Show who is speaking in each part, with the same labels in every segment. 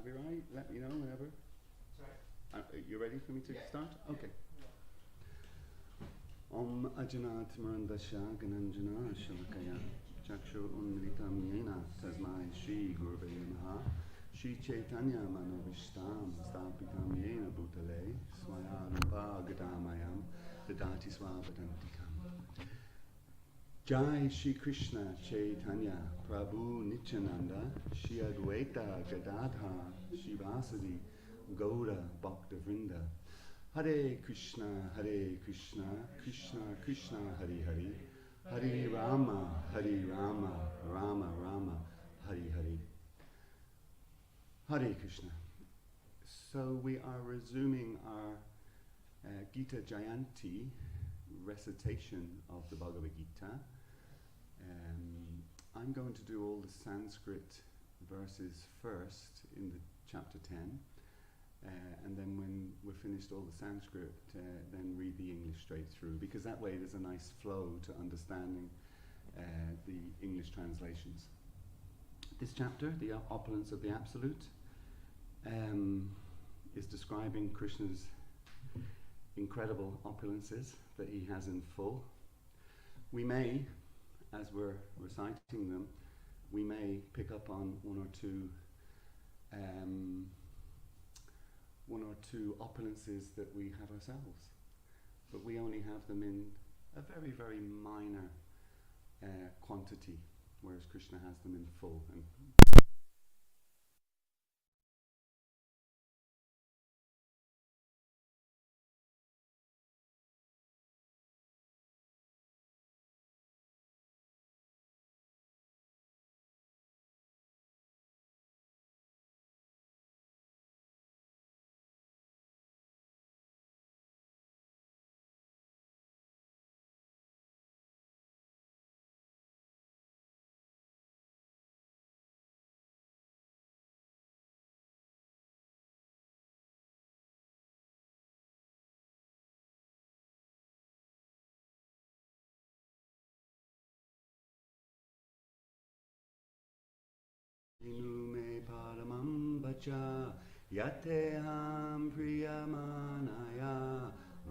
Speaker 1: Copyright, let me know whenever.
Speaker 2: Sorry?
Speaker 1: You ready for me to start? Okay. Om Ajanat Marandasha Gananjana Shalakaya Chakshur Unmritam Yena Tasmai Shri Gurve Namaha Shri Chaitanya Manovishtam Stapitam Yena Bhutale Swayarumpa Gadamayam Dadati Swavadantikam. Jai Shri Krishna Chaitanya Prabhu Nityananda Shri Advaita Gadadha Shri Vasadi Gaura Bhakta Vrinda Hare Krishna Krishna Krishna Hare Hare Hare Rama Rama Rama Hare Hare. Hare Krishna. So we are resuming our Gita Jayanti recitation of the Bhagavad Gita. I'm going to do all the Sanskrit verses first in the chapter 10. And then when we're finished all the Sanskrit, then read the English straight through, because that way there's a nice flow to understanding the English translations. This chapter, the opulence of the Absolute, is describing Krishna's incredible opulences that he has in full. We may, as we're reciting them, we may pick up on one or two opulences that we have ourselves, but we only have them in a very, very minor quantity, whereas Krishna has them in full. And Inume paramam bacha yateham priyamanaya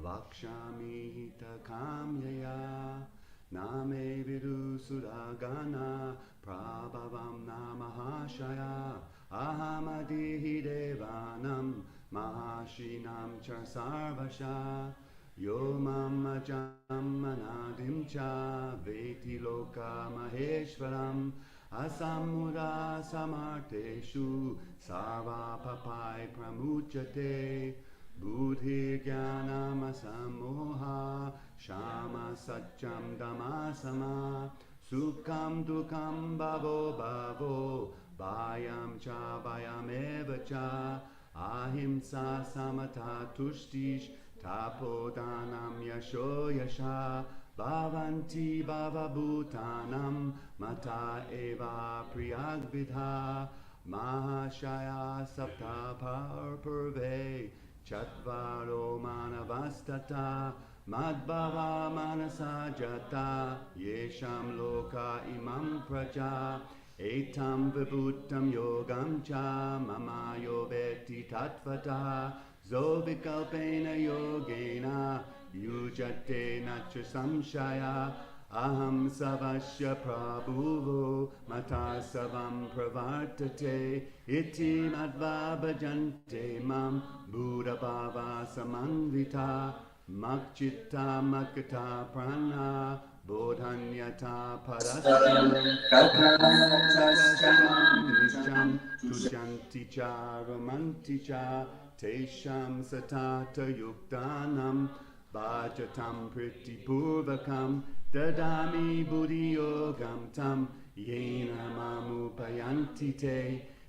Speaker 1: vakshami hita kamyaya name vidu suragana prabhavam namahashaya ahamadihi devanam mahashinam cha sarvasha yomam ajam manadim cha veti loka maheshwaram Asamura samarteshu sarva papai pramuchate buddhi jnanam asamoha shama satcham damasama sukham dukham bhavo bhayam cha bhayam eva cha ahimsa samata tushtish tapodanam yasho yasha Bhavanti bhavabhutanam mata eva priyagvidha mahashaya sapta parpurve chatvaro manavastata madbhava manasajata yesham loka imam praja etam vibhutam yogam cha mama yoveti tatvata zovikalpena yogena Yujate nacha samshaya aham savasya prabhuvo mata savam pravartate iti madva bhajante mam buddha bhava samanvita makchitta makata prana bodhanyata parasam katham nisham tushanti cha ramanti cha tesham satata yuktanam Bhajatam priti purvakam dadami buddhi yogam tam yena mamupayanti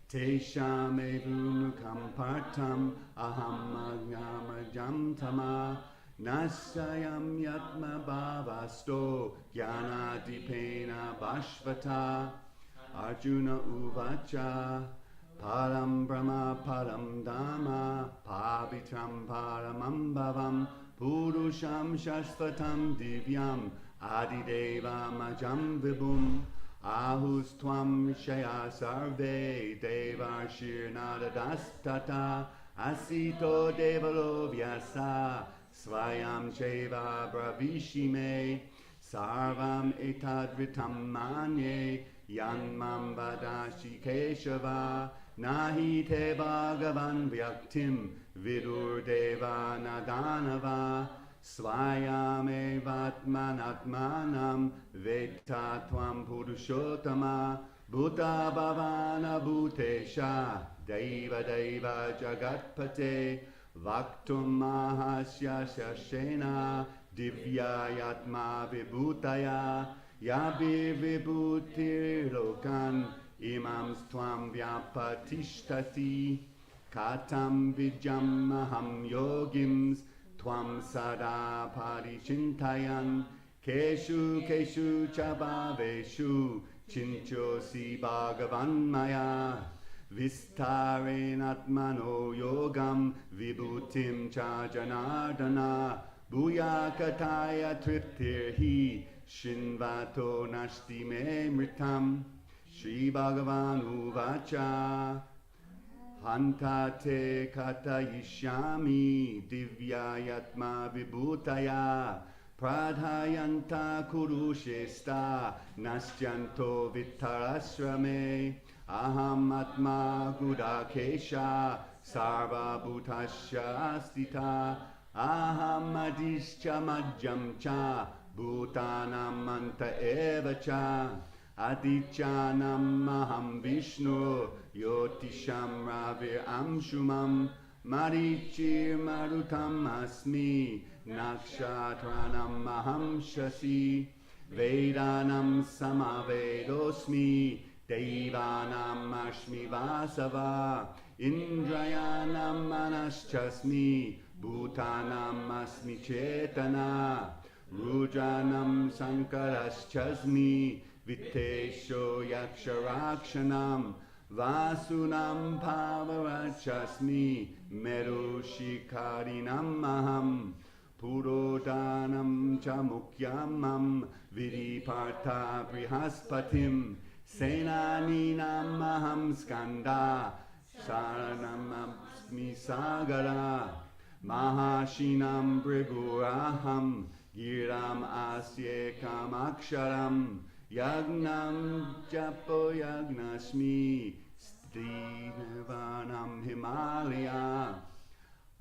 Speaker 1: te sham evunukam partam aham agnamajam tama nasayam yatma bhavasto jnanadipena bhashvata Arjuna uvacha param brahma param dhamma pavitram paramam bhavam Purusham Shashvatam Divyam Adidevam Ajam Vibhum Ahus tvam rishaya sarve devarshir nadadastata asito devalo vyasa svayam cheva bravishime sarvam etadritam manye yanmam vadashi keshava nahi te bhagavan vyaktim vidur deva nadanava Svayame vatmanatmanam veta tvam purushottama bhuta bhavana bhutesha deva deva jagatpate vaktum mahasya shashena divyayatma vibhutaya yabi vibhutir lokan imam tvam vyapatishtati katam vijam maham yogims Tvam sada parichintayan keshu keshu chabhaveshu chinchosi bhagavan maya vistarenatmano yogam vibhutim cha janardana bhuyakataya triptirhi shinvato nashti me mritam Shri Bhagavan uvacha Hantate katayishyami divyayatma vibhutaya pradhayanta kurushesta nastyanto vittarasrame aham atma gudakesha sarva bhutasya astita aham adishcha majjam cha bhutanam anta evacha Adichanam maham Vishnu Yotisham Ravir Amshumam Marichir Marutam Asmi Nakshatranam Maham Shasi Vedanam Samavedosmi Devanam Ashmi Vasava Indrayanam Manaschasmi Bhutanam Asmi Chetana Rudranam Sankaraschasmi Vitesho Yaksharakshanam Vasunam Pavarachasmi Merushikarinam Maham Purodanam Chamukyamam Vidiparta Brihaspatim Senaninam Maham Skanda Saranam Asmi Sagara Mahashinam Briguraham Giram Asyekam Aksharam Yagnam Japo Yagnashmi Stinevanam Himalaya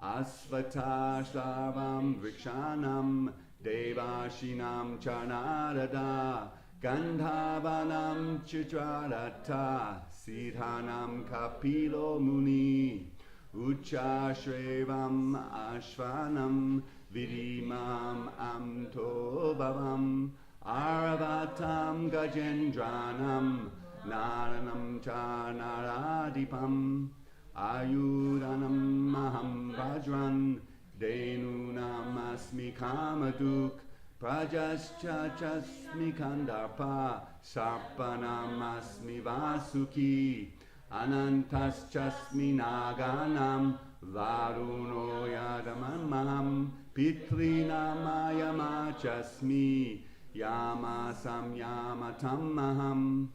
Speaker 1: Asvata Sarvam Vrikshanam Devashinam Charnarada Gandhavanam Chitrarata Siddhanam Kapilo Muni Uchashrevam Ashvanam Vidimam Amto Bhavam Aravatam Gajendranam Naranam cha Naradipam Ayudanam Maham Vajran Denunam Asmi Kamaduk Prajascha Chasmi Kandarpa Sarpanam Asmi Vasuki Anantas Chasmi Naganam Varuno Yadamam Pitrinam Ayamachasmi Yamasam Yamatam Maham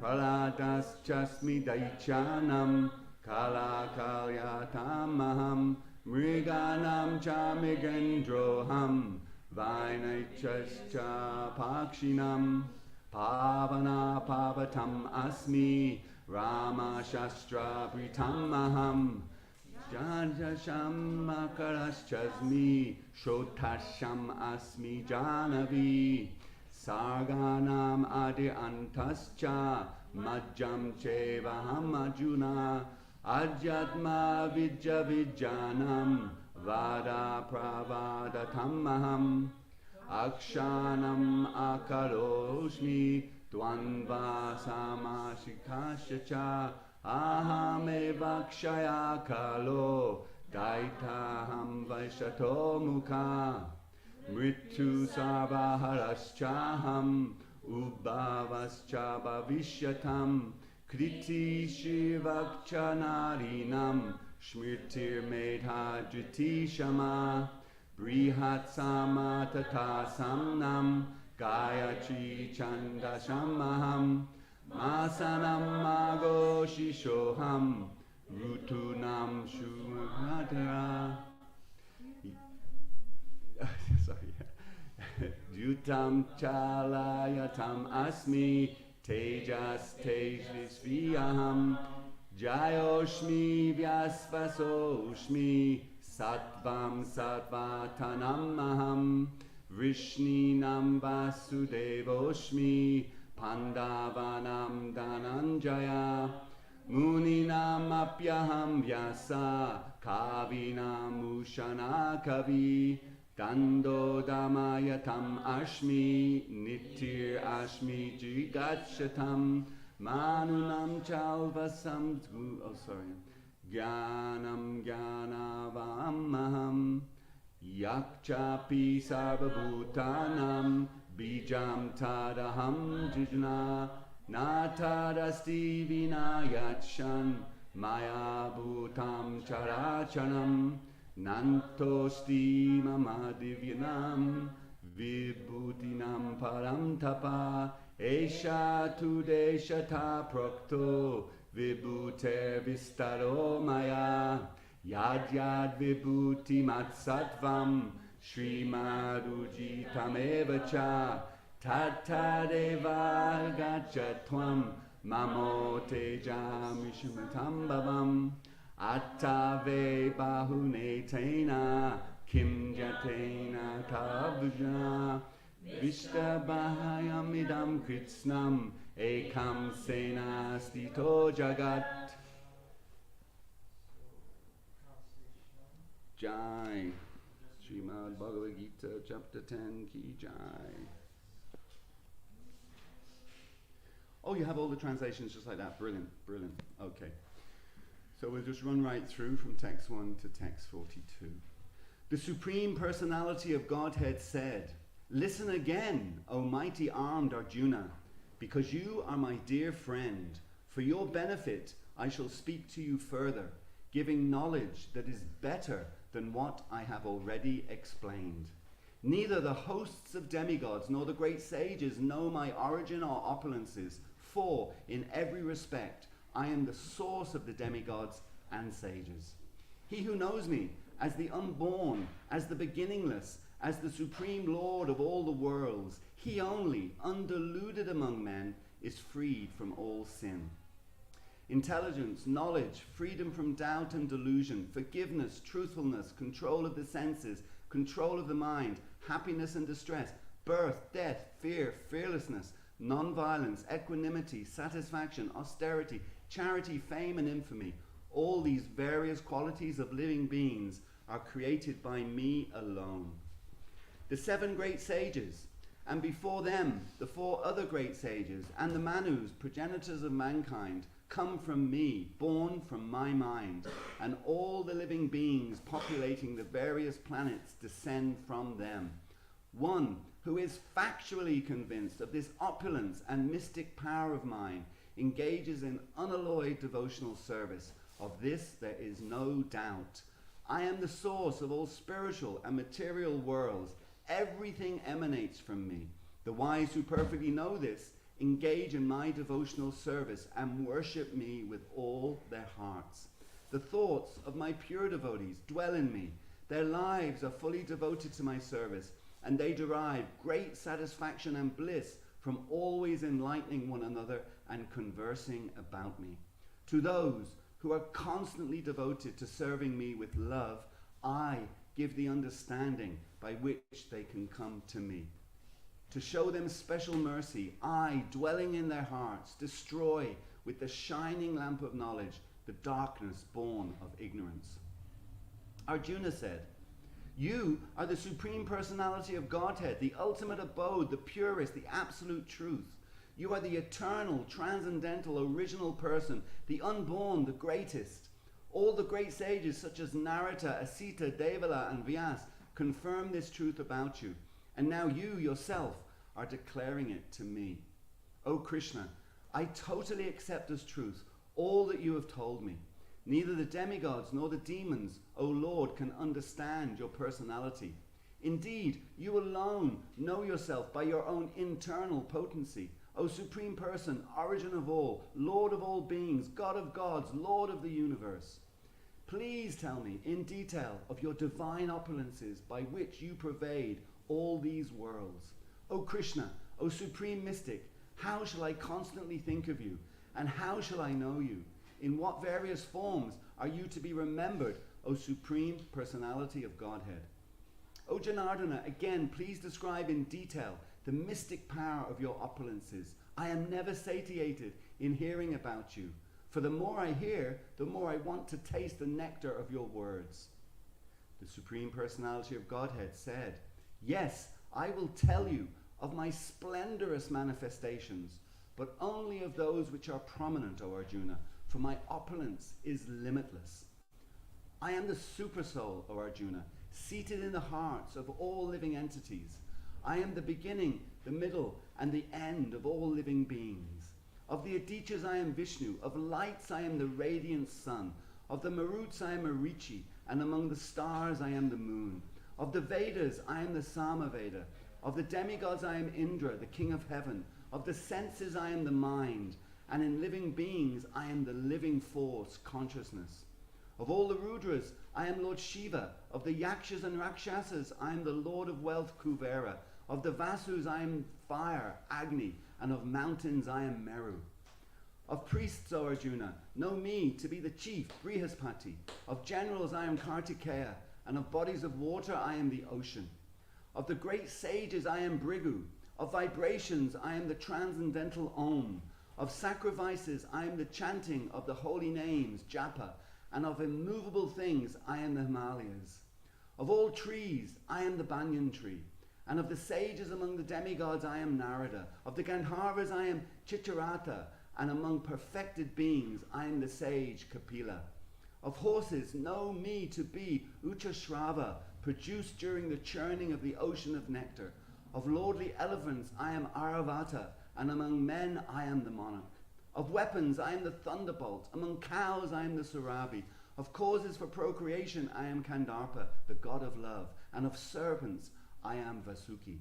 Speaker 1: Praladas Chasmi Daichanam Kalakalyatam Maham Mriganam Chamigendroham Vainaichascha Pakshinam Pavana Pavatam Asmi Rama Shastra Britam Maham Janjasham Makaraschasmi Shotasham Asmi Janavi Sarganam Adi Antascha Majjam Chevaham Ajuna Ajatma Vidya Vijanam Vada Pravadatam Maham Akshanam Akaroshmi Dvanva Samashikashacha Ahame Vakshaya Kalo Daitaham Vaishato Mukha Mritu Sarvaharaschaham Ubhavascha Bhavishyatam Kriti Shivakchanarinam Shmirtir Medha Jyoti Shama Brihat Sama Tata Samnam Gayatri Chanda Shamaham Masanam Mago Shishoham Rutunam Shumatara. Sorry. Jutam Chalayatam Asmi Tejas Tejvisviyaham Jayoshmi Vyasvasoshmi Sattvam Sattvatanam Maham Vrishninam Vasudevoshmi Pandavanam Dhananjaya Muninam Apyaham Vyasa Kavinam Ushana Kavi Dando Damayatam Ashmi Nittir Ashmi Jigatshatam Manunam Chalvasam Gyanam Gyanavamaham Yakchapi Sarvabhutanam Bijam Tadaham Jijna Natadasti Vinayatshan Maya Bhutam Charachanam Nantosti Mama Divyanam Vibhutinam Param Tapa Esha Tudeshata Prokto Vibhuter Vistaro Maya Yad Yad Vibhuti Matsattvam Srimad Ujitam Tatadeva Gachatvam Mamote Jamishmatam Bhavam Attave Bahunetena Kim Jatena Kavja Vishtabhayam Idam Kritsnam Ekam Sena Stito Jagat. Jai. Srimad Bhagavad Gita, chapter 10, Ki Jai. Oh, you have all the translations just like that. Brilliant, brilliant. Okay. So we'll just run right through from text 1 to text 42. The Supreme Personality of Godhead said, "Listen again, O mighty armed Arjuna, because you are my dear friend. For your benefit, I shall speak to you further, giving knowledge that is better than what I have already explained. Neither the hosts of demigods nor the great sages know my origin or opulences, for in every respect I am the source of the demigods and sages. He who knows me as the unborn, as the beginningless, as the supreme Lord of all the worlds, he only, undiluted among men, is freed from all sin. Intelligence, knowledge, freedom from doubt and delusion, forgiveness, truthfulness, control of the senses, control of the mind, happiness and distress, birth, death, fear, fearlessness, non-violence, equanimity, satisfaction, austerity, charity, fame and infamy, all these various qualities of living beings are created by me alone. The 7 great sages, and before them the 4 other great sages, and the Manus, progenitors of mankind, come from me, born from my mind, and all the living beings populating the various planets descend from them. One who is factually convinced of this opulence and mystic power of mine engages in unalloyed devotional service. Of this there is no doubt. I am the source of all spiritual and material worlds. Everything emanates from me. The wise who perfectly know this engage in my devotional service and worship me with all their hearts. The thoughts of my pure devotees dwell in me. Their lives are fully devoted to my service, and they derive great satisfaction and bliss from always enlightening one another and conversing about me. To those who are constantly devoted to serving me with love, I give the understanding by which they can come to me. To show them special mercy, I, dwelling in their hearts, destroy with the shining lamp of knowledge the darkness born of ignorance." Arjuna said, "You are the Supreme Personality of Godhead, the ultimate abode, the purest, the absolute truth. You are the eternal, transcendental, original person, the unborn, the greatest. All the great sages such as Narada, Asita, Devala, and Vyas confirm this truth about you. And now you yourself are declaring it to me. O Krishna, I totally accept as truth all that you have told me. Neither the demigods nor the demons, O Lord, can understand your personality. Indeed, you alone know yourself by your own internal potency. O Supreme Person, origin of all, Lord of all beings, God of gods, Lord of the universe. Please tell me in detail of your divine opulences by which you pervade all these worlds. O Krishna, O Supreme Mystic, how shall I constantly think of you? And how shall I know you? In what various forms are you to be remembered, O Supreme Personality of Godhead? O Janardana, again, please describe in detail the mystic power of your opulences. I am never satiated in hearing about you, for the more I hear, the more I want to taste the nectar of your words. The Supreme Personality of Godhead said, yes, I will tell you of my splendorous manifestations, but only of those which are prominent, O Arjuna, for my opulence is limitless. I am the Supersoul, O Arjuna, seated in the hearts of all living entities. I am the beginning, the middle, and the end of all living beings. Of the Adityas I am Vishnu, of lights I am the radiant sun, of the Maruts I am Marichi, and among the stars I am the moon. Of the Vedas I am the Samaveda, of the demigods I am Indra, the king of heaven, of the senses I am the mind, and in living beings I am the living force, consciousness. Of all the Rudras, I am Lord Shiva. Of the Yakshas and Rakshasas, I am the Lord of Wealth, Kuvera. Of the Vasus, I am fire, Agni. And of mountains, I am Meru. Of priests, O Arjuna, know me to be the chief, Brihaspati. Of generals, I am Kartikeya. And of bodies of water, I am the ocean. Of the great sages, I am Bhrigu. Of vibrations, I am the transcendental Om. Of sacrifices, I am the chanting of the holy names, Japa. And of immovable things, I am the Himalayas. Of all trees, I am the banyan tree. And of the sages among the demigods, I am Narada. Of the Gandharvas, I am Chitarata. And among perfected beings, I am the sage Kapila. Of horses, know me to be Uchashrava, produced during the churning of the ocean of nectar. Of lordly elephants, I am Aravata. And among men, I am the monarch. Of weapons, I am the thunderbolt. Among cows, I am the Surabi. Of causes for procreation, I am Kandarpa, the god of love. And of serpents, I am Vasuki.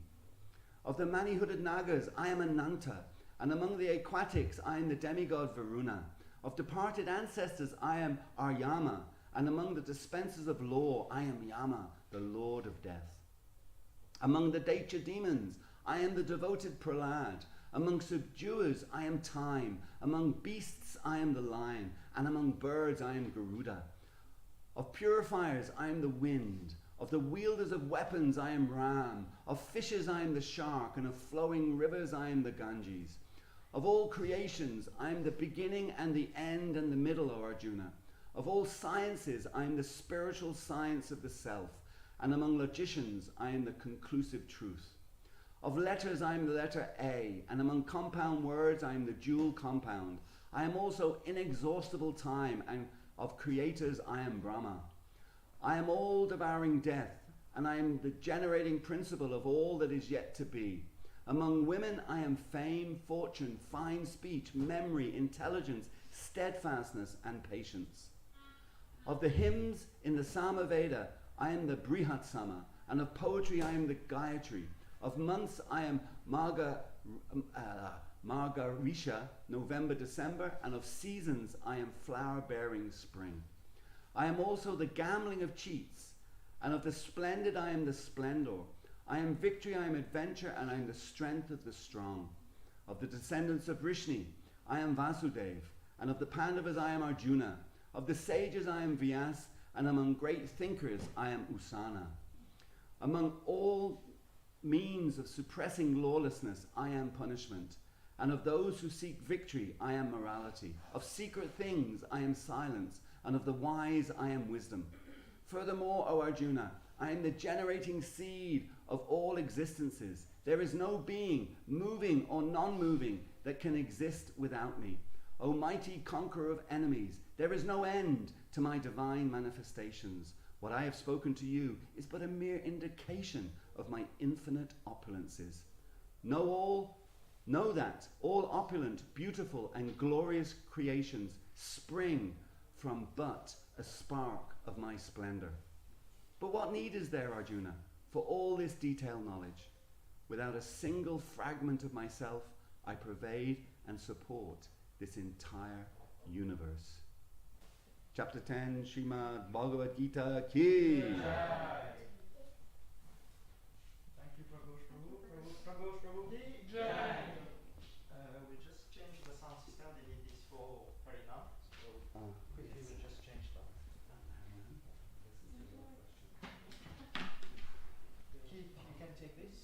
Speaker 1: Of the many-hooded Nagas, I am Ananta. And among the aquatics, I am the demigod Varuna. Of departed ancestors, I am Aryama. And among the dispensers of law, I am Yama, the lord of death. Among the Daitya demons, I am the devoted Prahlad. Among subduers, I am Time. Among beasts, I am the lion. And among birds, I am Garuda. Of purifiers, I am the wind. Of the wielders of weapons, I am Ram. Of fishes, I am the shark. And of flowing rivers, I am the Ganges. Of all creations, I am the beginning and the end and the middle, O Arjuna. Of all sciences, I am the spiritual science of the self. And among logicians, I am the conclusive truth. Of letters, I am the letter A, and among compound words, I am the dual compound. I am also inexhaustible time, and of creators, I am Brahma. I am all-devouring death, and I am the generating principle of all that is yet to be. Among women, I am fame, fortune, fine speech, memory, intelligence, steadfastness, and patience. Of the hymns in the Samaveda, I am the Brihatsama, and of poetry, I am the Gayatri. Of months, I am Margarisha, November, December, and of seasons, I am flower-bearing spring. I am also the gambling of cheats, and of the splendid, I am the splendor. I am victory, I am adventure, and I am the strength of the strong. Of the descendants of Vrishni, I am Vasudev, and of the Pandavas, I am Arjuna. Of the sages, I am Vyas, and among great thinkers, I am Usana. Among all means of suppressing lawlessness, I am punishment. And of those who seek victory, I am morality. Of secret things, I am silence. And of the wise, I am wisdom. Furthermore, O Arjuna, I am the generating seed of all existences. There is no being, moving or non-moving, that can exist without me. O mighty conqueror of enemies, there is no end to my divine manifestations. What I have spoken to you is but a mere indication of my infinite opulences. Know that all opulent, beautiful, and glorious creations spring from but a spark of my splendor. But what need is there, Arjuna, For all this detailed knowledge, without a single fragment of myself, I pervade and support this entire universe. Chapter 10, Srimad Bhagavad Gita Ki.
Speaker 2: Thank you, Prabhu Ki Jai. We just changed the sound system, they did this for very long, so quickly we just changed that. Keith, you can take this.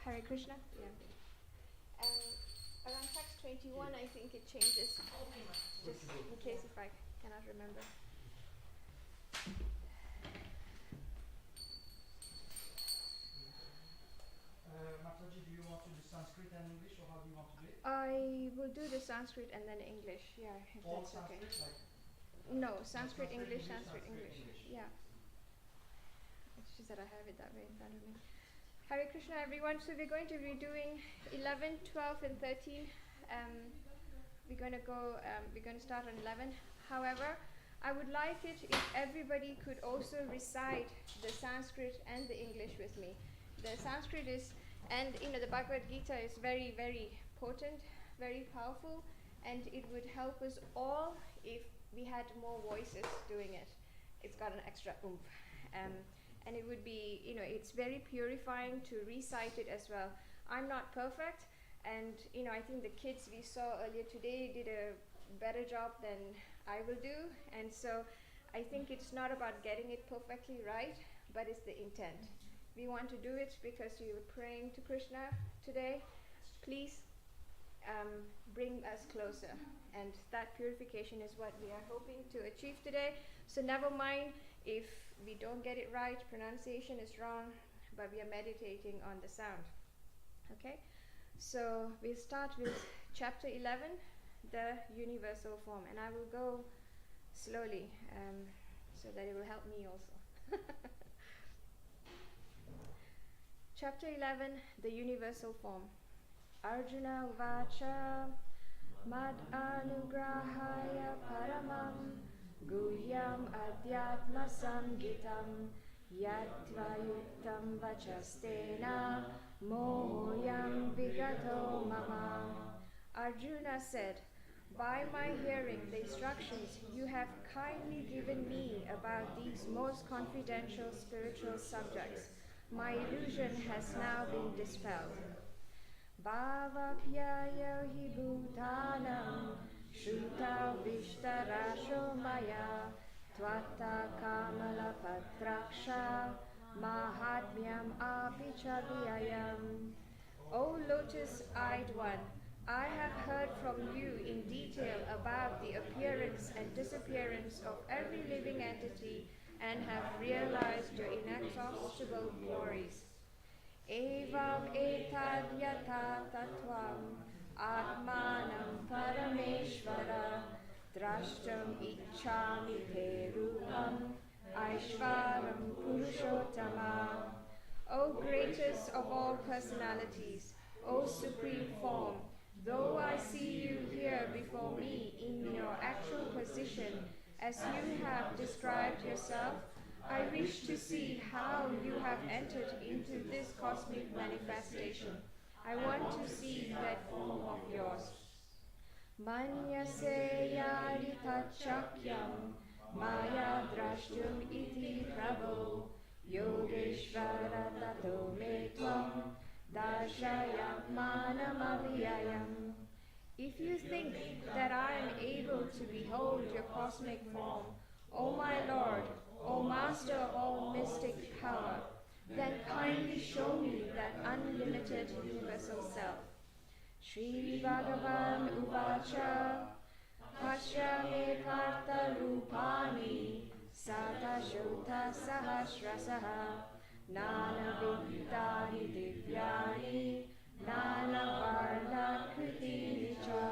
Speaker 3: Hare Krishna? Yeah. Around text 21, I think it changes. Just in case if I cannot remember.
Speaker 2: Mataji, do you want to do Sanskrit and English, or how do you want to do it?
Speaker 3: I will do the Sanskrit and then English, yeah, if
Speaker 2: All
Speaker 3: that's okay.
Speaker 2: Sanskrit,
Speaker 3: No, Sanskrit, English, Sanskrit, English. Yeah. It's just that I have it that way in front of me. Hare Krishna, everyone. So we're going to be doing 11, 12, and 13. We're going to start on 11. However, I would like it if everybody could also recite the Sanskrit and the English with me. The Sanskrit is, and the Bhagavad Gita is very, very potent, very powerful, and it would help us all if we had more voices doing it. It's got an extra oomph. And it would be, it's very purifying to recite it as well. I'm not perfect, and I think the kids we saw earlier today did a better job than I will do, and so I think it's not about getting it perfectly right, but it's the intent. We want to do it because we were praying to Krishna today. Please bring us closer, and that purification is what we are hoping to achieve today. So never mind if we don't get it right, pronunciation is wrong, but we are meditating on the sound. Okay? So we'll start with chapter 11, the universal form, and I will go slowly so that it will help me also. Chapter 11, the universal form. Arjuna Vacha Mad Anugrahaya Paramam Guhyam Adhyatma Samgitam Yatvayuktam Vachastena Mohoyam Vigato Mama. Arjuna said, by my hearing the instructions you have kindly given me about these most confidential spiritual subjects, my illusion has now been dispelled. Bhavapyayo hi bhutanam Shruta Vishtarasho Maya Tvata Kamala Patraksha Mahatmyam Apichavyayam. O lotus-eyed one, I have heard from you in detail about the appearance and disappearance of every living entity and have realized your inexhaustible glories. Evam etad yata tattvam atmanam parameshvara drashtam ichchami te rupam aishvaram purushottama. O greatest of all personalities, O supreme form, though I see you here before me in your actual position as you have described yourself, I wish to see how you have entered into this cosmic manifestation. I want to see that form of yours. Manyase yaditachakyam maya drashtum iti prabhu yogeshvara tato me tvam darshayam manamaviyayam. If you think that I am able to behold your cosmic form, O my Lord, O Master of all mystic power, then kindly show me that unlimited universal self. Shri Bhagavan Uvacha Pashyame Partha Rupani Satashuta Sahasrasaha Nana Vidani Divyani Nana Varna Kriti Nicha.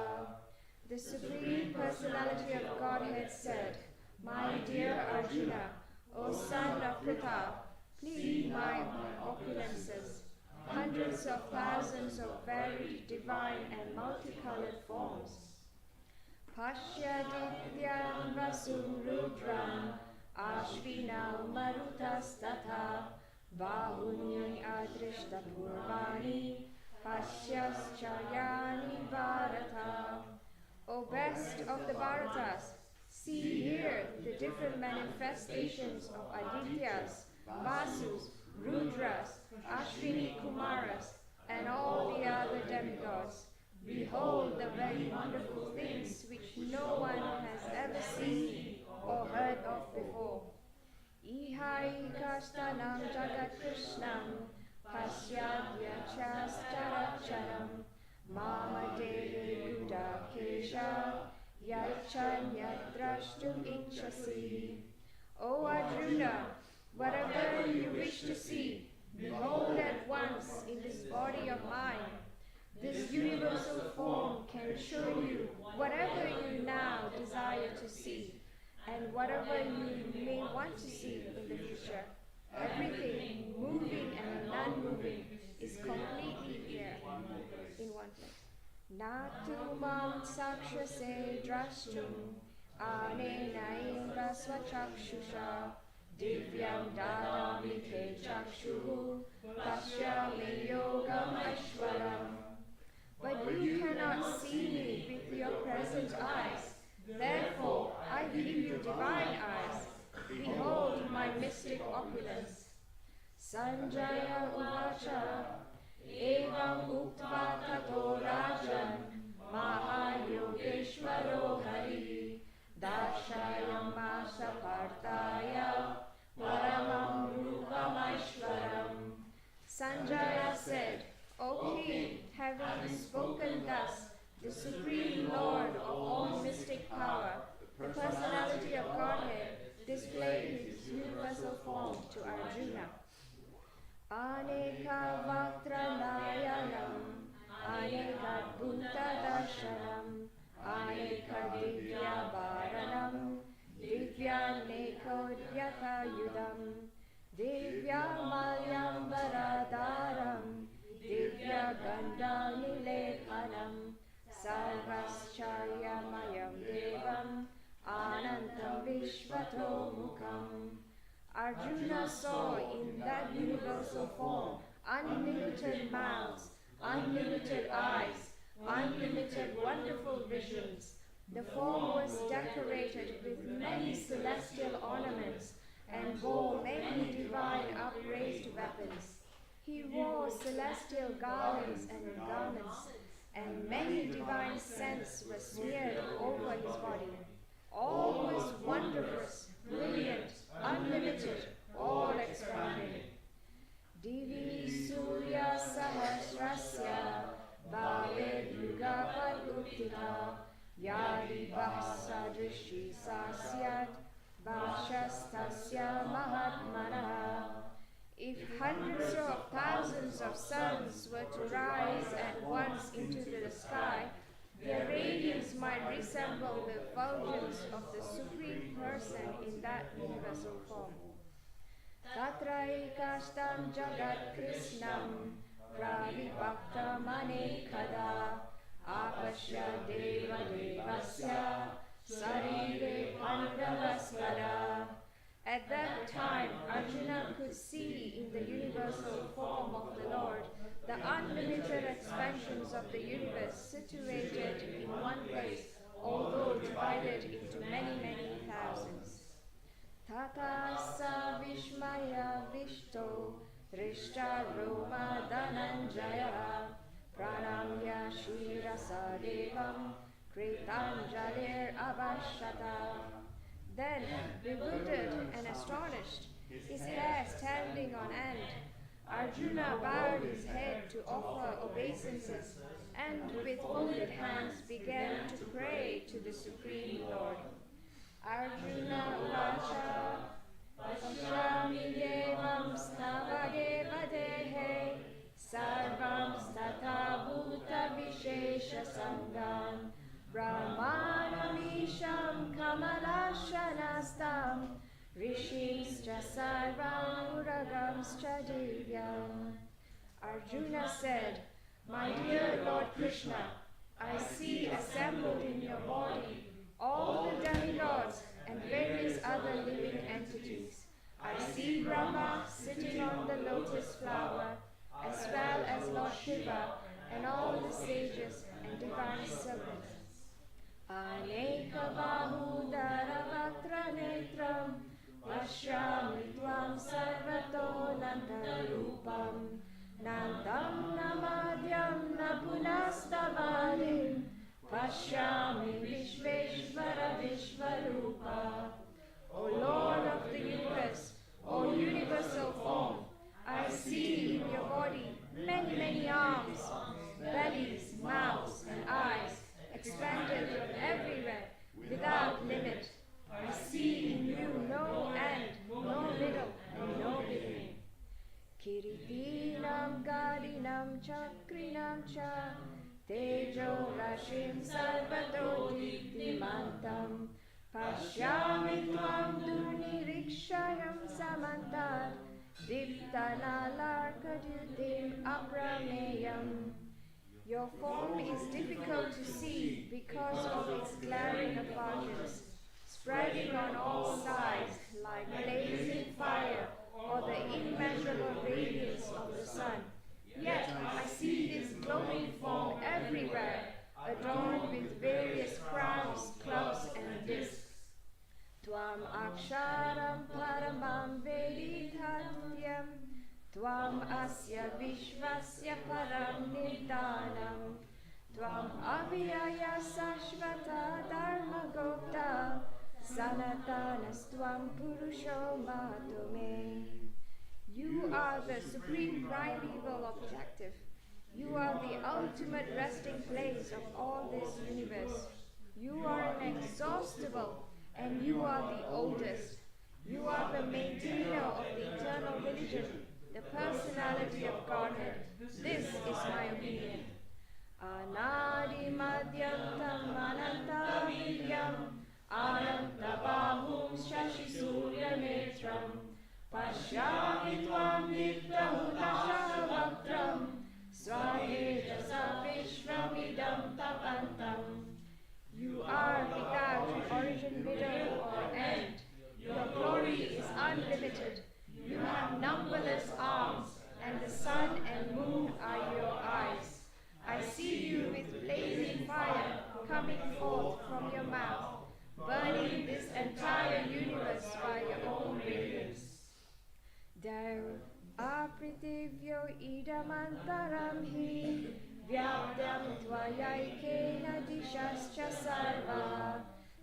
Speaker 3: The Supreme Personality of Godhead said, My dear Arjuna, O son of Pritha, plead my opulences. Hundreds of thousands of varied, divine and multicolored forms. Pashyadityam vasum rudram ashvinam marutas-tatha bahunyani adrishta purvani pasyaschayani bharata. O best of the Bharatas, see here the different manifestations of Adityas, Vasus, Rudras, Ashwini Kumaras, and all the other demigods. Behold the very wonderful things which no one has ever seen or heard of before. Ihaikastanam Jagat Krishnam Pasyadya Chastaracharam Mama Deve Buddha Kesha Yachanya-drashtum Ichasi. O Arjuna, whatever you wish to see, behold at once in this body of mine. This universal form can show you whatever you now desire to see, and whatever you may want to see in the future. Everything, moving and non-moving, is completely here in one place. Natu mam sakshase drashtum anena eva swachakshusha divyam dadami te chakshuhu pashyami yogam ashwaram. But you cannot see me with your present eyes. Therefore, I give you divine eyes. Behold my mystic opulence. Sanjaya Uvacha Evam Uktva Tato Rajan Mahayogeshwaro Hari Darshayam Masa Partaya Paramam Rupamaishwaram. Sanjaya said, O king, having spoken thus, the Supreme Lord of all mystic power, the personality of Godhead, displayed his universal form to Arjuna. Aneka Vatranayanam, Aneka Bhuta Darshanam, Aneka Divya Bharanam, Divya Nekodyata Yudam, Divya Malyam Varadaram, Divya Ganda Nilepanam, Sarvaschayamayam Devam, Anantam Vishvato Mukham. Arjuna saw in that universal form unlimited mouths, unlimited eyes, unlimited wonderful visions. The form was decorated with many celestial ornaments and bore many divine upraised weapons. He wore celestial garlands and garments, and many divine scents were smeared over his body. All was wondrous, brilliant, unlimited, all-expanding. Divi Surya Sahasrasya Bhave Yugapat Uttita Yadi Bhasadrishi Sasyat Bhashastasya Mahatmana. If hundreds of thousands of suns were to rise at once into the sky, their radiance might resemble the effulgence of the Supreme Person in that universal form. Tatraikashtam Jagat Krishnam Pravibhaktam Anekada Apashya Deva Devasya Sarire Pandavaskara. At that time, Arjuna could see in the universal form of the Lord the unlimited expansions of the universe situated in one place, although divided into many, many thousands. Tata sa vishmaya vishto rishta roma dhananjaya pranamya shirasa devam kritanjalir avashata. Then, bewildered and astonished, his hair standing on end. Arjuna bowed his head to offer obeisances and with folded hands began to pray to the Supreme Lord. Arjuna Vacha Pashyami Devam Stavadeva Dehe Sarvam Statha Bhuta Vishesha Sangam Brahmanamisham Kamalashanastam Rishimscha Sarvam Uragamscha Divyam. Arjuna said, "My dear Lord Krishna, I see assembled in your body all the demigods and various other living entities. I see Brahma sitting on the lotus flower, as well as Lord Shiva and all the sages and divine servants. Aneka bahudara vatra netram Pashyami tvam sarvato nantarupam Nantam namadhyam napunastavalim Pashyami Vishveshvara Vishvarupa. O Lord of the universe, O universal form, I see in your body many, many arms, bellies, mouths, and eyes, expanded from everywhere, without limit. I see in you no end, no middle, and no beginning. Kiritinam Gadinam Chakrinam Cha Tejo Rashim Sarvato Diptimantam Pashyami Tvam Dunirikshayam Samantat Diptanalarkadyutim Aprameyam. Your form is difficult to see because of its glaring effulgence, spreading on all sides like blazing fire or the immeasurable radiance of the sun. Yet I see this glowing form everywhere, adorned with various crowns, clubs, and discs. Tvam aksharam paramam veditatyam, Tvam asya vishvasya param nirdanam, Tvam avyaya sashvata dharma gopta, Sanatanastvam purusho matome. You are the supreme primeval objective. You are the ultimate resting place of all this universe. You are inexhaustible, and you are the oldest. You are the maintainer of the eternal religion, the personality of Godhead. This is my opinion. Anadi madhyantam anantavidyam anantabahum shashisuryametram Pashyami tvam nityahudashavakram Svadejasa vishvamidam tapantam. You are without origin, middle, or end. Your glory is unlimited. You have numberless arms, and the sun and moon are your eyes. I see you with blazing fire coming forth from your mouth, burning this entire universe by your own radiance. Dau apritivyo idamantaram hi vyaptyam tvayaikena dishascha sarva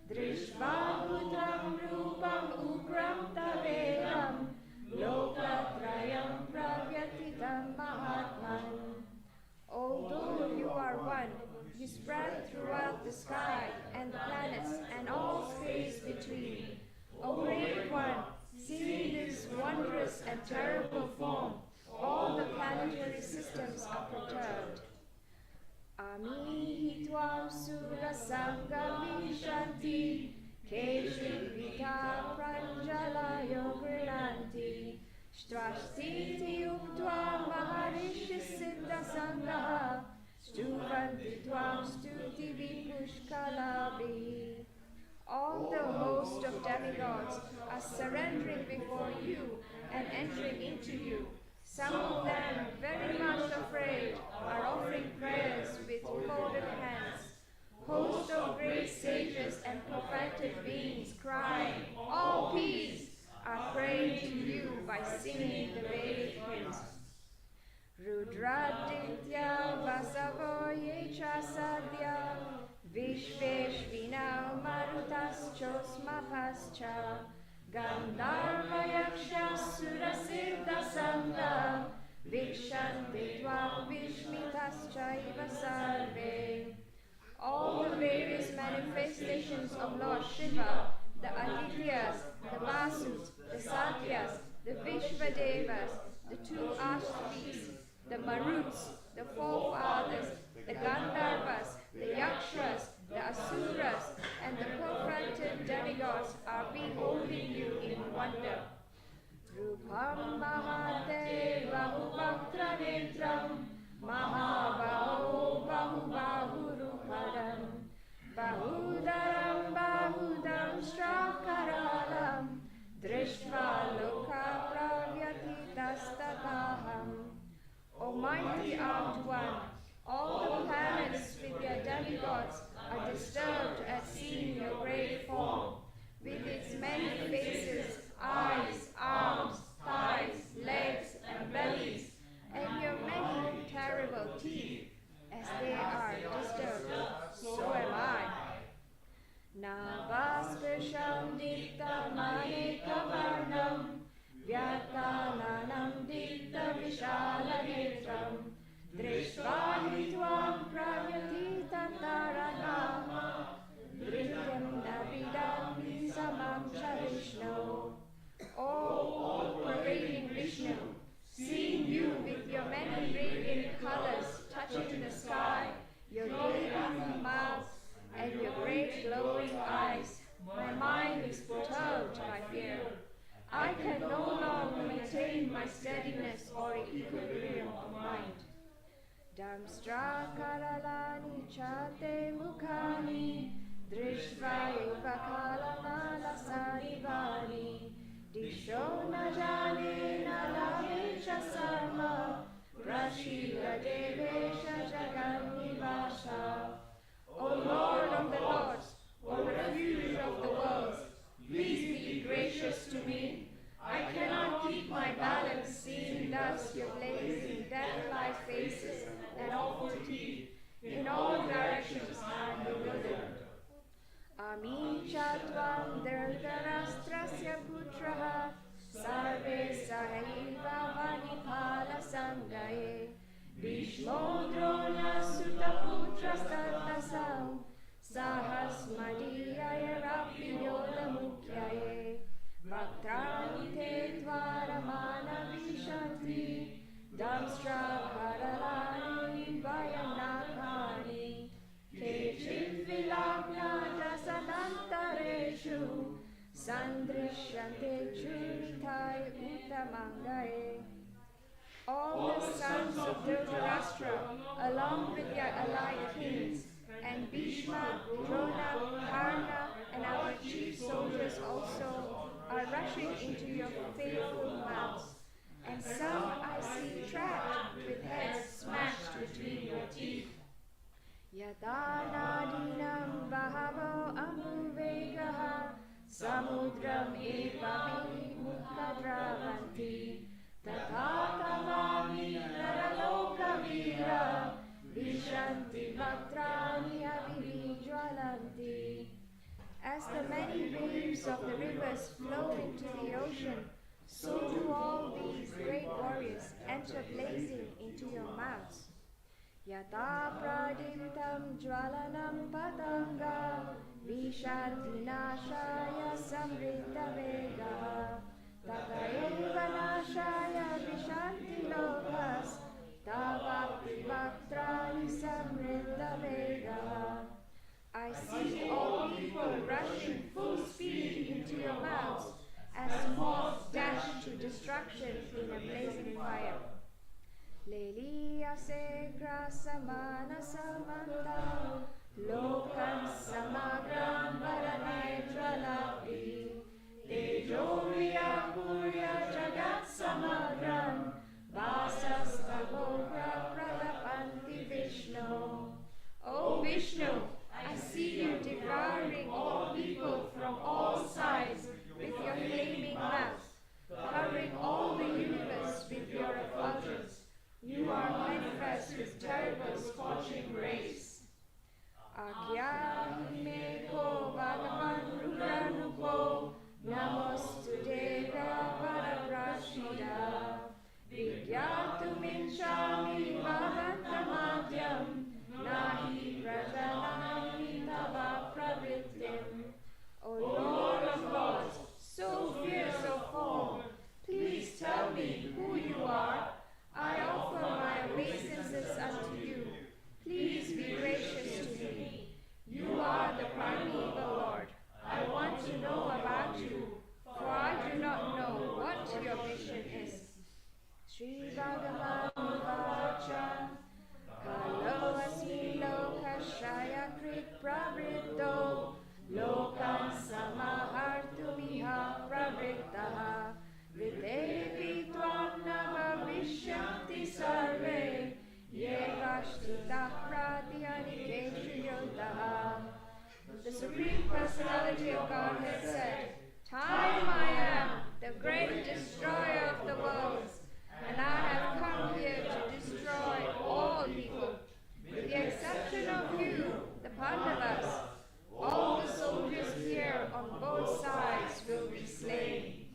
Speaker 3: drishvabhutram rupam ugram taveram lokatrayam pravyatitam mahatman. Although you are one, you spread throughout the sky and the planets and all space between. O Great One, seeing this wondrous and terrible form, all the planetary systems are perturbed. Amihi tvam sura sangamishanti keshivita pranjalayo grinanti shtvashtiti uktva maharishi siddha sangaha stuvanti tvam stuti vipushkalabi. All the host of demigods are surrendering before you and entering into you. Some of them, very much afraid, are offering prayers with folded hands. Host of great sages and perfected beings crying, "All peace!" are praying to you by singing the Vedic hymns. Rudraditya vasavo yecha sadya Vishveshvina marutas chosmapascha
Speaker 4: Gandharva Yaksha Sura Siddha Sangha Vikshanti Tvam Vishmitaschaiva Sarve. All the various manifestations of Lord Shiva, the Adityas, the Vasus, the Satyas, the Vishvadevas, the two Ashvis, the Maruts, the forefathers, the Gandharvas, the Yakshas, the Asuras, and the perfected demigods are beholding you in wonder. Rupam Mahate Bahuvaktra Netram Mahabaho Bahubahurupadam Bahudaram Bahudam Strakaralam Drishva Loka Pravyatitastataham. Almighty Armed One, all the planets with their demigods are disturbed at seeing your great form, with its many faces, eyes, arms, thighs, legs, and bellies, and your many terrible teeth. As they are disturbed, so am I. Navaspasham dikta manekavarnam Vyatalanam dikta vishalanetram Drishvani tvam pravyatita taranama Drityam navidam samam Vishnu. Oh, parading Vishnu, seeing you with your many radiant colors touching the sky, your gaping mouth, and your great glowing eyes, my mind is perturbed by fear. I can no longer maintain my steadiness or equilibrium of mind. Damstra karalani chate mukhani drishva eva kalamala sarivani disho na jane na lavesha sarma prashila devesha jaganivasha. O Lord of the Lords, O refuge of the worlds, please be gracious to me. I cannot keep my balance seeing thus your blazing death-like faces and awful teeth. In all directions I am bewildered. Ami chatvam dhardrastrasya putraha sarve sahaiva vanipala sangaye Bhishmo drona sutaputrastatasam sahasmadiyaya rapiyoda mukyaye Vaktrani te dvaramana vishanti damstra karalani vayanakani kechit vilagna dasanantareshu sandrishyante churitai utamangaye. All the sons of Dhritarashtra, along with their allied kings, and Bhishma, Drona, Karna, and our chief soldiers also, are rushing into your faithful mouths. And some I see trapped with heads smashed between your teeth. Yada nadinam bahavo ambuvegaha samudram eva vimukadravanti Tathatavami naraloka vira vishanti bhaktrani avivijwalanti. As the many waves of the rivers flow into the ocean, so do all these great warriors enter blazing into your mouths. Yata pradiptam jwalanam patanga vishanti nashaya samriddha vega Tatayeva nashaya vishanti lokas tavapti bhaktrani samriddha vega. I see all people rushing full speed into your mouths as moths dash to destruction in a blazing fire. Leliya segra samana samanta lokan samagram varanetralapi Tejoviya purya jagat samagram vasastavogra pralapanti Vishnu. O Vishnu, I see you devouring all people from all sides with your flaming mouth, covering all the universe with your effulgence. You are manifest with terrible scorching rays. Agyani me ko bhagavan rudranupo namostu pravritto lokan samahartumiha pravrittaha vitepi tvam navavishyanti sarve yevashtitah pratyanikeshu yotaha. The Supreme Personality of Godhead said, Time I am, the great destroyer of the worlds, and I have come here to destroy all people. With the exception of you, the Pandavas, all the soldiers here on both sides will be slain.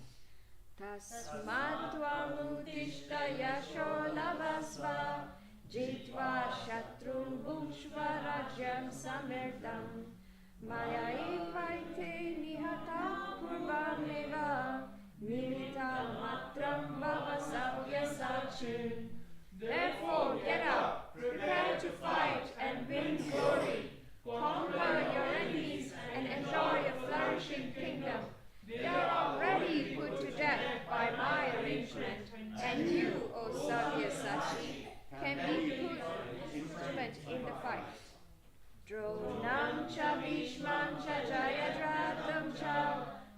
Speaker 4: Tasmat tvam uttishta yasho labhasva jitva shatrun bhukshva rajyam samriddham maya evaite nihata purvameva nimita matram bhava savyasachin. Therefore get up, prepare to fight and win glory, conquer your enemies and enjoy a flourishing kingdom. They are already put to death by my arrangement, and you, O Sabyasachi, can be put instrument in the fight. Dronam cha Bhishmam cha Jayadratam cha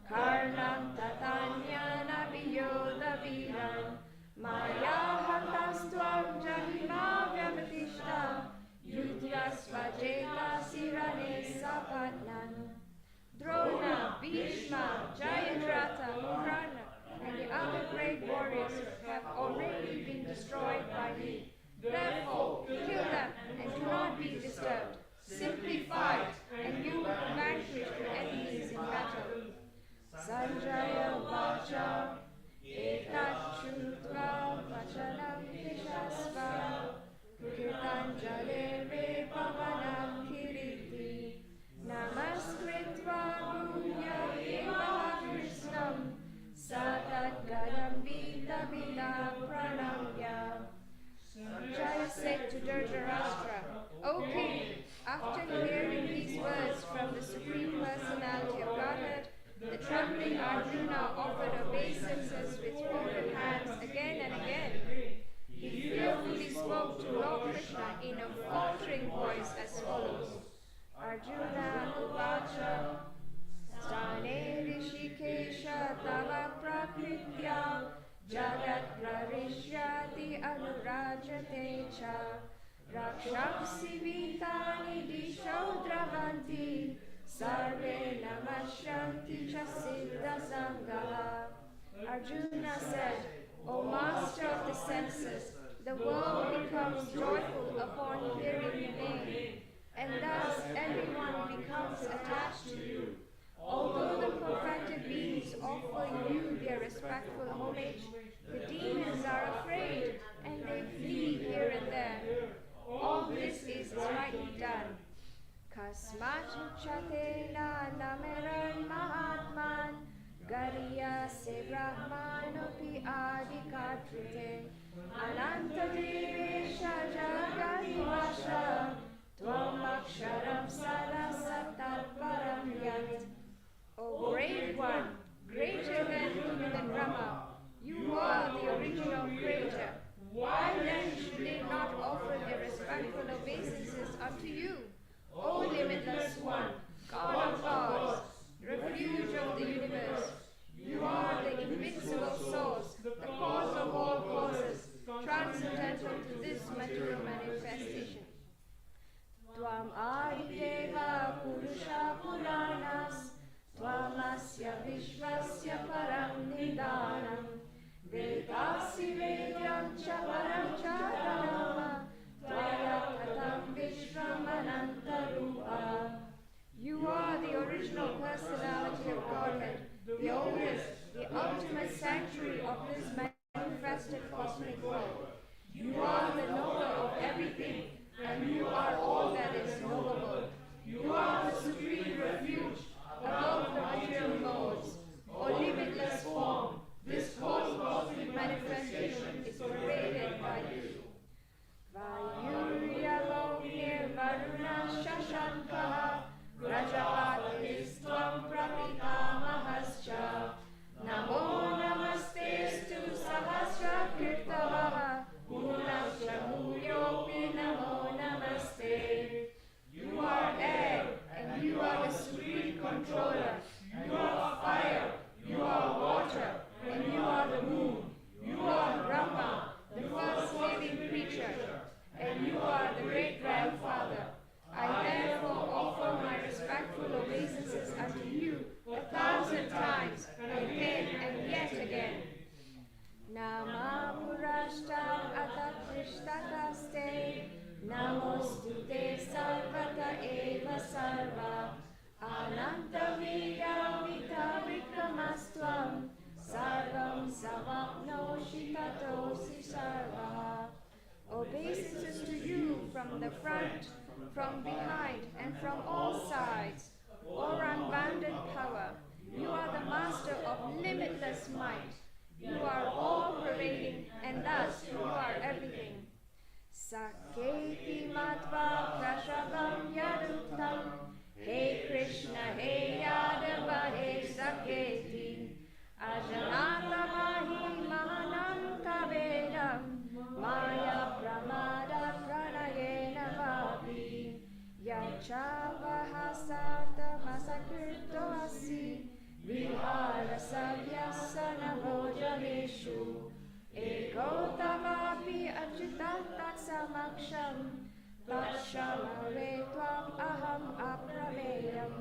Speaker 4: Karnam tatanyana viyoda viran Maya hantastvam jahima vyavatishta Yudhya svajeta sirane sapatnan. Drona, Bhishma, Jayadratha, Karna, and the other great warriors have already been destroyed by me. Therefore, kill them and do not be disturbed. Simply fight, and you will vanquish your enemies in battle. Sanjaya Vacha, Etat Shrutra Vachanam Vishasva, Kirtanjale Re Pavanam Kiriti, Namaskritva Bhunya Eva Krishnam, Satat Gadam Vita Vita Pranamya. Jaya said to Dhritarashtra, O king, after hearing these words from the Supreme Personality of Godhead, the trembling Arjuna offered obeisances with folded hands again and again. He fearfully spoke to Lord Krishna in a faltering voice as follows. Arjuna Uvacha Stane Rishikesha Tava Prakritya Jagat Prarishyati Anurajate Cha Rakshamsi Vitani Disho Dravanti Sarve Namashanti Cha Siddha Sangaha. Arjuna said, O master of the senses, the world becomes joyful upon hearing your name, and thus everyone becomes attached to you. Although the perfected beings offer you their respectful homage, the demons are afraid and they flee here and there. All this is rightly done. Kasmat chatena nameran mahatman Gariya se brahmanopi adikatrite Ananta devesha jagadivasha Tvam aksharam sarasatat param yat. O great one, greater than Brahma, you are the original creator. Why then should they not offer their respectful obeisances unto you? O limitless one, God of gods, refuge of the universe, you are the invincible source, the cause of all causes, transcendental to this material manifestation. Tvam adideva purusha puranas, tvamasya vishvasya param nidanam, vedasi vedyam cha param charanama, tvaya tatam vishramanantarupa. You are the original personality of Godhead, the oldest, the ultimate sanctuary of this manifested cosmic world. You are the knower of everything, and you are all that is knowable. You are the supreme refuge above the material modes, O limitless form. This whole cosmic manifestation is pervaded by you. Vayurya lognir varuna shashankaha Rajapatistvam prapitamahascha Namo namastestu sahasra kirtavaha Punascha mulyopi namo namaste. You are air, obeisances to you from the front, from behind, and from all sides. O unbounded power, you are the master of limitless might. You are all-pervading, and thus you are everything. Saketi matva prashabam yaduktam, He Krishna, He Yadava, He Saketi, Ajanata Mahi Mahanam Kavedam, Maya Pramada Pranayena Vapi, Yachava Hasarta Masakrito Asi, Vihara Savyasana Bhojaneshu, Ekotavapi Achitantat Samaksham, Tashamare Tvam Aham Aprameyam.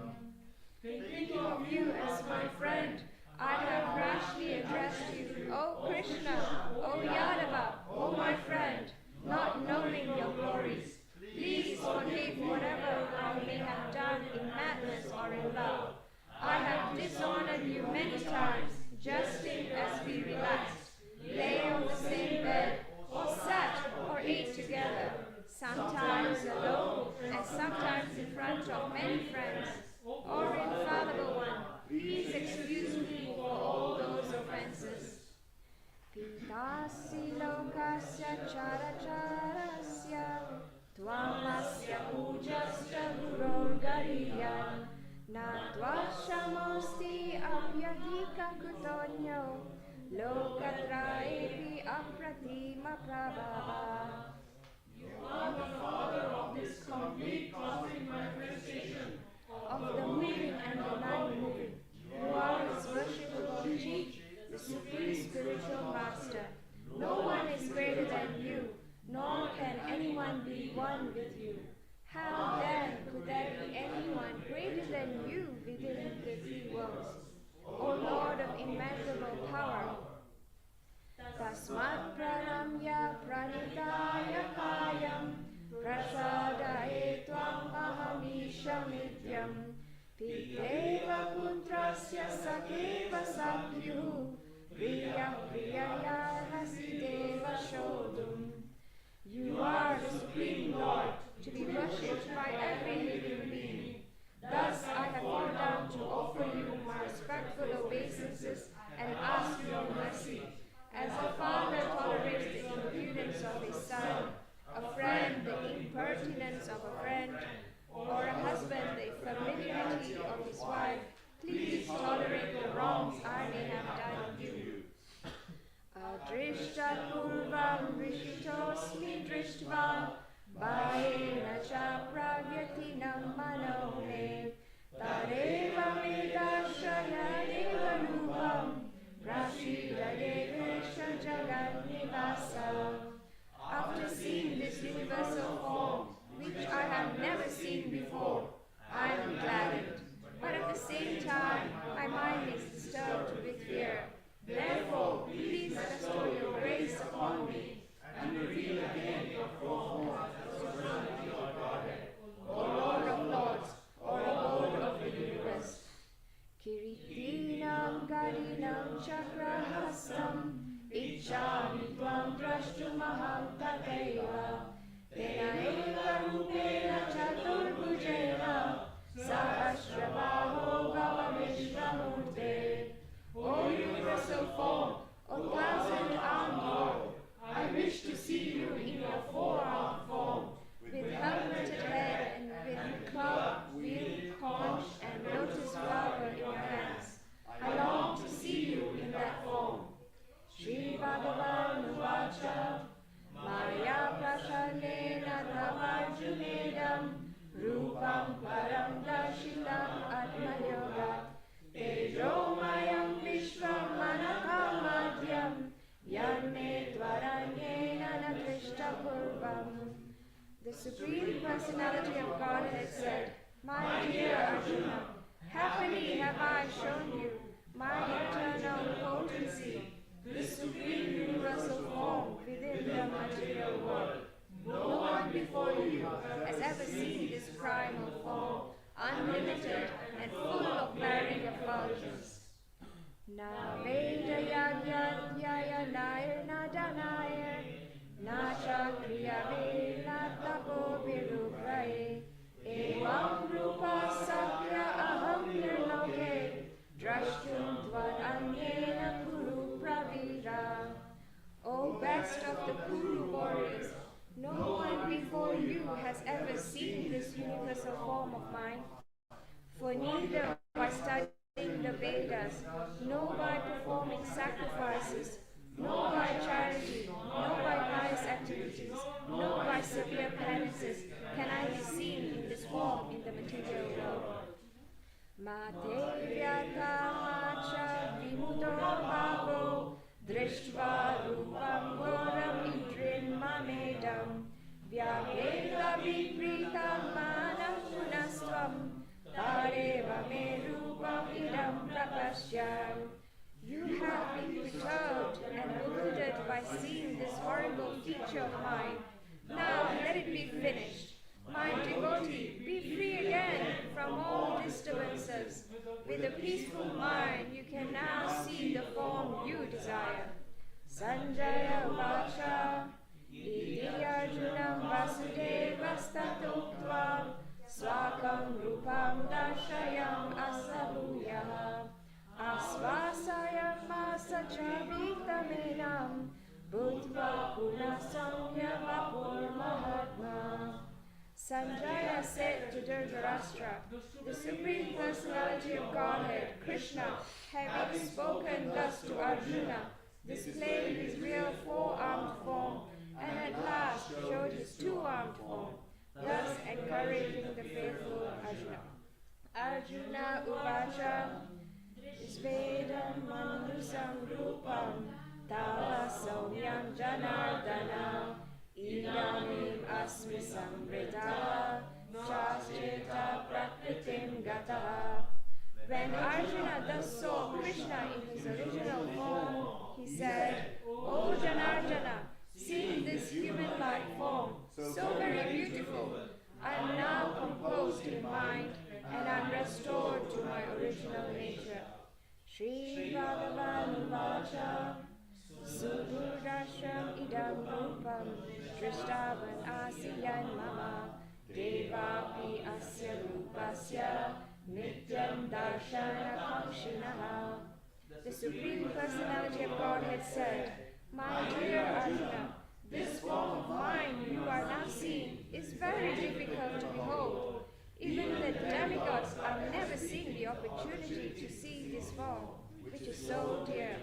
Speaker 4: Thinking of you as my friend, I have rashly addressed you, O Krishna, O Yadava, O my friend, not knowing your glories. Please forgive whatever I may have done in madness or in love. I have dishonored you many times, jesting as we relaxed, lay on the same bed, or sat or ate together, sometimes alone, and sometimes in front of many friends. O infallible one, please excuse me for all those offenses. Pitasi lokasya characharasya, tvamasya pujasta gurorgariya, na tvashamosti apyadika kutonyo, lokatraepi apratima prabhava.
Speaker 5: You are the Father of this complete cosmic manifestation,
Speaker 4: of the moving and the non-moving. You are his worshipable chief, the supreme spiritual master. No one is greater than you, nor can anyone be one with you. How then could there be anyone greater than you within the three worlds? O Lord of immeasurable power, Tasmat pranamya pranitaya kayam, Prashadaye tvam ahamishamidhyam, Piteva putrasya sakeva sakyuhu, Priya priyaya hasideva shodum. You are the Supreme Lord, to be worshipped by every living being. Thus I have come down to offer you my respectful obeisances and ask your mercy. As a father tolerates the impudence of his son, a friend the impertinence of a friend, or a husband the familiarity of his wife, please tolerate the wrongs I may have done you. Adrishta purvam rishitosmi drishtva, Bhayena cha pragyatinam manone, Tareva medashaya deva rupam, Prashida devesha jagat nivasa. After seeing this universal form, which I have never seen before, I am gladdened, but at the same time my mind is disturbed with fear. Therefore, please bestow your grace upon me, and reveal again your form as the supreme of Godhead, O Lord of Lords, or Lord of the universe. Kiritinam garinam chakrahastam, Ichami tvam drashtumaham tateva, Tena eva rupena chaturbhujena, Sahasrabaho bhavamishramurte. O universal form, O thousand-armed Lord, I wish to see you in your four-armed form, with helmeted head and with club, wheel, conch, and lotus flower in your hands. I long to see you in that form. Shri Bhagavan Uvacha, Maya Prashadena Dhavarjunedam, Rupam Param Darshitam Atmayogat, Tejo Mayam Vishvam Manakam Madhyam, Yanme Dvaranyena Natrishta Purvam. The Supreme Personality of Godhead said, My dear Arjuna, happily have I shown you my eternal potency, the supreme universal form within the material world. No one before you has ever seen this primal form, unlimited and full of varying effulgence. Na Veda Yagyadhyaya Nair Nadanayar, Na Chakriya Pravena tapo virupraye evam rupa sakya aham nirloke drashtum tvad anyena kuru pravira. O best of the Kuru warriors, no one before you has ever seen this universal form of mine. For neither by studying the Vedas, nor by performing sacrifices, nor by charity, nor by pious activities, nor by severe penances can I be seen in this form in the material world. Mate vyata macha vimudo bhavo drishtva rupam ghoram idrin mamedam vyageta vipritam manam punastvam tareva me rupam idam prapasyam. You have been perturbed and bewildered by seeing this horrible feature of mine. Now let it be finished. My devotee, be free again from all disturbances. With a peaceful mind, you can now see the form you desire. Sanjaya Vacha Iti Arjunam Vasudevastatoktva Swakam Rupam Dashayam Asabhuyaha Asvasayam Asachavitamenam Bhutva Punasamya Vapur Mahatma. Sanjaya said to Dhritarashtra, the Supreme Personality of Godhead, Krishna, having spoken thus to Arjuna, displayed his real four-armed form and at last showed his two-armed form, thus encouraging the faithful Arjuna. Arjuna Uvacha Svedam Manusam Rupam Tava Somyam Janardana Idanim Asmi Samvrita Chastrita Prakritim Gataha. When Arjuna thus saw Krishna in his original form, he said, O Janardana, seeing this human-like form, so very beautiful, I am now composed in mind and I am restored to my original nature. Shri Bhagavan Vacha Sudurasham idam rupam Drishtavan asiyan mama Devapi asya rupasya Nityam darshana kamshinaha. The Supreme Personality of Godhead said, my dear Arjuna, this form of mine you are now seeing is very difficult to behold. Even the demigods are never seeing the opportunity to see this form, which is so dear.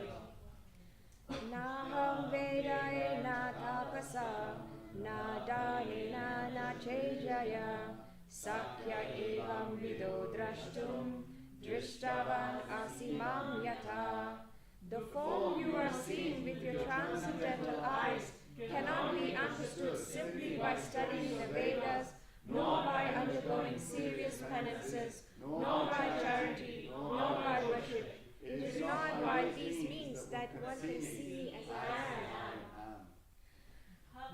Speaker 4: Naham Vedaye na tapasa, na danena na chejaya, sakya evam vido drashtum, drishtavan asimam yata. The form you are seeing with your transcendental eyes cannot be understood simply by studying the Vedas, nor by undergoing serious penances, nor by charity, nor by worship. It is not by these means that one can see me as I am.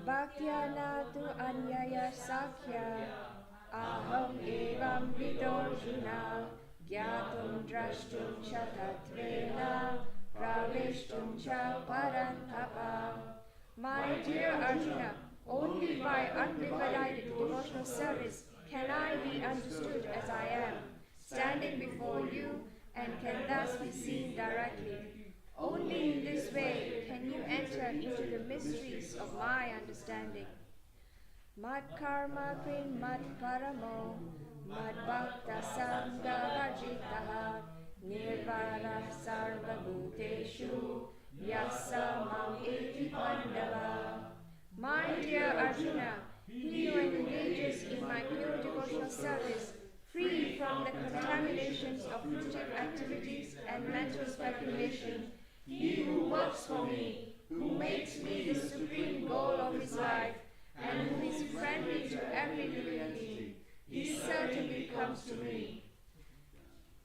Speaker 4: Bhaktya tu anyaya sakya, aham evam vidorjuna, gyatum drashtum cha tatvena, praveshtum cha parantapa. My dear Arjuna, only by undivided devotional service can I be understood as I am, standing before you, and can thus be seen directly. Only in this way can you enter into the mysteries of my understanding. Mad karma krin mad paramo, mad bhakta sangha bhajitaha, nirvara sarva bhuteshu, yasa mam eti pandava. My dear Arjuna, he who engages in my pure devotional service, free from the contaminations of fruitive activities and mental speculation, he who works for me, who makes me the supreme goal of his life, and who is friendly to every living being, he certainly comes to me.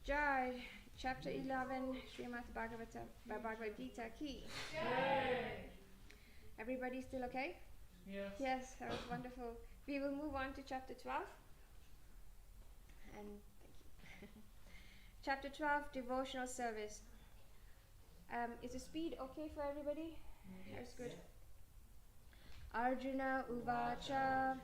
Speaker 4: Jai, chapter 11, Srimad Bhagavad Gita Ki. Everybody still okay?
Speaker 5: Yes.
Speaker 3: Yes, that was wonderful. We will move on to chapter 12. And thank you. Chapter 12, devotional service. Is the speed okay for everybody?
Speaker 5: Yes.
Speaker 3: That's good.
Speaker 4: Arjuna Uvacha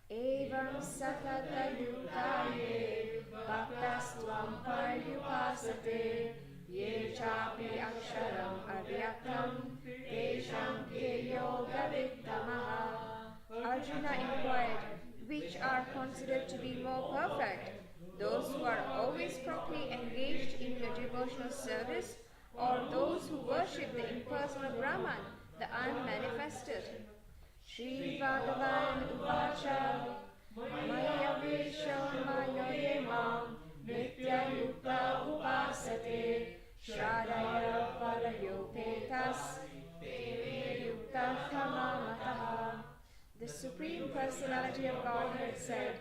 Speaker 4: Evam Satatayuktaye Bhaktastvam Paryupasate Ye Chapi Aksharam Avyaktam Tesham Ke Yoga Vittamaha. Arjuna inquired, which are considered to be more perfect, those who are always properly engaged in your devotional service, or those who worship the impersonal Brahman, the unmanifested? Shri Bhagavan Uvacha Maya Visho Mayo Mam Nitya Yukta Upasate Shradaya Parayopetas Deve Yukta Tamamataha. The Supreme Personality of Godhead said,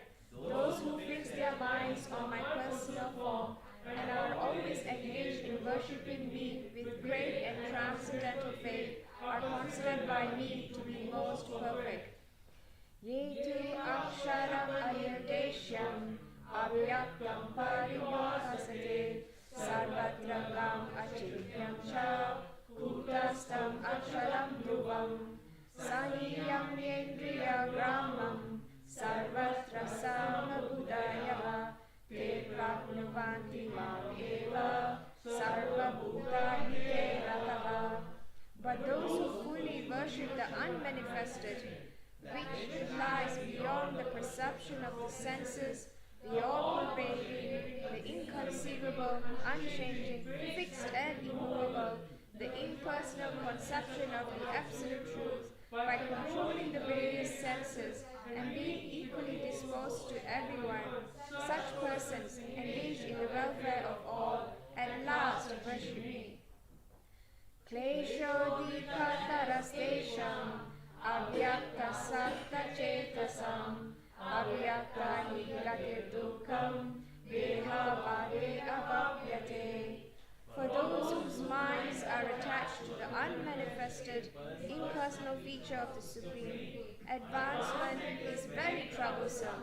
Speaker 4: those who fix their minds on my personal form and are always engaged in worshipping me with great and transcendental faith are considered by me to be most perfect. Ye tu aksharam ayurdeshyam avyaktam paribhasate sarvatrangam achityam cha kutastam aksharam dhruvam saniyam yendriya gramam sarvatra samabudaya te prapnuvanti mam eva sarvabhutani te rataha. But those who fully worship the unmanifested, which lies beyond the perception of the senses, the all-pervading, the inconceivable, unchanging, fixed and immovable, the impersonal conception of the absolute truth, by controlling the various senses and being equally disposed to everyone, such persons engaged in the welfare of all, at last worship me. Kleshodikatarastesham avyakta satta chetasam avyakta nigatir dukkam dehavade avapyate. For those whose minds are attached to the unmanifested, impersonal feature of the Supreme, advancement is very troublesome.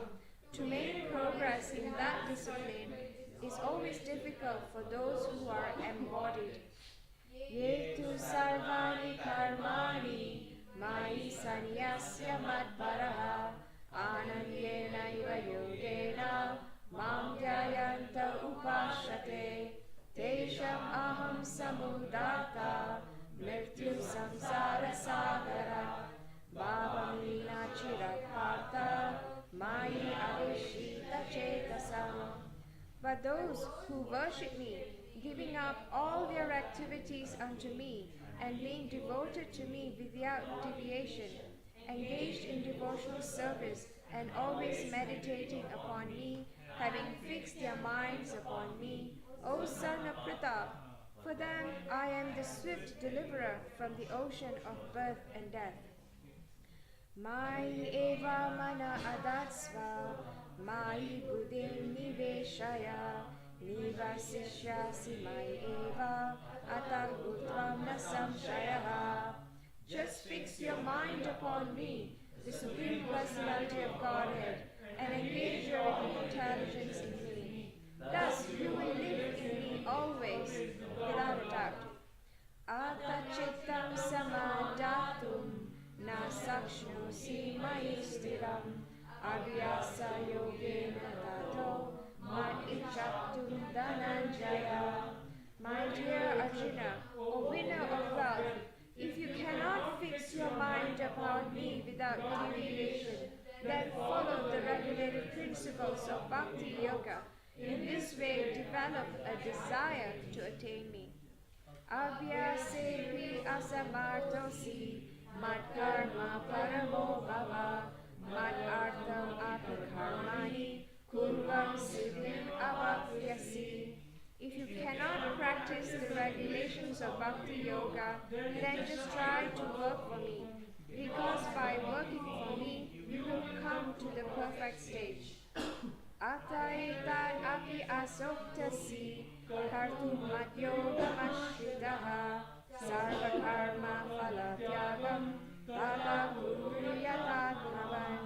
Speaker 4: To make progress in that discipline is always difficult for those who are embodied. Ye tu sarvani karmani mai sanyasya madvaraha ananyena iva yogena mam dhyayanta upashate tesham aham samudata mrityu samsara sagara bhavamina chirapartha mai aveshita chetasam. But those who worship me, giving up all their activities unto me, and being devoted to me without deviation, engaged in devotional service, and always meditating upon me, having fixed their minds upon me, O son of Pratap, for them I am the swift deliverer from the ocean of birth and death. Mai eva mana adatsva, mai buddhim niveshaya, nivasishyasi mai eva, atam utvam na samshayaha. Just fix your mind upon me, the Supreme Personality of Godhead, and engage your intelligence in me. Thus you will live in me always, without a doubt. Ata chittam samadatum na sakshnosi mai stiram abhyasa yogena tato mat ichaptum dhananjaya. My dear Arjuna, O winner of wealth, if you cannot fix your mind upon me without deviation, then follow the regulated principles of Bhakti Yoga. In this way, develop a desire to attain me. Abhyasevi asamartosi mat karma paramo bhava mat artham apikarmani kurvam siddhim avapyasi. If you cannot practice the regulations of Bhakti Yoga, then just try to work for me, because by working for me, you will come to the perfect stage. Ataitan api asoktasi kartum mat yoga mashritaha sarva karma phalatyagam tata guruyatadmavan.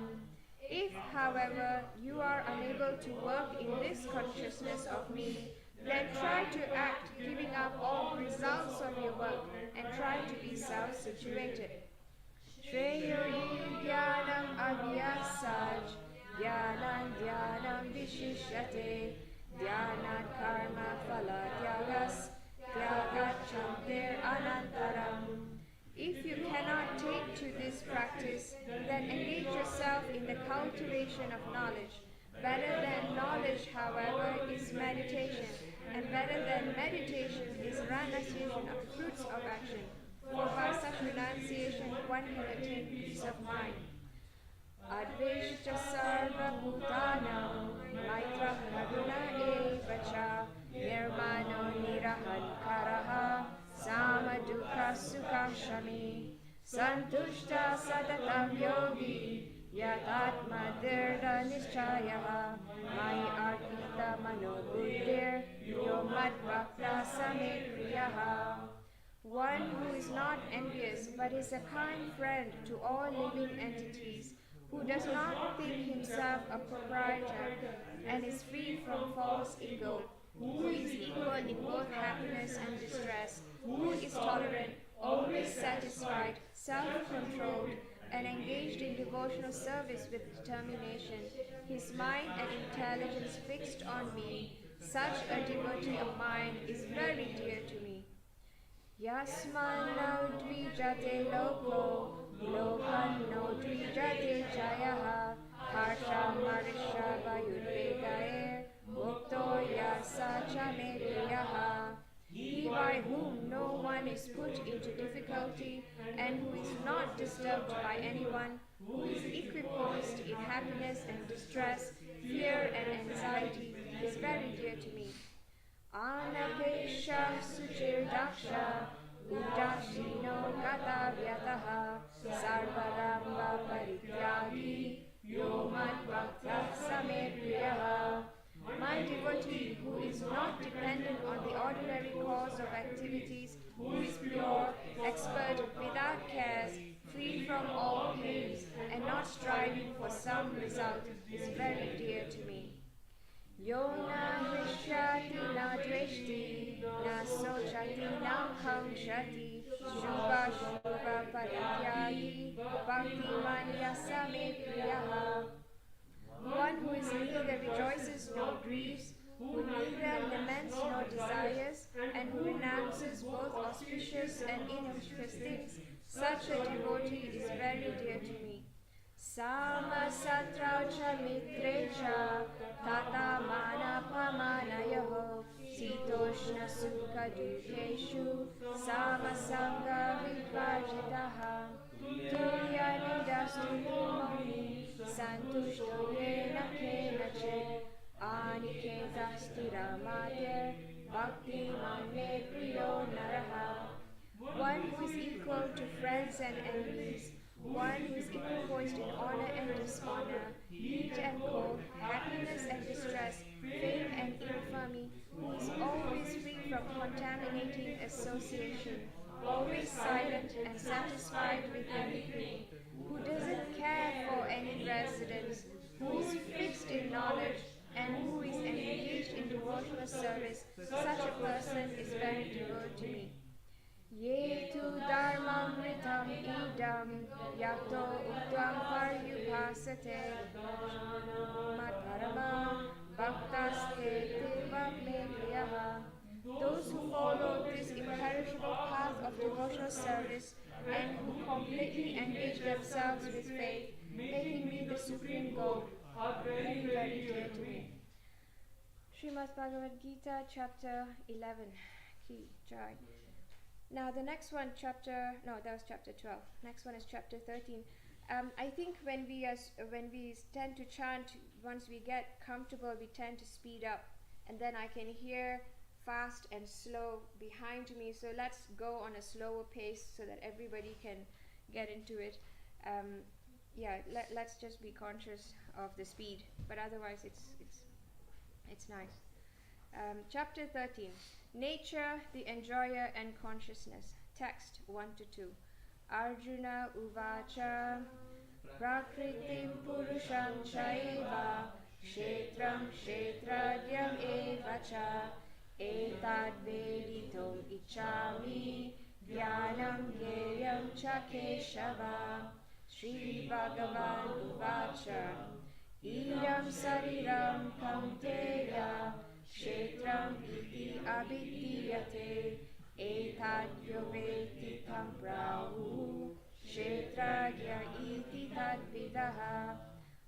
Speaker 4: If, however, you are unable to work in this consciousness of me, then try to act giving up all results of your work and try to be self-situated. Shreyo Dhyanam Abhyasaj Dhyanam Dhyanam Vishishyate Dhyanat Karma Phala Tyagas Tyagat Chantir Anantaram. If you cannot take to this practice, then engage yourself in the cultivation of knowledge. Better than knowledge, however, is meditation, and better than meditation is renunciation of fruits of action. For by such renunciation one can attain peace of mind. Adveshta sarva bhutanam maitra karuna evacha nirmano nirahankaraha samadukha sukha shami santushta sadatam yogi yatatma dirda nischayaha mai arpita mano buddhir yomad bhakta same priyaha. One who is not envious but is a kind friend to all living entities, who does not think himself a proprietor and is free from false ego, who is equal in both happiness and distress, who is tolerant, always satisfied, self-controlled, and engaged in devotional service with determination, his mind and intelligence fixed on me, such a devotee of mine is very dear to me. Yasmano dvijate loko, lokan no dvijate jayaha, harsha marisha vayudvegaer, mukto yasa chame priyaha. He by whom no one is put into difficulty, and who is not disturbed by anyone, who is equipoised in happiness and distress, fear and anxiety, is very dear to me. Anapesha suchirdaksha udashino gata vyataha sarvaramba parityagi yomad bhakta same priyaha. My devotee, who is not dependent on the ordinary course of activities, who is pure, expert, without cares, free from all pains, and not striving for some result, is very dear to me. Yona Vishyati na Dveshti, na Sochati na Kamshati, Shubha Shubha Parityagi, Bhakti Manya Same Priyaha. One who is neither rejoices nor grieves, who neither laments nor desires, and who renounces both auspicious and inauspicious things, such a devotee is very dear to me. Sama satraucha mitrecha tata mana pamanayoho sitoshna sukha dukeshu sama sangha vipajitaha tulya nidastu moni santushto yena kena che aniketa stiramate bhakti mane priyo naraha. One who is equal to friends and enemies, one who is equipoised in honor and dishonor, heat and cold, happiness and distress, fame and infamy, who is always free from contaminating association, always silent and satisfied with anything, who doesn't care for any residence, who is fixed in knowledge, and who is engaged in devotional service, such a person is very dear to me. Ye tu dharmamritam idam yakto uttam paryupasate madharma bhaktaste tirvame priyaha. Those who follow this imperishable path of devotional service and who completely engage themselves with faith, making me the supreme goal, are very, very dear to me. Srimad Bhagavad Gita, chapter 11. Ki Jai. Now the next one, that was chapter 12. Next one is chapter 13. I think when we tend to chant, once we get comfortable, we tend to speed up, and then I can hear fast and slow behind me. So let's go on a slower pace so that everybody can get into it. Let's just be conscious of the speed, but otherwise it's nice. Chapter 13. Nature, the enjoyer and consciousness. Text 1-2. Arjuna uvacha prakritim purusham chaiva kshetram kshetradyam evacha etad veditum ichami Jnanam Gyeyam Cha Keshava. Shri Bhagavan Uvacha. Idam Sariram Kaunteya Kshetram iti abhidiyate Etat yoveti tam prahu Kshetragya iti tadvidaha.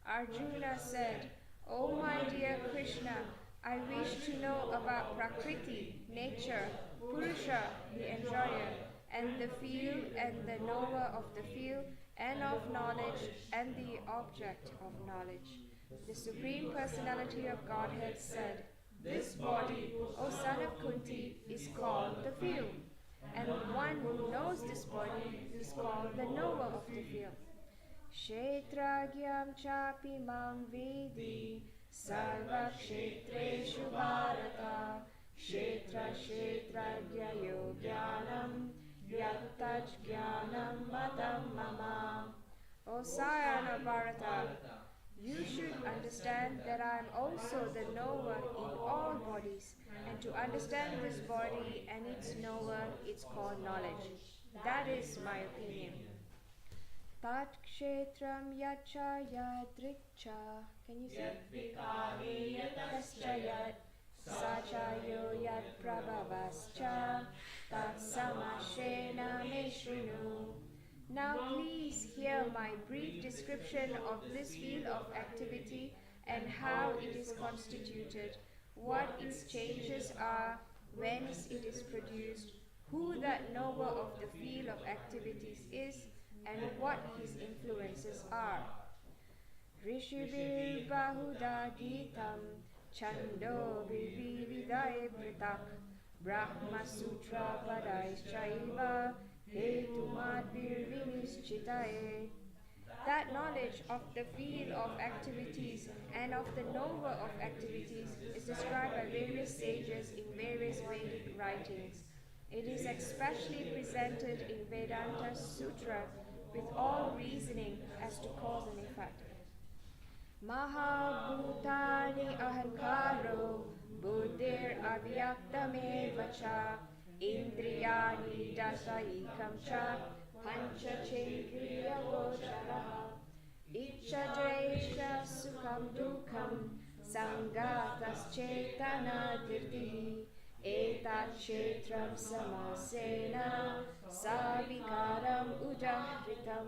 Speaker 4: Arjuna said, O my dear Krishna, I wish to know about Prakriti, nature, Purusha, the enjoyer, and the field and the knower of the field, and of knowledge, and the object of knowledge. The Supreme Personality of Godhead said, This body, O son of Kunti, is called the field, and the one who knows this body is called the knower of the field. Kshetragyam chapi mam vedi sarva kshetreshu bharata kshetra kshetragya yogyanam yattaj jnanam matam mama. O scion of Bharata, you should understand that I am also the knower in all bodies, and to understand this body and its knower, it's called knowledge. That is my opinion. Tat kshetram yacha yadrikcha. Can you say? Tascha yad sachayo yad prabhavascha tat samashena me shrinu. Now please hear my brief description of this field of activity and how it is constituted, what its changes are, whence it is produced, who that knower of the field of activities is, and what his influences are. Rishibir bahuda gitam chando vividae pratak Brahma sutra padaischaiva hetumadvir vinischitae. That knowledge of the field of activities and of the knower of activities is described by various sages in various Vedic writings. It is especially presented in Vedanta Sutra with all reasoning as to cause and effect. Mahabhutani ahankaro buddhir avyaktameva cha indriyani dasaikam cha pancha chendriya gocharaha icha jaisha sukham dukham sangatas chetana dirtihi etat kshetram samasena savikaram ujahritam.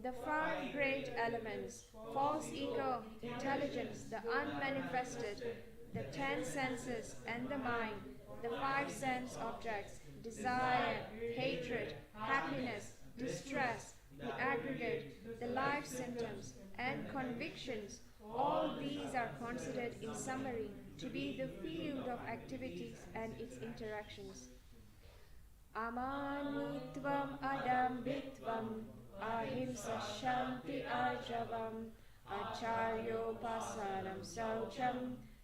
Speaker 4: The five great elements, false ego, intelligence, the unmanifested, the 10 senses and the mind, the 5 sense objects, desire, hatred, happiness, distress, the aggregate, the life symptoms, and convictions, all these are considered in summary to be the field of activities and its interactions. Amanitvam adambitvam ahimsa shanti arjavam acharyopasanam saucham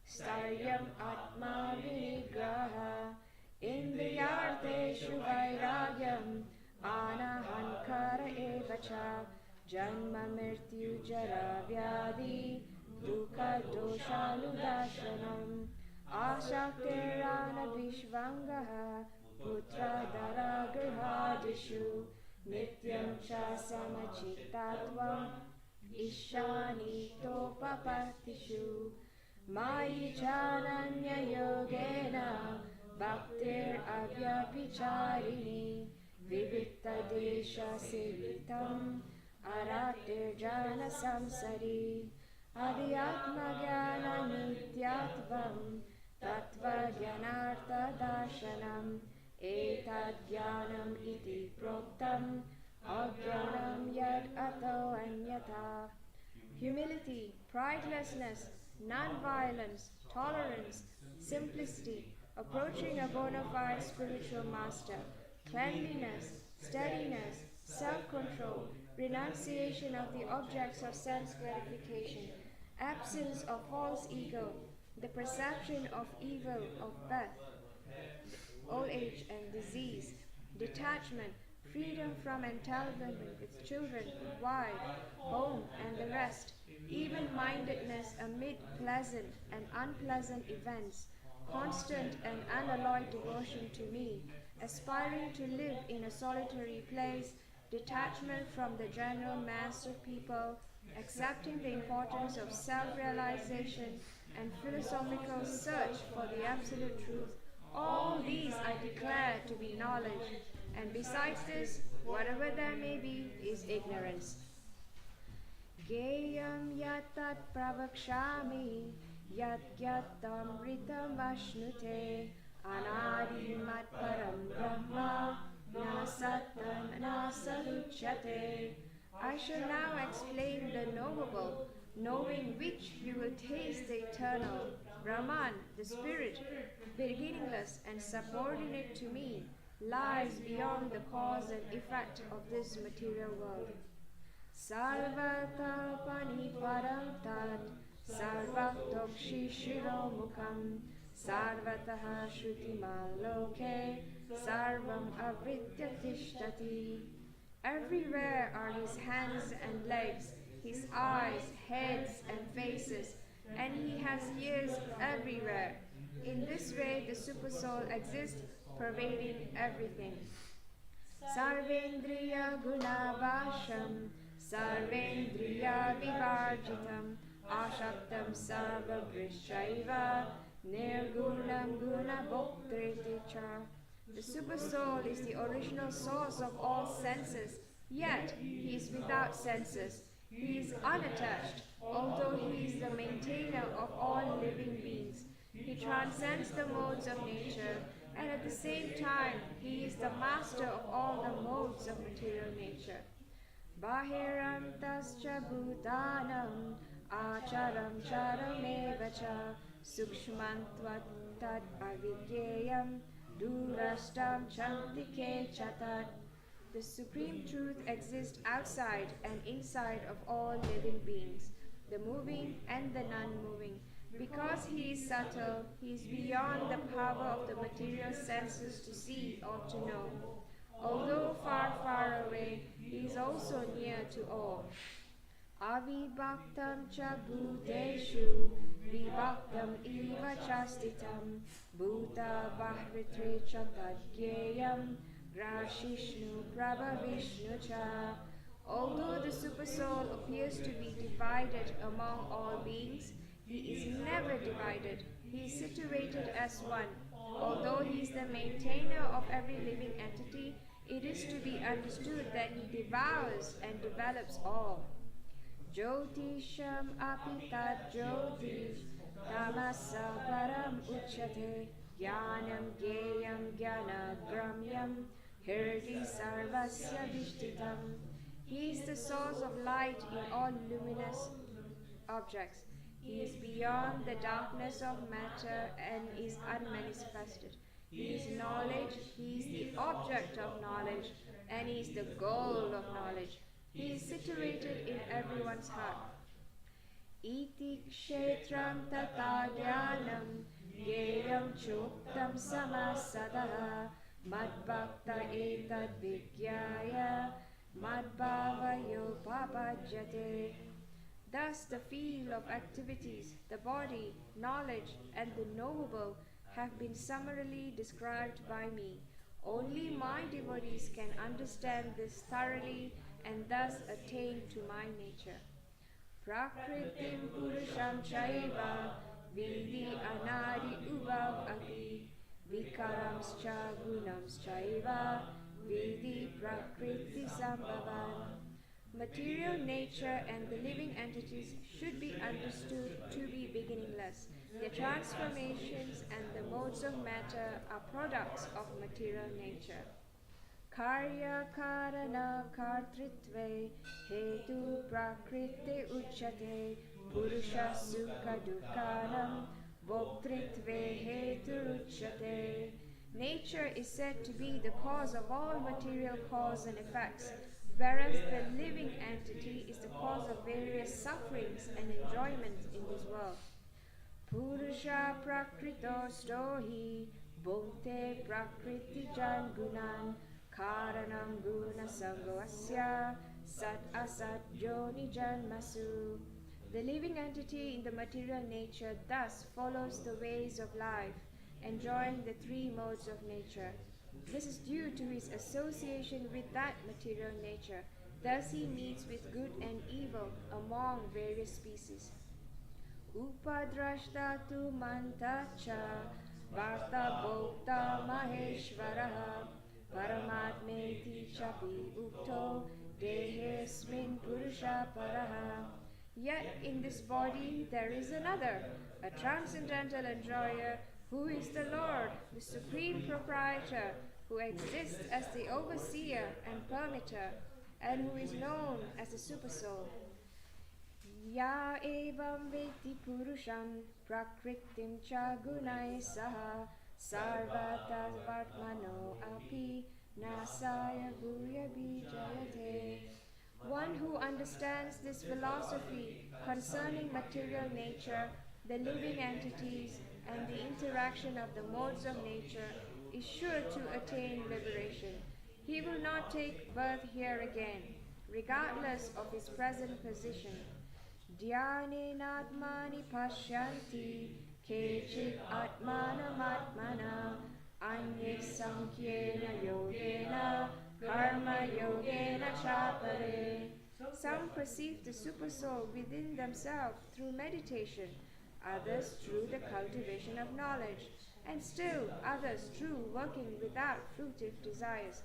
Speaker 4: staryam atma vinigraha indriyarteshu vairagyam anahankara evacha janma mirtyu jara vyadi dukha doshaludashanam asaktirana vishvangaha putra dara grihadishu nityam cha samachitatvam ishani topapatishu mayi chananya yogena bhaktir avyapicharini vivitta desha sevitam aratir jana samsari adhyatma jnana nityatvam tattva jnanartha darshanam etad jnanam iti proktam ajnanam yad ato anyata. Humility, pridelessness, non-violence, tolerance, simplicity, approaching a bona fide spiritual master, cleanliness, steadiness, self-control, renunciation of the objects of sense gratification, absence of false ego, the perception of evil, of birth, old age and disease, detachment, freedom from entanglement with children, wife, home, and the rest, even-mindedness amid pleasant and unpleasant events, constant and unalloyed devotion to me, aspiring to live in a solitary place, detachment from the general mass of people, accepting the importance of self-realization and philosophical search for the absolute truth. All these I declare to be knowledge, and besides this, whatever there may be is ignorance. Geyam yatat pravakshami yat yatamritam vashnute anadi mat param brahma nasatam nasaruchyate. I shall now explain the knowable, knowing which you will taste the eternal, Brahman, the spirit, beginningless and subordinate to me, lies beyond the cause and effect of this material world. Sarvatalpani param tat, sarvatokshi shiro mukham, sarvataha shrutima loke, sarvam avritya tishtati. Everywhere are his hands and legs, his eyes, heads and faces, and he has ears everywhere. In this way the Supersoul exists, pervading everything. Sarvendriya gunavasham, sarvendriya vivarjitam, ashaktam sarvagrishaiva, nirgunam gunabhoktriti cha. The Supersoul is the original source of all senses, yet he is without senses. He is unattached, although he is the maintainer of all living beings. He transcends the modes of nature, and at the same time he is the master of all the modes of material nature. Bahiram tascha bhutanam acharam charamevacha sukshmantvat tad avidyayam durastam chantike chatat. The Supreme Truth exists outside and inside of all living beings, the moving and the non-moving. Because he is subtle, he is beyond the power of the material senses to see or to know. Although far, far away, he is also near to all. Avibhaktam cha bhuteshu, vibhaktam iva chastitam, bhuta vahritre cha tadgyeyam, grashishnu prabhavishnu cha. Although the Supersoul appears to be divided among all beings, he is never divided. He is situated as one. Although he is the maintainer of every living entity, it is to be understood that he devours and develops all. Jyotisham apitat jyotish tamasa param uchyate jnanam gyeyam jnanagramyam hirdi sarvasya vishtitam. He is the source of light in all luminous objects. He is beyond the darkness of matter and is unmanifested. He is knowledge, he is the object of knowledge, and he is the goal of knowledge. He is situated in everyone's heart. Iti kshetram tata dhyanam gyeyam choktam samasadaha madbhakta etad vigyaya madbhavayo papajyate. Thus the field of activities, the body, knowledge, and the knowable have been summarily described by me. Only my devotees can understand this thoroughly and thus attain to my nature. Prakritim purusham chaiva vidi anadi uvav api vikaramscha gunamschaiva vidi prakriti sambhavan. Material nature and the living entities should be understood to be beginningless. Their transformations and the modes of matter are products of material nature. Karya karana kartritve hetu prakriti uchyate purusha sukha dukkanam bhoktritve hetu uchyate. Nature is said to be the cause of all material cause and effects, whereas the living entity is the cause of various sufferings and enjoyments in this world. Purusha prakrito stohi bhunte prakriti jan gunan karanam guna sangovasya sat asat joni janmasu. The living entity in the material nature thus follows the ways of life, enjoying the three modes of nature.
Speaker 3: This is due to his association with that material nature. Thus he meets with good and evil among various species. Upadrashta tu mantacha varta bhokta maheshvaraha paramatmeti chapi ukto dehesmin purusha paraha. Yet in this body there is another, a transcendental enjoyer, who is the Lord, the Supreme Proprietor, who exists as the overseer and permitter, and who is known as the Supersoul. Ya evam veti purusham prakritim cha gunai saha sarvata vartmano api nasaya bhuya bijayate. One who understands this philosophy concerning material nature, the living entities, and the interaction of the modes of nature is sure to attain liberation. He will not take birth here again, regardless of his present position. Dhyanenatmani pashyanti kechit atmanam anye samkhyena yogena karma yogena chapare. Some perceive the Supersoul within themselves through meditation, others through the cultivation of knowledge, and still others through working without fruitive desires.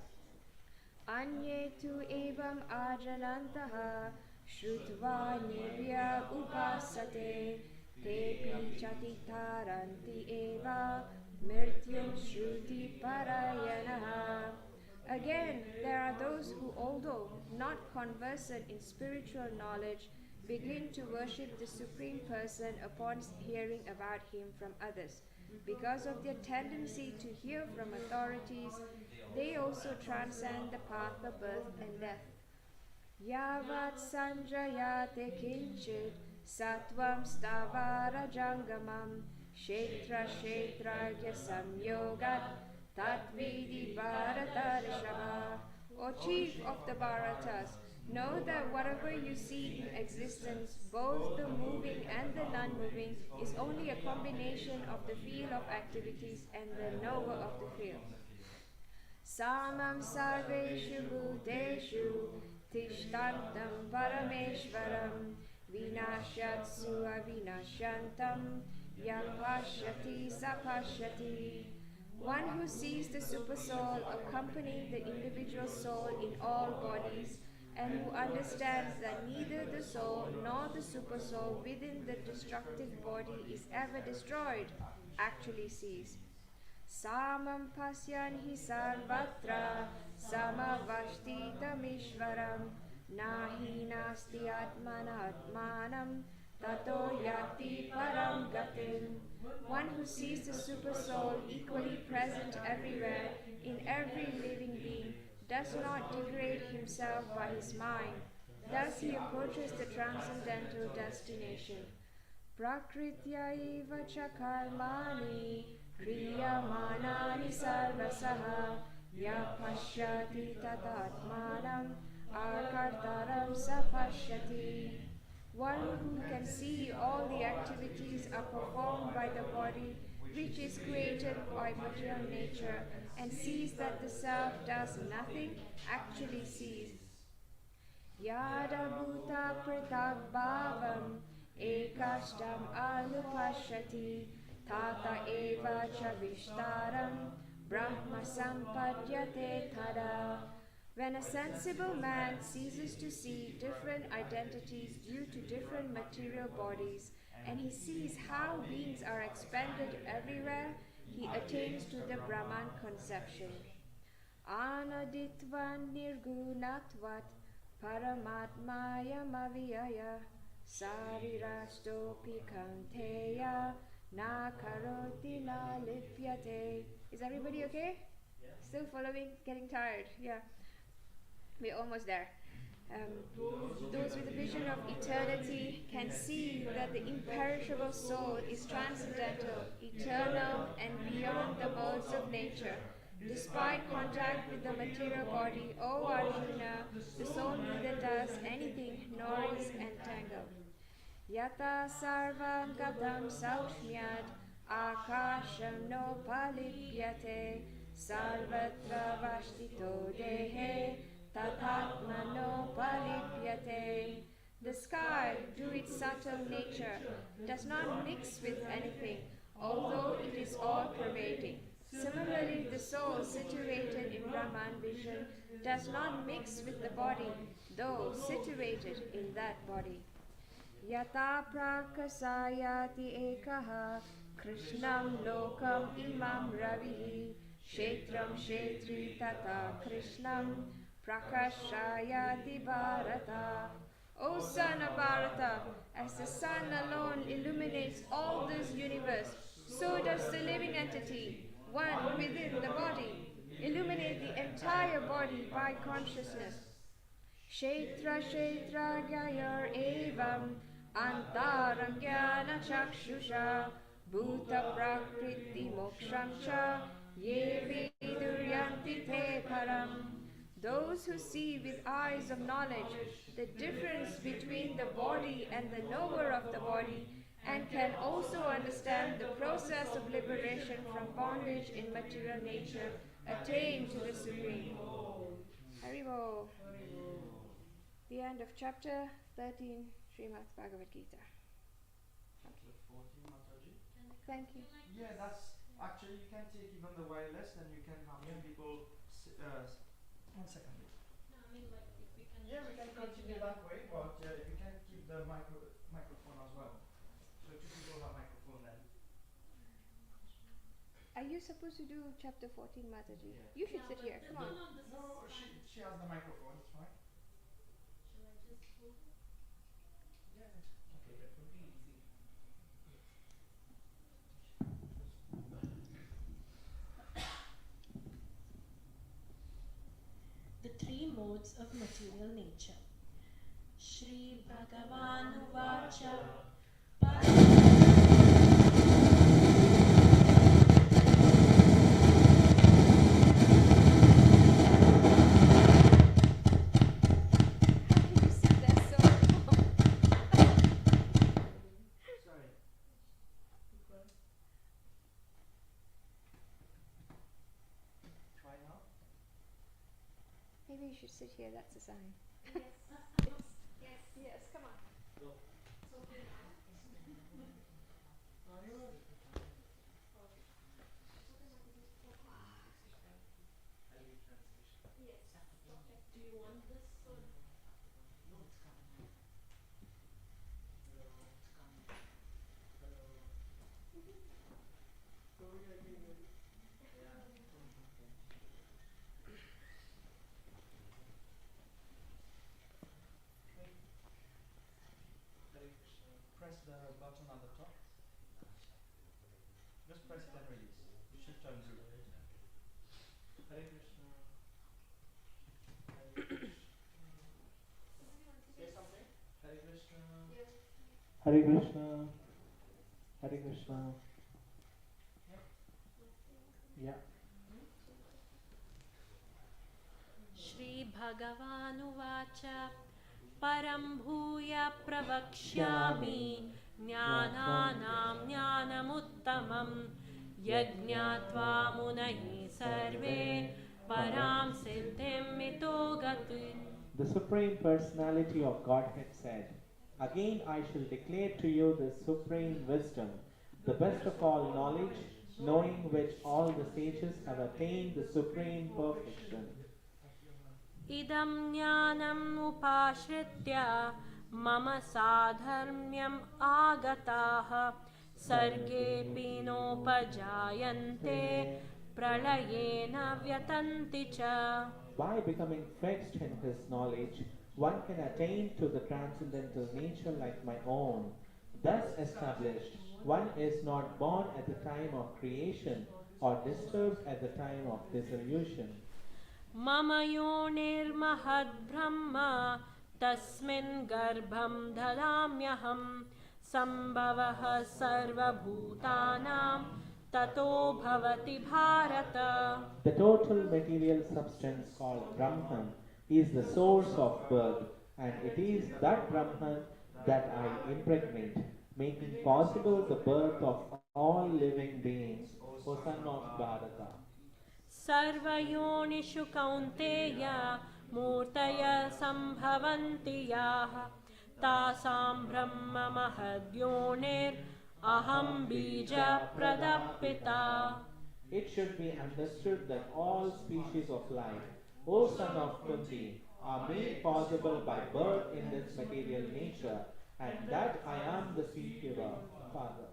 Speaker 3: Anye tu evam ajanantaha shrutva nirvya upasate tepi chatitaranti eva mrityum shruti parayanaha. Again, there are those who, although not conversant in spiritual knowledge, begin to worship the Supreme Person upon hearing about him from others. Because of their tendency to hear from authorities, they also transcend the path of birth and death. Yavat sanjayate kinchit sattvam stavara jangamam kshetra kshetrajya samyogat tatvidi bharatarishava. O chief of the Bharatas, know that whatever you see in existence, both the moving and the non-moving, is only a combination of the field of activities and the knower of the field. Samam sarveshu bhuteshu tishtantam parameshvaram vinashyatsu avinashyantam yapashyati sapashyati. One who sees the Supersoul accompanying the individual soul in all bodies, and who understands that neither the soul nor the Supersoul within the destructive body is ever destroyed, actually sees. Samam pasyan hi sarvatra samavashtitam ishvaram nahi nasti atmana atmanam tato yati param gatim. One who sees the Supersoul equally present everywhere in every living being does not degrade himself by his mind. Thus he approaches the transcendental destination. Prakritya eva cha karmani kriyamanani sarvasaha ya pashyati tatatmanam akartaram sapashyati. One who can see all the activities are performed by the body, which is created by material nature, and sees that the self does nothing, actually sees. Yada bhuta pratak bhavam ekashtam alupashyati tata eva cha vishtaram brahma sampadyate tada. When a sensible man ceases to see different identities due to different material bodies, and he sees how beings are expanded everywhere, he attains to the Brahman conception. Anaditvan nirgunatvat paramatmayam aviyaya sarirastopi kanteya na karoti na lipyate. Is everybody okay?
Speaker 2: Yeah.
Speaker 3: Still following? Getting tired? Yeah. We're almost there. Those with a vision of eternity can see that the imperishable soul is transcendental, eternal, and beyond the modes of nature. Despite contact with the material body, O Arjuna, the soul neither does anything nor is entangled. Yata sarvam gatam saushmyat akasham no palipyate
Speaker 4: sarvatra vashtito dehe tathatmano palipyate. The sky, through its subtle nature, does not mix with anything, although it is all-pervading. Similarly, the soul situated in Brahman vision does not mix with the body, though situated in that body. Yata prakasayati ekaha Krishnam lokam imam ravihi Kshetram kshetri tata Krishnam prakashayati Bharata. O son of Bharata, as the sun alone illuminates all this universe, so does the living entity, one within the body, illuminate the entire body by consciousness. Kshetra kshetra gyayar evam antaram jnana chakshusha bhuta prakriti moksham cha ye viduryanti te param. Those who see with eyes of knowledge the difference between the body and the knower of the body, and can also understand the process of liberation from bondage in material nature, attain to the Supreme. Haribo. The end of chapter 13, Srimad Bhagavad Gita.
Speaker 2: Chapter 14, Mataji.
Speaker 3: Thank you.
Speaker 2: Yeah, that's actually, you can take even the wireless, and you can have more people. 1 second, please.
Speaker 6: No, I mean, like, if we can.
Speaker 2: Yeah, we can continue that way, but you can keep the microphone as well. So two people have microphone then.
Speaker 3: Are you supposed to do chapter 14, Mataji?
Speaker 2: Yeah.
Speaker 3: You should sit here. Come on.
Speaker 6: This
Speaker 2: No,
Speaker 6: is fine.
Speaker 2: she has the microphone, it's fine.
Speaker 6: Shall I just hold it?
Speaker 2: Yeah, okay. That would be easy.
Speaker 6: The three modes of material nature. Shri Bhagavan Uvacha.
Speaker 3: Maybe you should sit here, that's a sign. Yes, come on.
Speaker 6: Do you want this or? No, it's coming. Hello, it's coming. Hello.
Speaker 2: Press the button at the top. Just press it and release. You should turn through. Hare Krishna. Hare Krishna. Say something. Hare Krishna.
Speaker 7: Hare Krishna. Hare Krishna. Yeah.
Speaker 6: Shri Bhagavan Uvacha. Param bhuya pravakshyami jnananam jnanamuttamam yajñatva munayi sarve param siddhim mito gati.
Speaker 7: The Supreme Personality of Godhead said, "Again I shall declare to you the supreme wisdom, the best of all knowledge, knowing which all the sages have attained the supreme perfection.
Speaker 6: Idam jnanam upashritya mama sadharmyam agataha sarge pinopajayante pralayena vyatanti cha."
Speaker 7: By becoming fixed in his knowledge, one can attain to the transcendental nature like my own. Thus established, one is not born at the time of creation or disturbed at the time of dissolution.
Speaker 6: Mama yonir mahad brahma tasmin garbham dadamyaham sambhavaha sarva bhutanam tato bhavati bharata.
Speaker 7: The total material substance called Brahman is the source of birth, and it is that Brahman that I impregnate, making possible the birth of all living beings, O son of Bharata.
Speaker 8: सर्वयोनिषु कौन्तेय मूर्तय सम्भवन्ति याः तासां ब्रह्म महद्योनिरहं बीजप्रदः पिता.
Speaker 7: It should be understood that all species of life, O son of Kunti, are made possible by birth in this material nature, and that I am the seed giver, Father.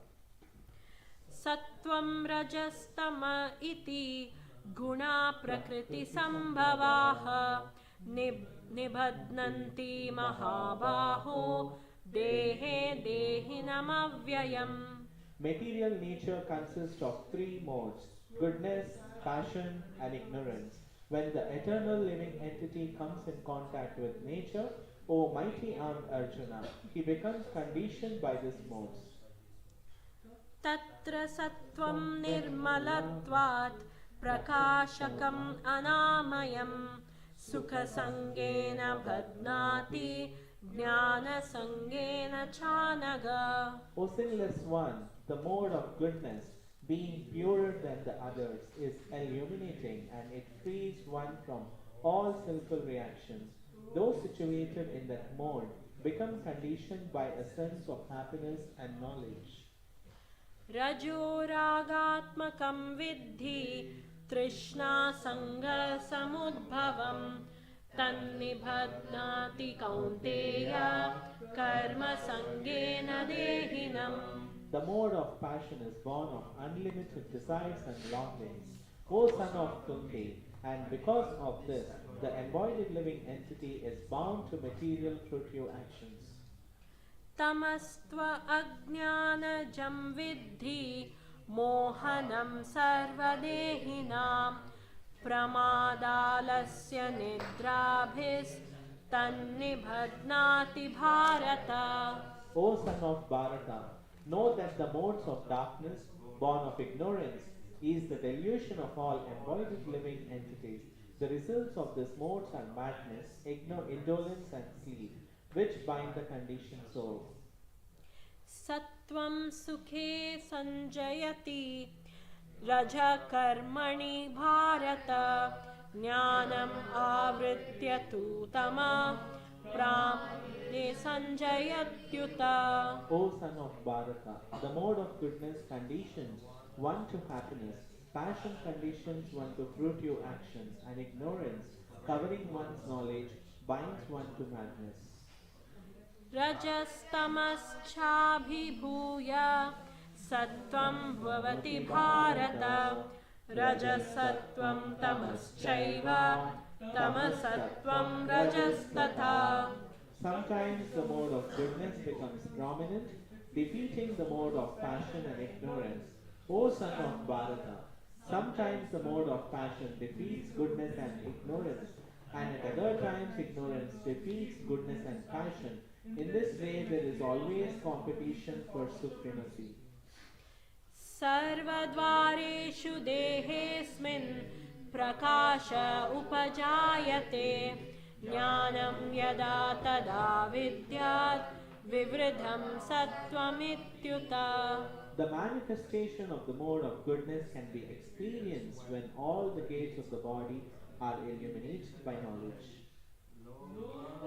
Speaker 8: Sattvam rajastama iti guna prakriti sambhavaha nibhadnanti mahabaho dehe dehinam avyayam.
Speaker 7: Material nature consists of three modes: goodness, passion, and ignorance. When the eternal living entity comes in contact with nature, O mighty armed Arjuna, he becomes conditioned by these modes.
Speaker 8: Tatra sattvam nirmalatvat prakashakam anamayam sukha sangena bhadnati jnana sangena chanaga.
Speaker 7: O sinless one, the mode of goodness, being purer than the others, is illuminating, and it frees one from all sinful reactions. Those situated in that mode become conditioned by a sense of happiness and knowledge.
Speaker 8: Rajo ragatmakam vidhi trishna sanga samudbhavam tannibhadnati kaunteya karma sangena dehinam.
Speaker 7: The mode of passion is born of unlimited desires and longings, O son of Kunti, and because of this, the embodied living entity is bound to material fruitive actions.
Speaker 8: Tamastva ajnanajam vidhi mohanam sarvadehinam pramadalasya nidrabhis tannibhadnati bharata.
Speaker 7: O son of Bharata, know that the modes of darkness, born of ignorance, is the delusion of all embodied living entities. The results of these modes are madness, indolence, and sleep, which bind the conditioned soul.
Speaker 8: Sattvam sukhe sanjayati raja karmani bharata jnanam avritya tu tama pramne sanjayatyuta.
Speaker 7: O son of Bharata, the mode of goodness conditions one to happiness, passion conditions one to fruitive actions, and ignorance, covering one's knowledge, binds one to madness.
Speaker 8: Rajastamascha sattvam bhavati bharata rajasattvam tamaschaiva tamasattvam rajastatha.
Speaker 7: Sometimes the mode of goodness becomes prominent, defeating the mode of passion and ignorance. O son of Bharata, sometimes the mode of passion defeats goodness and ignorance, and at other times ignorance defeats goodness and passion. In this way there is always competition for supremacy.
Speaker 8: Sarvadvareshu dehesmin prakasha upajayate jnanam yada tada vidyat vivridham sattvamityuta.
Speaker 7: The manifestation of the mode of goodness can be experienced when all the gates of the body are illuminated by knowledge.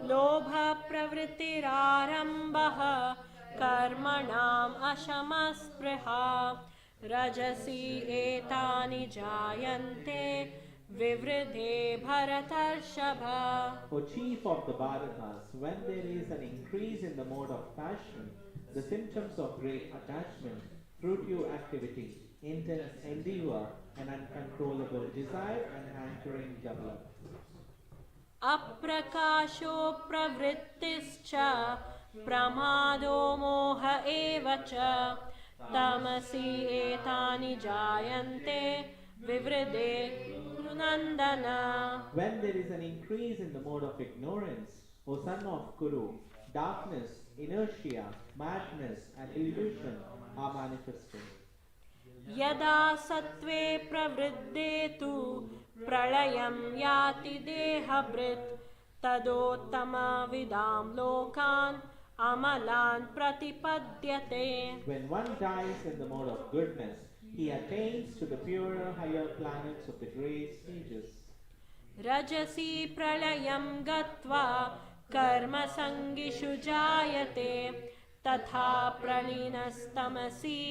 Speaker 8: Lobha pravrittirarambah karmanam ashamaspriha rajasi etani jayante vivridhe bharatarshava.
Speaker 7: O chief of the Bharatas, when there is an increase in the mode of passion, the symptoms of great attachment, fruitive activity, intense endeavor, and uncontrollable desire and hankering develop.
Speaker 8: Aprakasho pravrittischa pramado moha evacha tamasi etani jayante vivridhe nandana.
Speaker 7: When there is an increase in the mode of ignorance, O son of Kuru, darkness, inertia, madness, and illusion are manifested.
Speaker 8: Yada sattve pravriddhe tu pralayam yati dehabrit tadottama vidam lokan amalan pratipadyate.
Speaker 7: When one dies in the mode of goodness, he attains to the purer, higher planets of the great sages.
Speaker 8: Rajasi pralayam gatva karma sangishu jayate tatha pralinastamasi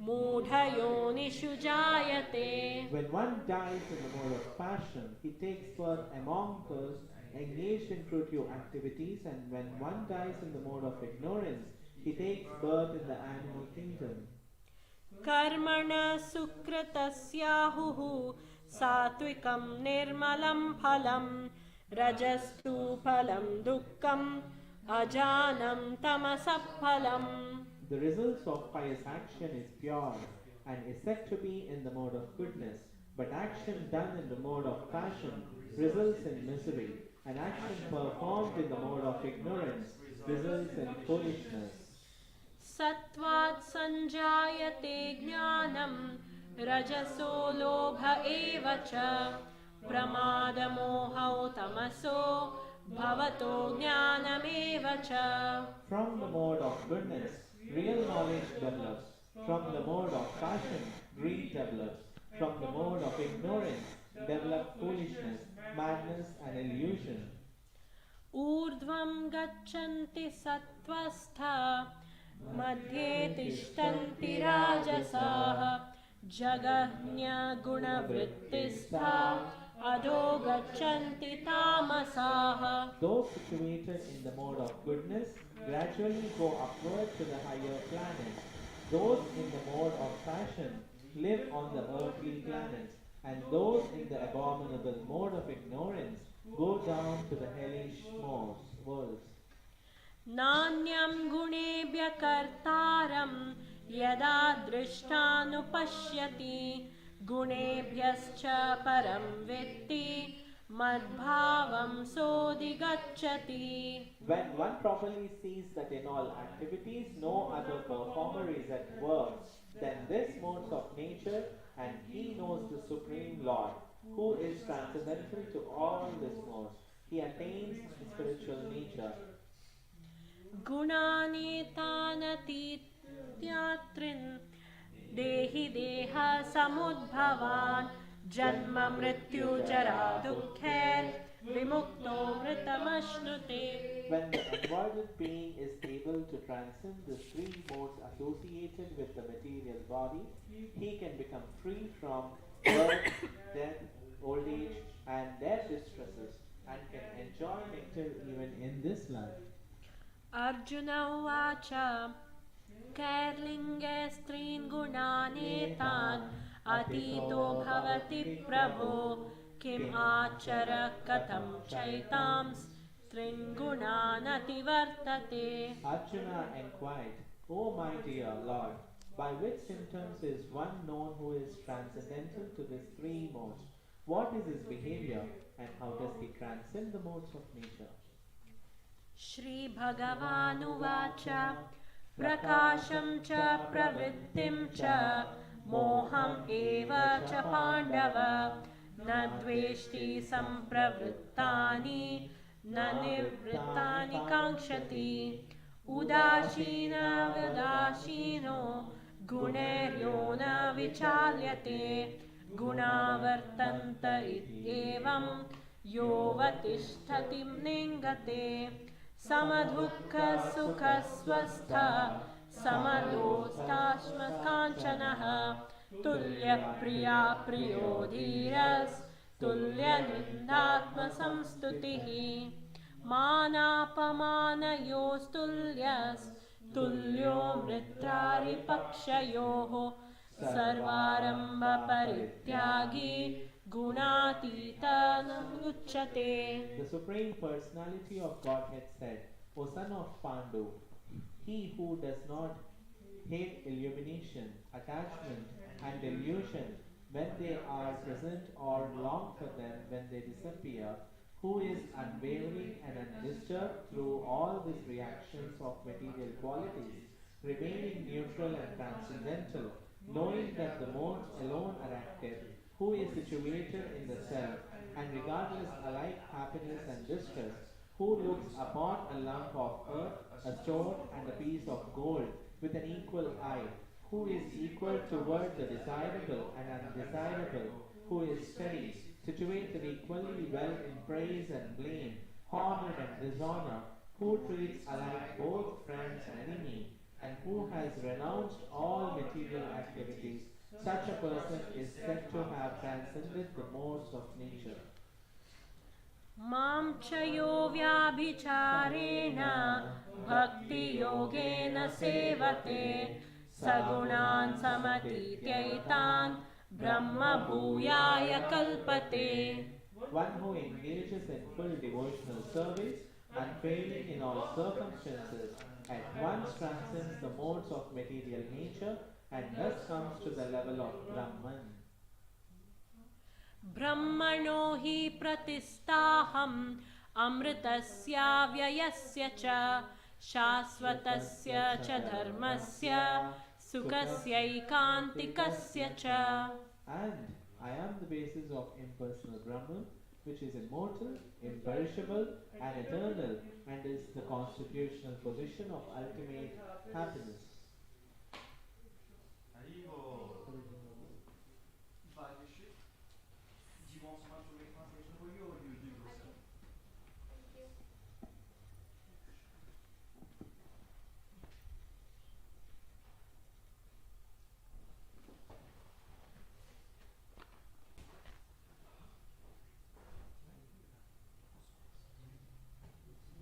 Speaker 8: mudhayonishu jayate.
Speaker 7: When one dies in the mode of passion, he takes birth among those engaged in fruitive activities, and when one dies in the mode of ignorance, he takes birth in the animal kingdom.
Speaker 8: Karmana sukratasyahuhu satvikam nirmalam phalam rajastu phalam dukkam ajanam tamasaphalam.
Speaker 7: The results of pious action is pure and is said to be in the mode of goodness, but action done in the mode of passion results in misery, and action performed in the mode of ignorance results in foolishness.
Speaker 8: Sattvat sanjayate jnanam rajaso lobha eva cha pramada mohau tamaso bhavato jnanam eva cha.
Speaker 7: From the mode of goodness, real knowledge develops. From the mode of passion, greed develops. From the mode of ignorance, develop foolishness, madness and illusion.
Speaker 8: Urdhvam gachanti sattvastha madhye tishtanti rajasaha jagahnya gunavrittistha adho gachanti tamasaha.
Speaker 7: Those situated in the mode of goodness gradually go upward to the higher planets. Those in the mode of passion live on the earthly planets, and those in the abominable mode of ignorance go down to the hellish worlds.
Speaker 8: Nanyam gunebhya kartaram yada drishtanupashyati gunebhyascha param vitti madbhavam sodigacchati.
Speaker 7: When one properly sees that in all activities no other performer is at work than this modes of nature, and he knows the Supreme Lord, who is transcendental to all these modes, he attains the spiritual nature.
Speaker 8: Gunani tanati tyatrin dehi deha samudbhavan janma mrityu jara dukkhair vimukto mritamashnute.
Speaker 7: When the embodied being is able to transcend the three modes associated with the material body, he can become free from birth, death, old age and their distresses, and can enjoy nectar even in this life.
Speaker 8: Arjuna uvacha Kairlinge strin gunanetan atito bhavati prabho kim achara katham chaitams strin gunanati vartate.
Speaker 7: Arjuna inquired, O my dear Lord, by which symptoms is one known who is transcendental to these three modes? What is his behavior, and how does he transcend the modes of nature?
Speaker 8: Shri Bhagavanuvacha Prakasham cha pravrittim cha moham eva cha pandava na dveshti sampravrittani na nivrittani kankshati udashina vidashino guneryo na vichalyate gunavartanta ityevam yovatishtati ningate samadhukha sukha swastha samadostashma kanchanaha tulya priya priyo dhiras tulya nindatma samstutihi manapamanayo's tulyas tulyo mritrari pakshayoho sarvarambha parityagi gunatita uchate.
Speaker 7: The Supreme Personality of Godhead said, O son of Pandu, he who does not hate illumination, attachment and delusion when they are present or long for them when they disappear, who is unwavering and undisturbed through all these reactions of material qualities, remaining neutral and transcendental, knowing that the modes alone are active, who is situated in the self, and regardless alike happiness and distress, who looks upon a lump of earth, a stone and a piece of gold with an equal eye, who is equal toward the desirable and undesirable, who is steady, situated equally well in praise and blame, honor and dishonor, who treats alike both friends and enemy, and who has renounced all material activities. Such a person is said to have transcended the modes of nature.
Speaker 8: Mam chayo vyabhicharena bhakti yogena sevate sagunan samatityaitan brahma bhuyaya kalpate.
Speaker 7: One who engages in full devotional service, unfailing in all circumstances, at once transcends the modes of material nature and thus comes to the level of Brahman.
Speaker 8: Brahmano hi pratistaham amritasya vyayasya cha shasvatasya cha dharmasya sukasyaikantikasya cha.
Speaker 7: And I am the basis of impersonal Brahman, which is immortal, imperishable, and eternal, and is the constitutional position of ultimate happiness.
Speaker 2: Do you want someone to read translation for you, or you do yourself?
Speaker 3: Thank you.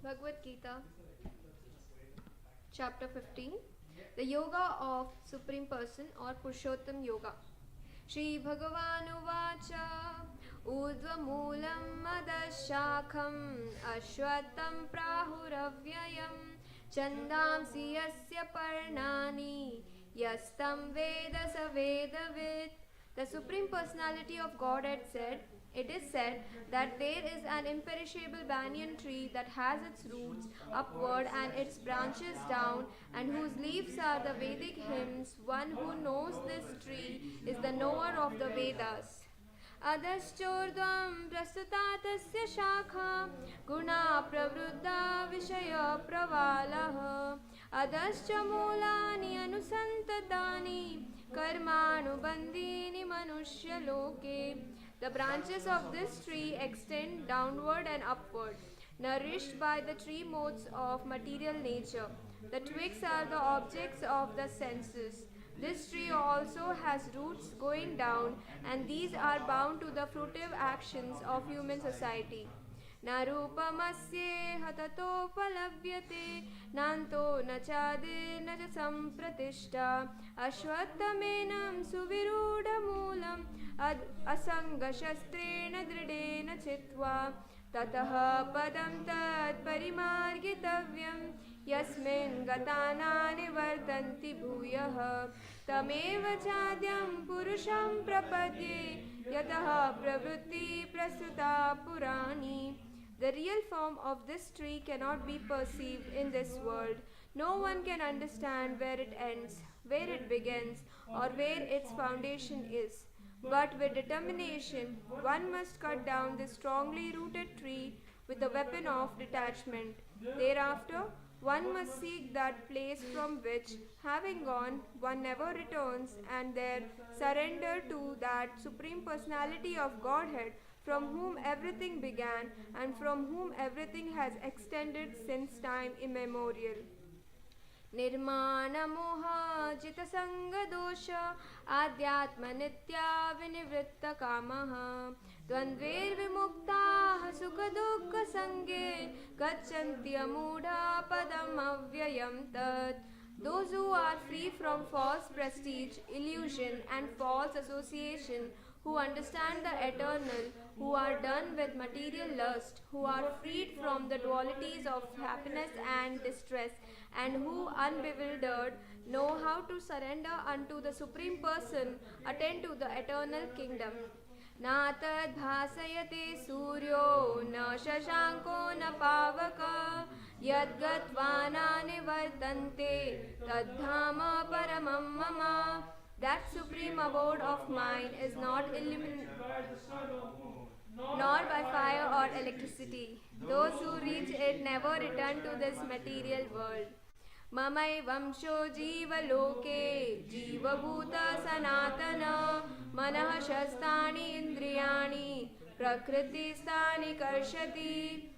Speaker 3: Bhagavad Gita, Chapter 15, the Yoga of Supreme Person or Purushottam Yoga. Shri Bhagavan Uvacha Urdhva Moolam Madashakham Ashwatam Prahuravyayam Chandamsi Yasya Parnani Yastam Veda Savedavid. The Supreme Personality of Godhead said, it is said that there is an imperishable banyan tree that has its roots upward and its branches down, and whose leaves are the Vedic hymns. One who knows this tree is the knower of the Vedas. Adhaschordvam prastutatasya shakha guna pravruddha vishaya pravalaha adhascha mulani anusantatani karmanubandhini manushya loke. The branches of this tree extend downward and upward, nourished by the three modes of material nature. The twigs are the objects of the senses. This tree also has roots going down, and these are bound to the fruitive actions of human society. Narupamasye hatatopalavhyate nanto nachade naja sampratishta ashwattamenam suviruda moolam asanga shastrena dridena chitva tataha padam tad parimargitavyam yasmin gatana nivartanti bhuyah tameva chadyam purusham prapadye yataha pravrutti prasuta purani. The real form of this tree cannot be perceived in this world. No one can understand where it ends, where it begins, or where its foundation is. But with determination, one must cut down this strongly rooted tree with the weapon of detachment. Thereafter, one must seek that place from which, having gone, one never returns, and there surrender to that Supreme Personality of Godhead from whom everything began and from whom everything has extended since time immemorial. Nirmana moha jita sanga dosha adhyatma nitya vinivritta kamaha dvandver vimuktaha sukha dukkha sange gachanti amudha padam avyayam tat. Those who are free from false prestige, illusion and false association, who understand the eternal, who are done with material lust, who are freed from the dualities of happiness and distress, and who, unbewildered, know how to surrender unto the Supreme Person, attain to the eternal kingdom. Na tad bhasayate suryo na shashanko na pavaka yad gatvana nivartante tad dhama paramam mama. That supreme abode of mine is not illuminated nor by fire or electricity. Those who reach it never return to this material world.
Speaker 4: ममैवंशो जीवलोके जीवभूत सनातन मनः शस्तानि इन्द्रियाणि प्रकृतिस्थानि कर्षति.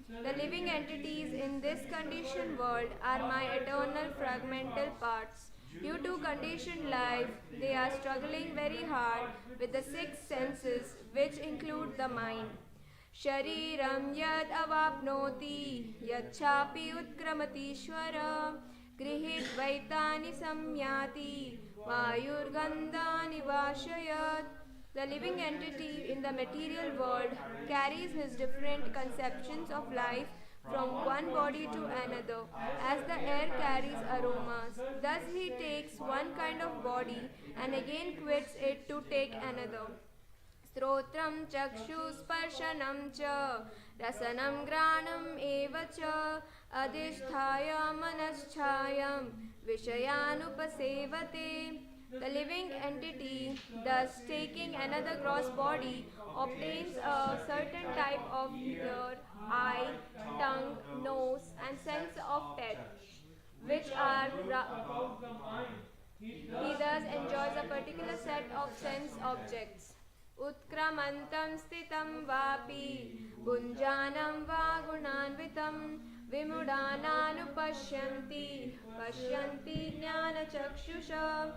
Speaker 4: The living entities in this conditioned world are my eternal fragmental parts. Due to conditioned life, they are struggling very hard with the six senses, which include the mind. Shariram yad avapnoti yacchapi utkramatishvara grihit vaitani samyati vayurgandhani vashayat. The living entity in the material world carries his different conceptions of life from one body to another, as the air carries aromas. Thus he takes one kind of body and again quits it to take another. Strotram chakshu-sparshanam cha rasanam granam eva cha adhisthaya manaschayam vishayanupasevate. The living entity, thus taking another gross body, obtains a certain type of ear, eye, tongue, nose, and sense of touch, which are he thus enjoys a particular set of sense objects. Utkramantam stitam vapi gunjanam va gunanvitam vimudhananupashyanti pashyanti jnana chakshusha.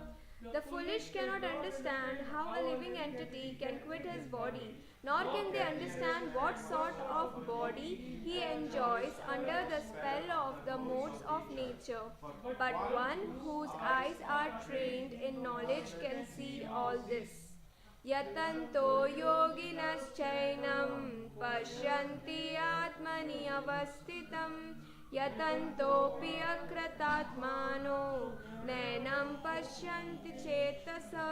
Speaker 4: The foolish cannot understand how a living entity can quit his body, nor can they understand what sort of body he enjoys under the spell of the modes of nature. But one whose eyes are trained in knowledge can see all this. Yatanto yoginaschainam pashyanti atmani avasthitam yatantopi akratatmano nainam pashyanti chetasa.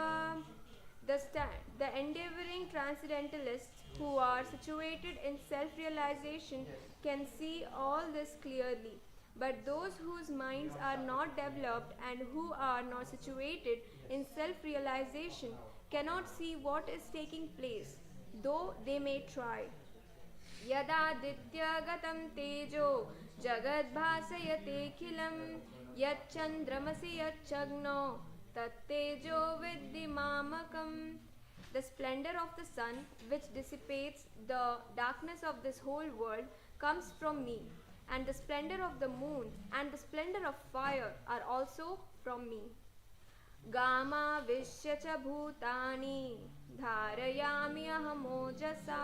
Speaker 4: The endeavoring transcendentalists who are situated in self-realization can see all this clearly, but those whose minds are not developed and who are not situated in self-realization cannot see what is taking place, though they may try. Yadaditya gatam tejo jagad bhasayate khilam yachandramasi yachagno tattejo vidhi mamakam. The splendor of the sun, which dissipates the darkness of this whole world, comes from me, and the splendor of the moon and the splendor of fire are also from me. Gama vishya cha bhutani dharayami ahamojasa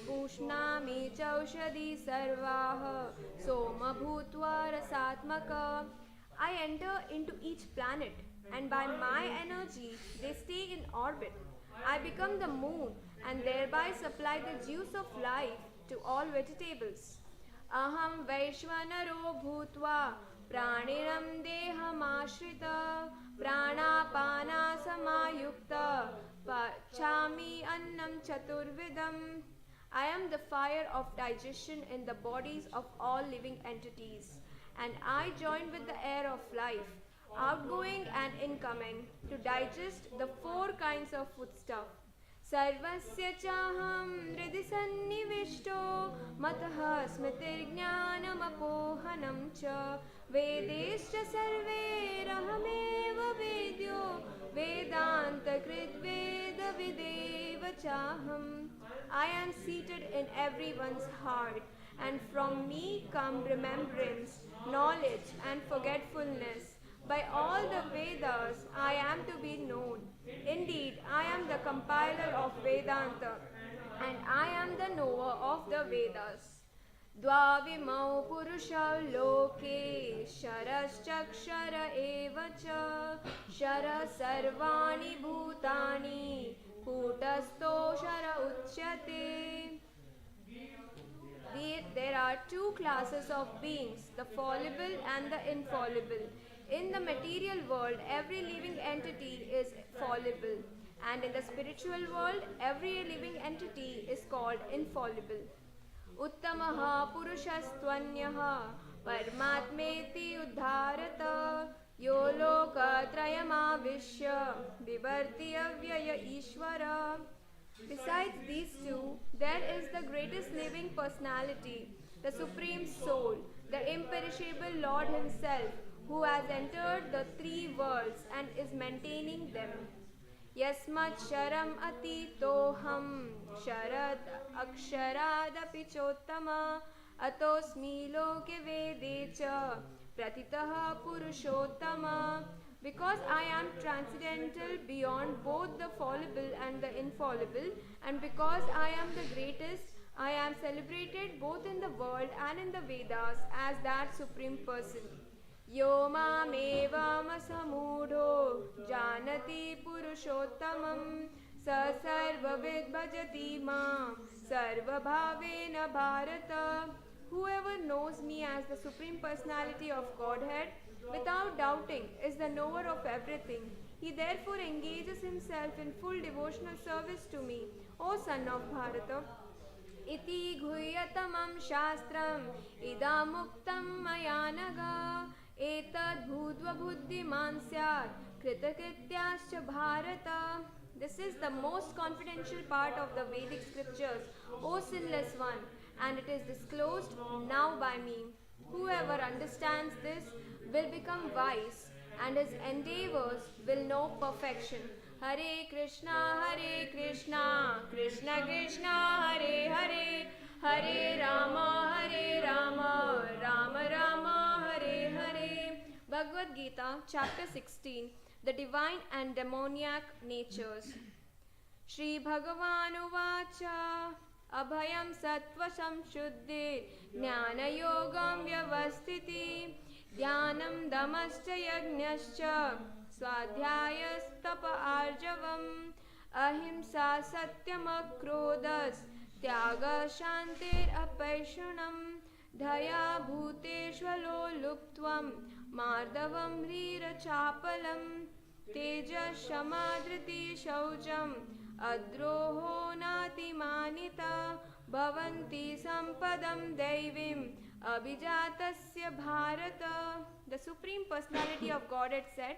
Speaker 4: pushnami chaushadi sarvaha soma bhutva rasatmaka. I enter into each planet, and by my energy they stay in orbit. I become the moon and thereby supply the juice of life to all vegetables. Aham vaishvanaro bhutva praniram dehamashrita pranapana samayukta pachami annam chaturvidam. I am the fire of digestion in the bodies of all living entities, and I join with the air of life, outgoing and incoming, to digest the four kinds of foodstuff. Sarvasya chaham hridhi sannivishto matah smritirjnanam apohanam cha vedescha sarve rahameva vedyo vedanta krit veda videva chaham. I am seated in everyone's heart, and from me come remembrance, knowledge and forgetfulness. By all the Vedas I am to be known. Indeed, I am the compiler of Vedanta, and I am the knower of the Vedas. Dvavimau purushau loke sharaschakshara eva cha shara sarvani bhutani kutasto shara uchyate. There are two classes of beings, the fallible and the infallible. In the material world, every living entity is fallible, and in the spiritual world, every living entity is called infallible. Uttamaha purushastvanyaha parmatmeti uddharata yo loka trayamavishya vivarti avyaya ishvara. Besides these two, there is the greatest living personality, the Supreme Soul, the imperishable Lord Himself, who has entered the three worlds and is maintaining them. Yasmat sharam atitoham sharad aksharaadapi chottama atosmi loke vedecha pratitaha purushottama. Because I am transcendental beyond both the fallible and the infallible, and because I am the greatest, I am celebrated both in the world and in the Vedas as that Supreme Person. Yo evam asamudho janati purushottamam sa sarvavid bhajati mam sarva bhavena bharata. Whoever knows me as the Supreme Personality of Godhead without doubting is the knower of everything. He therefore engages himself in full devotional service to me, O son of Bharata. Iti guhyatamam shastram idamuktam mayanaga etad bhudva buddhiman syat kritakrityascha bharata. This is the most confidential part of the Vedic scriptures, O sinless one, and it is disclosed now by me. Whoever understands this will become wise, and his endeavors will know perfection. Hare Krishna, Krishna Krishna, Hare Hare, Hare Rama, Rama Rama, Hare Hare. Bhagavad Gita, chapter 16, the divine and demoniac natures. Shri Bhagavan Uvacha Abhayam Sattva Samshuddhi Jnana Yogam Vyavastiti Dhyanam Damascha Yajnascha Swadhyayastapa Arjavam Ahimsa Satyam Akrodas Tyaga Shantir Apaishunam Dhaya Bhuteshvalo Luptvam Mardavam Rira Chapalam Tejas Shamadriti Shaucham Adroho Nati Manita Bhavanti Sampadam Deivim Abhijatasya Bharata. The Supreme Personality of Godhead said,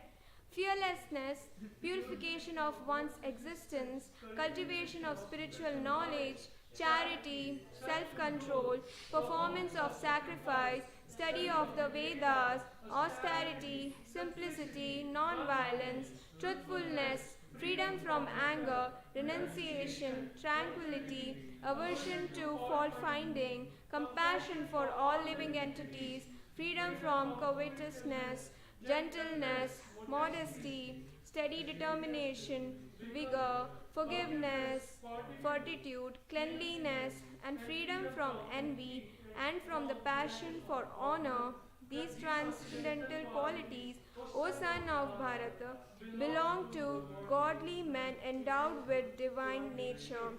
Speaker 4: fearlessness, purification of one's existence, cultivation of spiritual knowledge, charity, self-control, performance of sacrifice, study of the Vedas, austerity, simplicity, non-violence, truthfulness, freedom from anger, renunciation, tranquility, aversion to fault-finding, compassion for all living entities, freedom from covetousness, gentleness, modesty, steady determination, vigor, forgiveness, fortitude, cleanliness, and freedom from envy and from the passion for honor. These transcendental qualities, O son of Bharata, belong to godly men endowed with divine nature.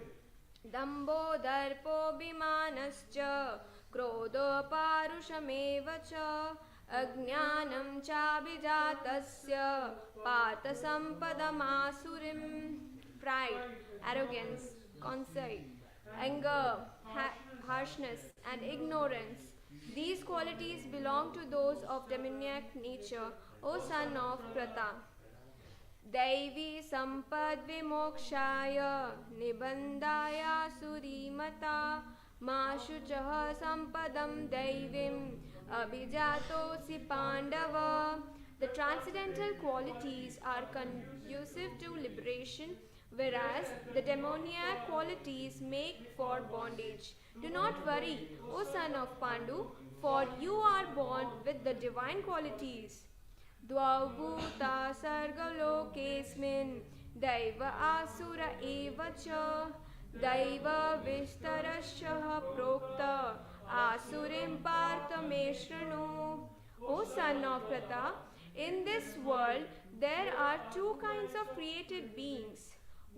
Speaker 4: Dambo darpo bimanascha krodho parushamevacha ajnanam chabhijatasya pata sampadamasurim. Pride, arrogance, conceit, anger, harshness, and ignorance. These qualities belong to those of demoniac nature, O son of Prata. Daivi sampad vimokshaya nibandaya surimata mashuchaha sampadam daivim abhijatosi pandava. The transcendental qualities are conducive to liberation, whereas the demoniac qualities make for bondage. Do not worry, O son of Pandu, for you are born with the divine qualities. Dvau bhuta sargalokesmin daiva asura evacha daiva vistarasyaha prokta asurim parthameshranu. O son of Prata, in this world there are two kinds of created beings.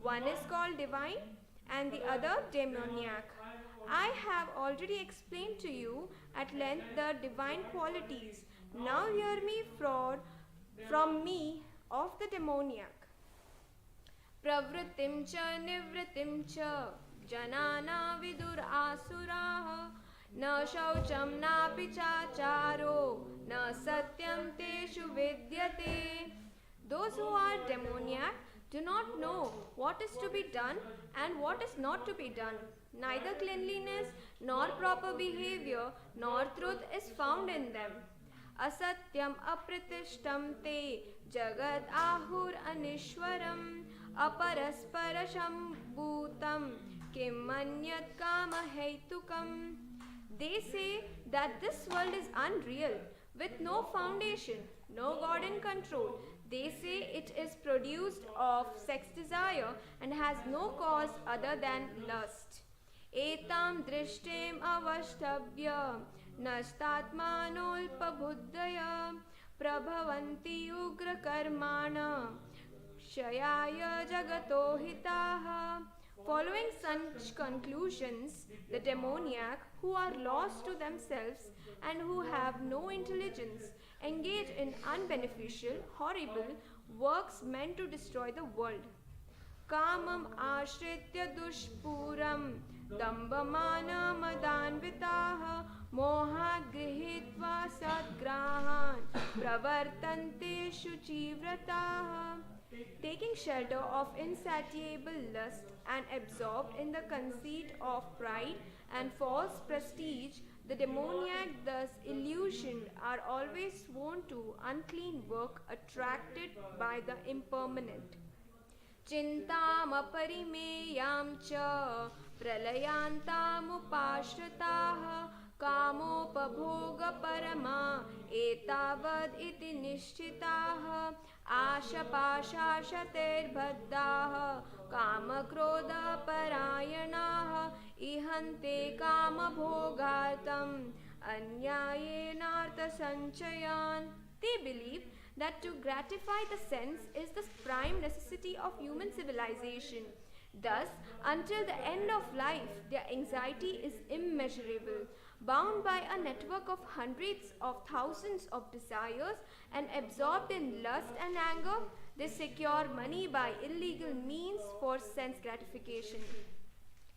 Speaker 4: One is called divine and the other demoniac. I have already explained to you at length the divine qualities. Now hear me from me of the demoniac. Pravritim cha nivritim cha janana vidur asuraha na shaucham na pichacharo na satyam teshu vidyate. Those who are demoniac do not know what is to be done and what is not to be done. Neither cleanliness nor proper behavior nor truth is found in them. asatyam apratishtam te jagad ahur anishwaram aparasparasham bhutam kim manyat kama hetukam. They say that this world is unreal, with no foundation, no God in control. They say it is produced of sex desire and has no cause other than lust. Etam drishtem avashtabhya nashtatmanolpabuddhaya prabhavanti ugra karmana shayaya jagato hitaha. Following such conclusions, the demoniac, who are lost to themselves and who have no intelligence, engage in unbeneficial, horrible works meant to destroy the world. Kamam ashritya dushpuram dambamana madanvitaha mohat grihitva sadgrahan pravartante shuchivrataha. Taking shelter of insatiable lust and absorbed in the conceit of pride and false prestige, the demoniac, thus illusioned, are always sworn to unclean work attracted by the impermanent. Chintam aparimeyam cha pralayantamupashritaha kamopabhoga parama etavad iti nishtitaha ashapashashater bhaddaha kamakrodha parayanaha ihante kamabhogatam anyayenartha sanchayan. They believe that to gratify the sense is the prime necessity of human civilization. Thus, until the end of life, their anxiety is immeasurable. Bound by a network of hundreds of thousands of desires and absorbed in lust and anger, they secure money by illegal means for sense gratification.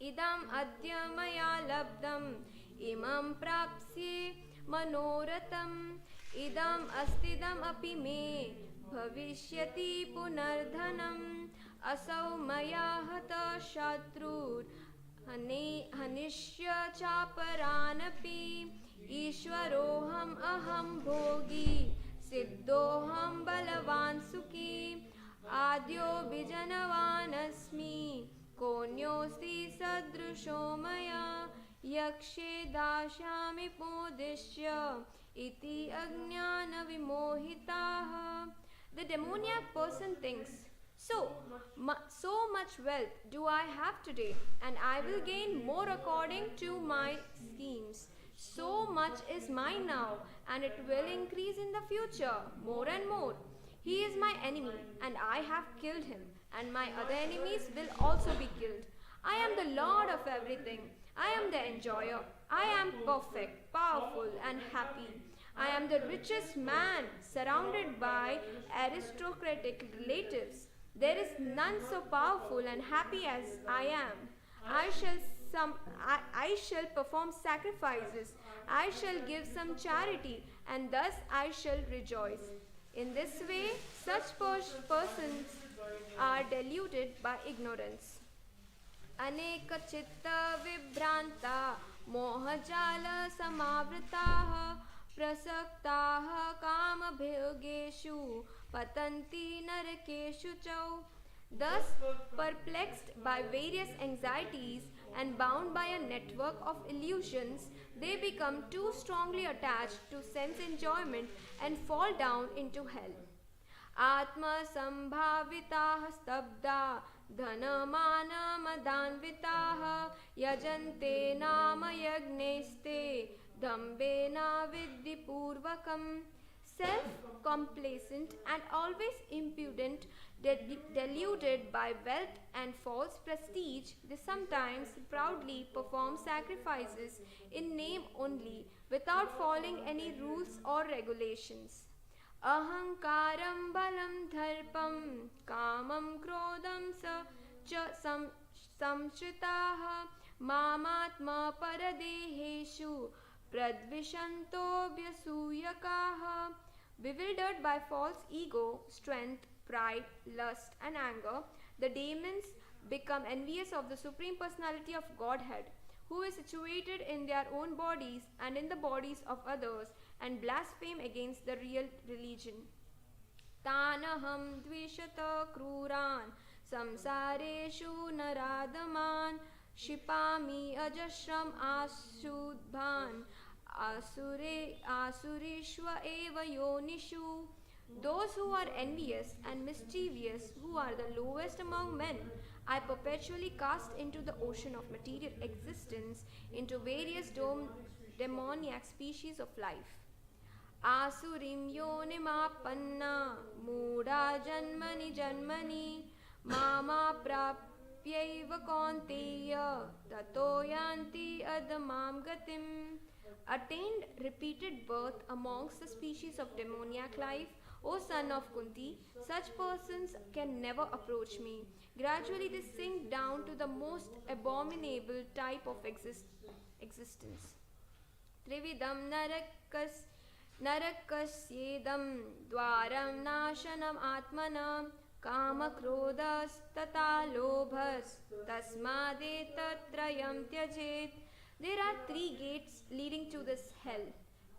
Speaker 4: Idam adya maya labdam imam prapsye manoratam idam astidam api me bhavishyati punardhanam asau maya hata shatrur hanishya chaparanapi ishwaroham aham bhogi siddhoham balavan sukhi adyo bijanavanasmi konyosti sadrusho maya yakshe dashami podishya iti ajnana vimohitaha. The demoniac person thinks, so much wealth do I have today, and I will gain more according to my schemes. So much is mine now, and it will increase in the future more and more. He is my enemy, and I have killed him, and my other enemies will also be killed. I am the Lord of everything. I am the enjoyer. I am perfect, powerful, and happy. I am the richest man, surrounded by aristocratic relatives. There is none so powerful and happy as I am. I shall perform sacrifices. I shall give some charity, and thus I shall rejoice. In this way, such persons are deluded by ignorance. Aneka chitta vibhranta mohajala samavritaha prasaktaha kamabhogeshu patanti narakeshu chau. Thus, perplexed by various anxieties and bound by a network of illusions, they become too strongly attached to sense enjoyment and fall down into hell. Atma sambhavitaha stabda dhanamana madanvitaha yajante nama yagneste dhambena viddhipurvakam. Self-complacent and always impudent, deluded by wealth and false prestige, they sometimes proudly perform sacrifices in name only, without following any rules or regulations. Ahankaram balam dharpam kamam krodam cha samshritaha mamatma paradeheshu pradvishanto vyasuyakaha. Bewildered by false ego, strength, pride, lust and anger, the demons become envious of the Supreme Personality of Godhead, who is situated in their own bodies and in the bodies of others, and blaspheme against the real religion. Tanaham dvishata kruran samsareshu naradaman shipami ajashram asudbhan asurishva eva yonishu. Those who are envious and mischievous, who are the lowest among men, I perpetually cast into the ocean of material existence, into various demoniac species of life. Asurim yonimapanna muda janmani janmani mama prapyaiva kaunteya tato yanti adamam gatim. Attained repeated birth amongst the species of demoniac life, O son of Kunti, such persons can never approach me. Gradually they sink down to the most abominable type of existence. Trividam narakasyedam dwaram nashanam atmanam kama krodhas tata lobhas tasmadetatrayam tyajet. There are 3 gates leading to this hell: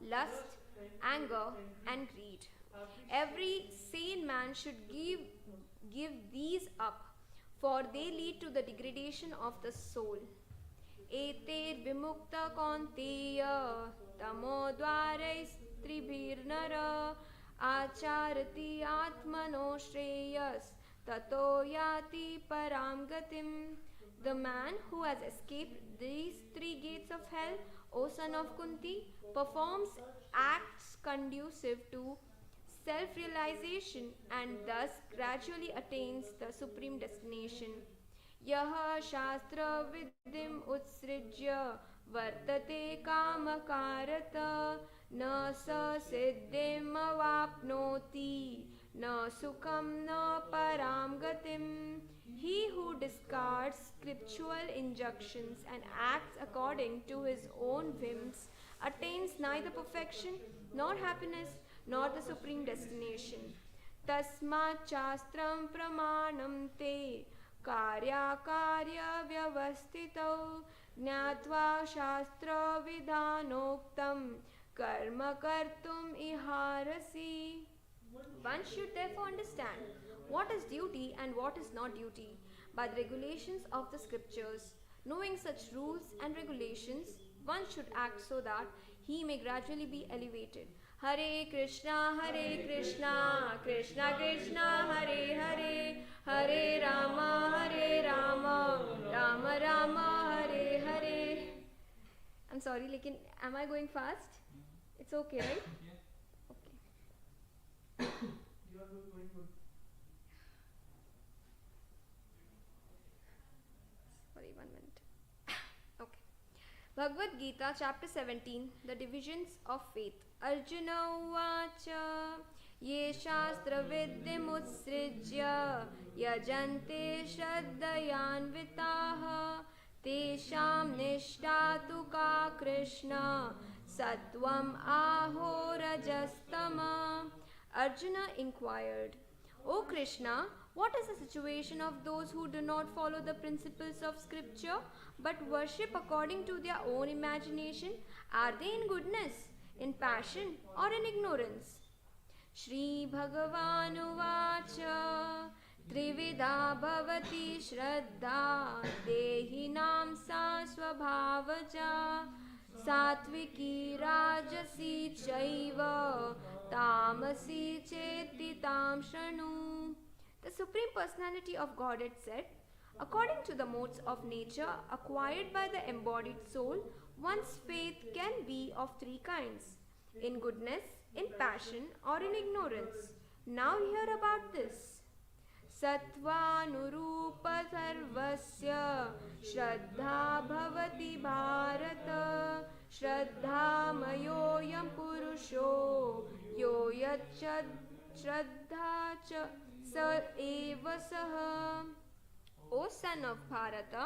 Speaker 4: lust, anger, and greed. Every sane man should give these up, for they lead to the degradation of the soul. Eter vimukta kaunteya tamodvarais tribhirnara acharati atmano shreyas tato yati param gatim. The man who has escaped these 3 gates of hell, O son of Kunti, performs acts conducive to self-realization and thus gradually attains the supreme destination. Yaha shastra vidim utsrijya vartate kamakarata na sa siddhim avapnoti na sukham na param gatim. He who discards scriptural injunctions and acts according to his own whims attains neither perfection nor happiness nor the supreme destination. Tasmat shastram pramanam te karya vyavastitau jnatva shastra vidhanoktam karma kartum iharasi. One should therefore understand what is duty and what is not duty by the regulations of the scriptures. Knowing such rules and regulations, one should act so that he may gradually be elevated. Hare Krishna, Krishna Krishna, Hare Hare, Hare Rama, Rama Rama, Hare Hare. I'm sorry, am I going fast? It's okay, right? Okay.
Speaker 2: You are going good.
Speaker 4: Sorry, 1 minute. Okay. Bhagavad Gita, chapter 17, the divisions of faith. Arjuna uvacha ye shastra vidyamutsrijya yajante shraddhayanvitaha tesham nishtatu ka Krishna sattvam aho rajastama. Arjuna inquired, O Krishna, what is the situation of those who do not follow the principles of scripture but worship according to their own imagination? Are they in goodness, in passion, or in ignorance? Shri Bhagavan uvacha trividha bhavati shraddha dehinam sa svabhavaja satviki rajasi chaiva tamasi cheti tam shranu. The Supreme Personality of Godhead said, according to the modes of nature acquired by the embodied soul, one's faith can be of 3 kinds: in goodness, in passion, or in ignorance. Now hear about this. Sattvanurupa sarvasya shraddha bhavati bharata shraddha mayoyam purusho yo yachad shraddha cha sa eva saha. O son of Bharata,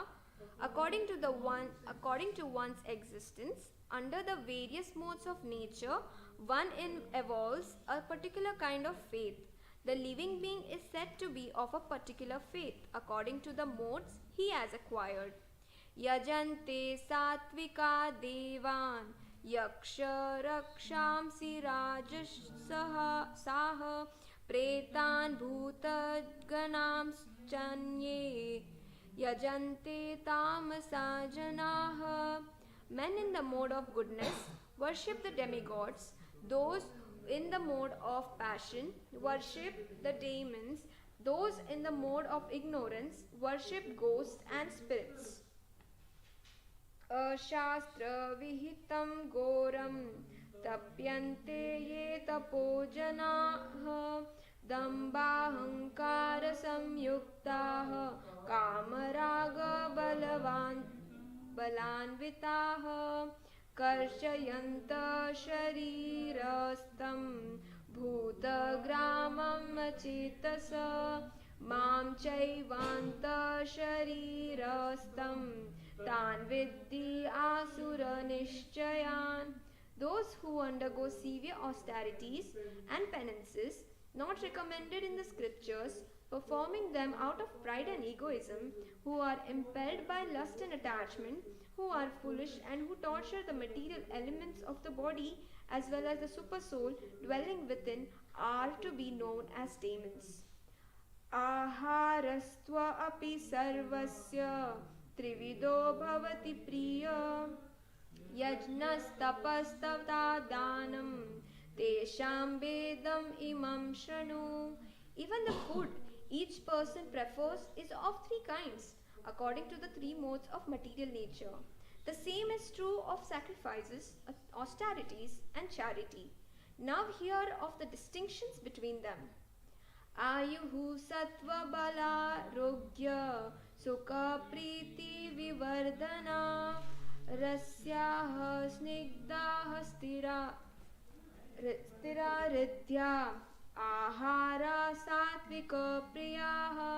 Speaker 4: according to one's existence, under the various modes of nature, one evolves a particular kind of faith. The living being is said to be of a particular faith according to the modes he has acquired. Yajante satvika devan Yaksha Rakshamsi Rajasaha Pretan Bhuta Ganam Chanye Yajante Tamasa Janaha. Men in the mode of goodness worship the demigods. Those in the mode of passion worship the demons. Those in the mode of ignorance worship ghosts and spirits. Ashastra vihitam goram tapyante ye tapojanaha dambhahankara samyuktaha kamaraga balanvitaha karshayanta sharirastam bhutagramam chitasa mam chaivanta sharirastam tan vidhi asura nishchayan. Those who undergo severe austerities and penances not recommended in the scriptures, performing them out of pride and egoism, who are impelled by lust and attachment, who are foolish and who torture the material elements of the body as well as the supersoul dwelling within, are to be known as demons. Aharastva api sarvasya trivido bhavati priya yajnastapastavta danam tesham bedam imam shanu. Even the food each person prefers is of three kinds, according to the three modes of material nature. The same is true of sacrifices, austerities, and charity. Now hear of the distinctions between them. Ayuhu sattva bala rogya sukha priti vivardana rasyaha snigdaha stira ridhya ahara satvika priyaha.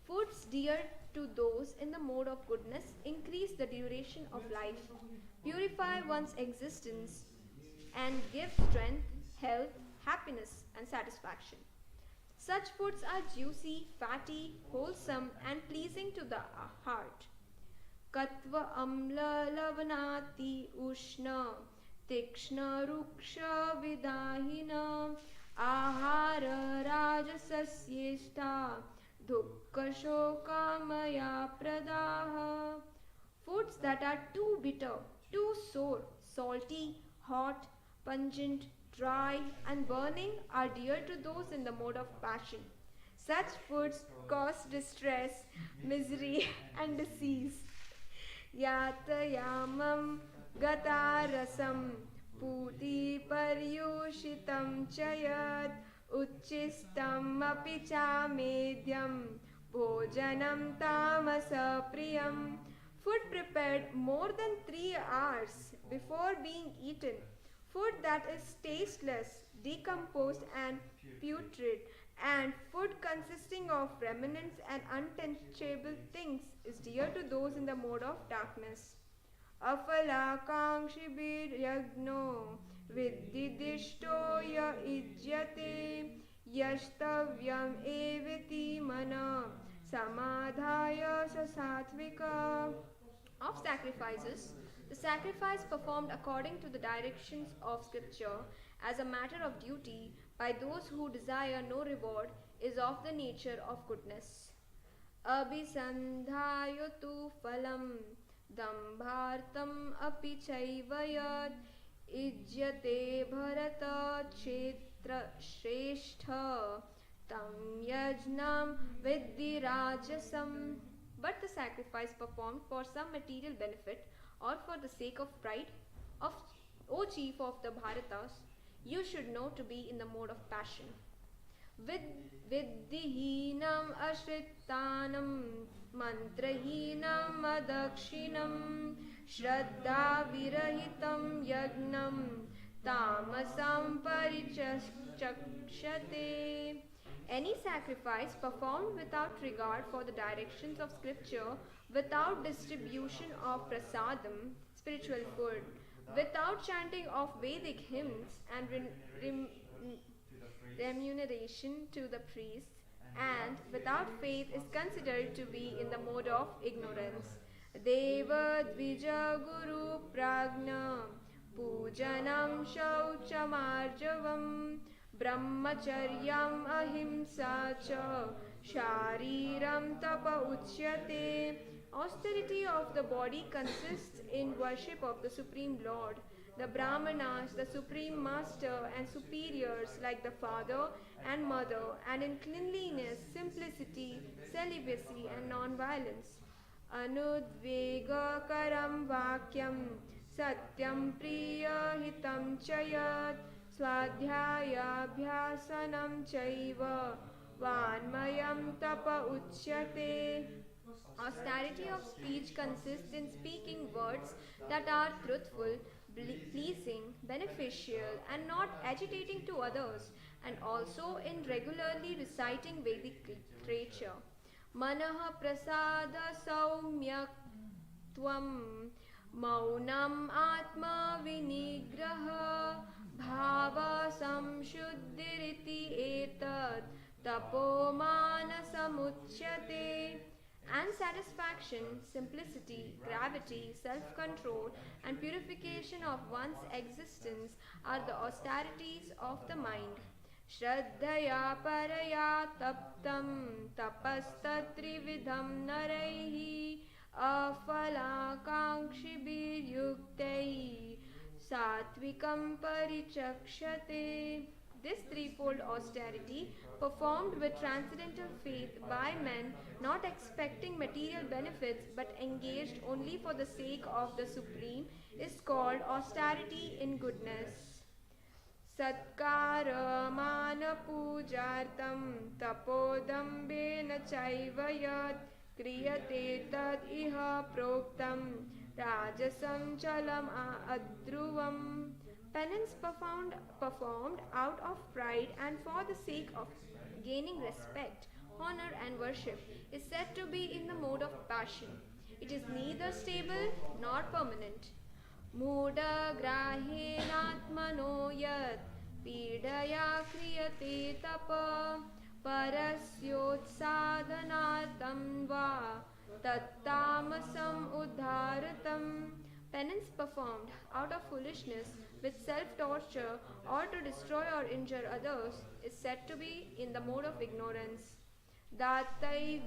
Speaker 4: Foods dear to those in the mode of goodness increase the duration of life, purify one's existence, and give strength, health, happiness, and satisfaction. Such foods are juicy, fatty, wholesome, and pleasing to the heart. Katva amla lavanati ushna tikshna ruksha vidahina ahara rajasasyesta dukkha shokamaya pradaha. Foods that are too bitter, too sour, salty, hot, pungent, dry, and burning are dear to those in the mode of passion. Such foods cause distress, misery, and disease. Yatayamam gatarasam puti paryushitam chayat uchistam api cha medyam bhojanam tamasa priyam. Food prepared more than 3 hours before being eaten, food that is tasteless, decomposed and putrid, and food consisting of remnants and untouchable things is dear to those in the mode of darkness. Afalakankshibir yagno viddidishto ya ijyate yashtavyam eviti mana samadhaya sasatvika. Of sacrifices, the sacrifice performed according to the directions of scripture as a matter of duty by those who desire no reward is of the nature of goodness. Abhisandhayotu phalam dambhartam api chaivayat ijyate bharata kshetra shrestha tam yajnam vidhi rajasam. But the sacrifice performed for some material benefit or for the sake of pride, of O chief of the Bharatas, you should know to be in the mode of passion. Viddihinam ashrittanam mantrahinam adakshinam shraddha virahitam yagnam tamasam parichakshate. Any sacrifice performed without regard for the directions of scripture, without distribution of prasadam, spiritual food, without chanting of Vedic hymns and remuneration to the priests, and without faith is considered to be in the mode of ignorance. Deva dvija guru pragna Pujanam Shauchamarjavam Brahmacharyam Ahimsa cha Shariram Tapa Uchyate. Austerity of the body consists in worship of the Supreme Lord. The Brahmanas, the Supreme Master and superiors like the father and mother, and in cleanliness, simplicity, celibacy and non-violence. Anudvegakaram vakyam satyam priyahitam chayat swadhyayabhyasanam chaiva vanmayam tapa uchyate. Austerity of speech consists in speaking words that are truthful, pleasing, beneficial, and not agitating to others, and also in regularly reciting Vedic literature. Manaha prasada saumyaktvam maunam atma vinigraha bhava samshuddhiriti etad tapo manasamuchyate. And satisfaction, simplicity, gravity, self-control, and purification of one's existence are the austerities of the mind. Shraddhaya paraya taptam tapastatrividham naraihi afalakankshibir yuktaihi satvikam parichakshate. This threefold austerity, performed with transcendental faith by men not expecting material benefits but engaged only for the sake of the Supreme, is called austerity in goodness. Satkara mana pujartam tapodambena chaivayat kriyate tad iha proktam rajasam chalam adruvam. Penance performed out of pride and for the sake of gaining respect, honor and worship is said to be in the mode of passion. It is neither stable nor permanent. Muda grahenatmano yat pidaya kriyate tapa parasyotsadhanatam va tattamasam uddharatam. Penance performed out of foolishness with self-torture or to destroy or injure others is said to be in the mode of ignorance. Datavyam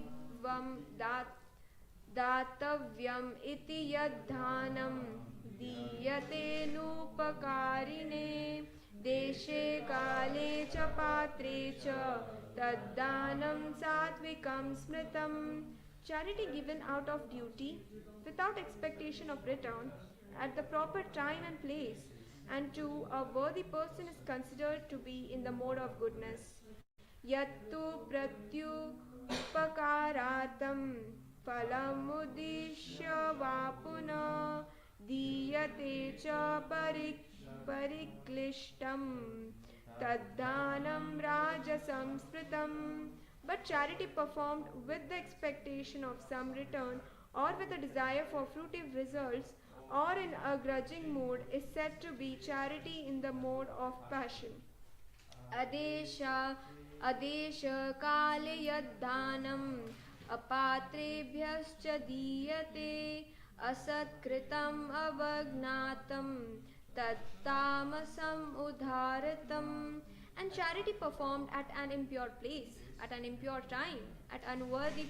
Speaker 4: iti yadhanam diyate nupakarine deshe kale cha patre cha taddanam satvikam smritam. Charity given out of duty, without expectation of return, at the proper time and place, and to a worthy person is considered to be in the mode of goodness. Yattu pratyupakaratam phalamudishya vapuna diyate cha pariklishtam taddanam rajasam smritam. But charity performed with the expectation of some return or with a desire for fruitive results or in a grudging mood is said to be charity in the mode of passion. Adesha kale yaddanam apatrebhyascha diyate asatkritam avagnatam tattamasam udharatam. And charity performed at an impure place, at an impure time, at to unworthy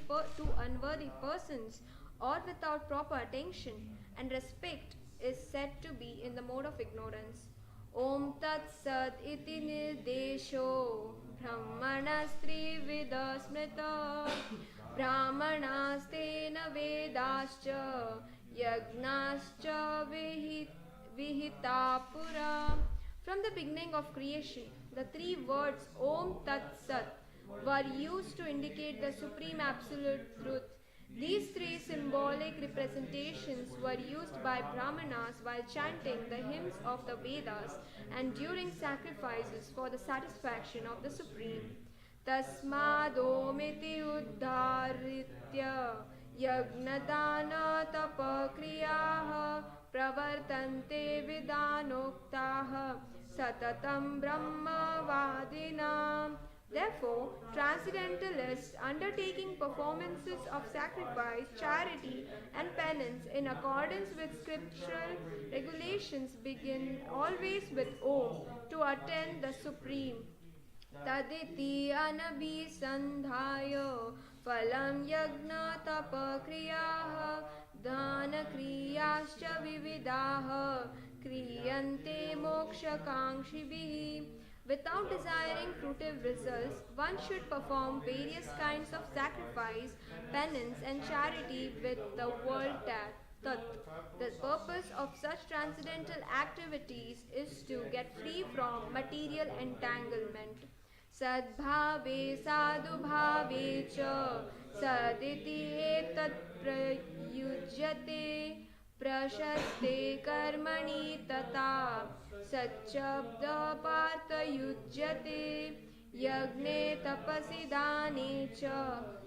Speaker 4: persons, or without proper attention and respect is said to be in the mode of ignorance. Om Tat Sat iti nirdesho brahmanastri vida smrita brahmanastena vedascha yagnascha vihitapura. From the beginning of creation, the three words Om Tat Sat were used to indicate the supreme absolute truth. These three symbolic representations were used by Brahmanas while chanting the hymns of the Vedas and during sacrifices for the satisfaction of the Supreme. Tasmadomiti uddharitya yagnadana tapakriyaha pravartante vidanoktaha satatam brahma vadinam. Therefore, transcendentalists undertaking performances of sacrifice, charity and penance
Speaker 3: in accordance with scriptural regulations begin always with Om to attend the Supreme. Taditi anabhisandhaya phalam yagna tapa kriyaha dana kriyascha vividaha kriyante moksha kankshibhi. Without desiring fruitive results, one should perform various kinds of sacrifice, penance, and charity with the world tat. The purpose of such transcendental activities is to get free from material entanglement. Sadbhave sadhubhave cha saditi etat prayujyate prashaste karmani tata Satchabda partha yujyate yagne tapasi dane cha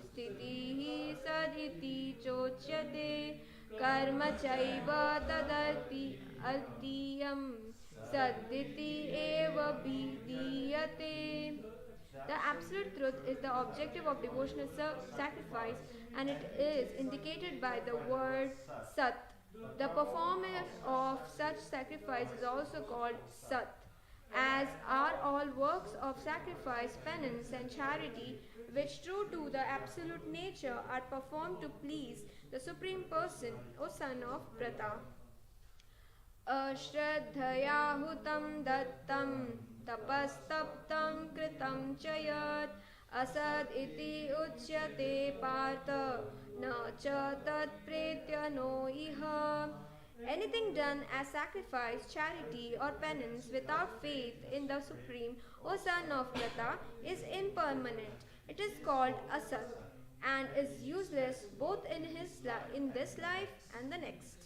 Speaker 3: stitihi saditi chochyate karma chaiva tadarti altiyam saditi eva bidiyate. The absolute truth is the objective of devotional sacrifice, and it is indicated by the word Sat. The performer of such sacrifice is also called Sat, as are all works of sacrifice, penance, and charity, which, true to the absolute nature, are performed to please the Supreme Person, O son of Prata. Ashraddhaya hutam dattam tapastaptam kritam chayat asad iti uchyate partha na cha tat pretya no iha. Anything done as sacrifice, charity, or penance without faith in the Supreme, O son of Prata, is impermanent. It is called asat and is useless both in this life and the next.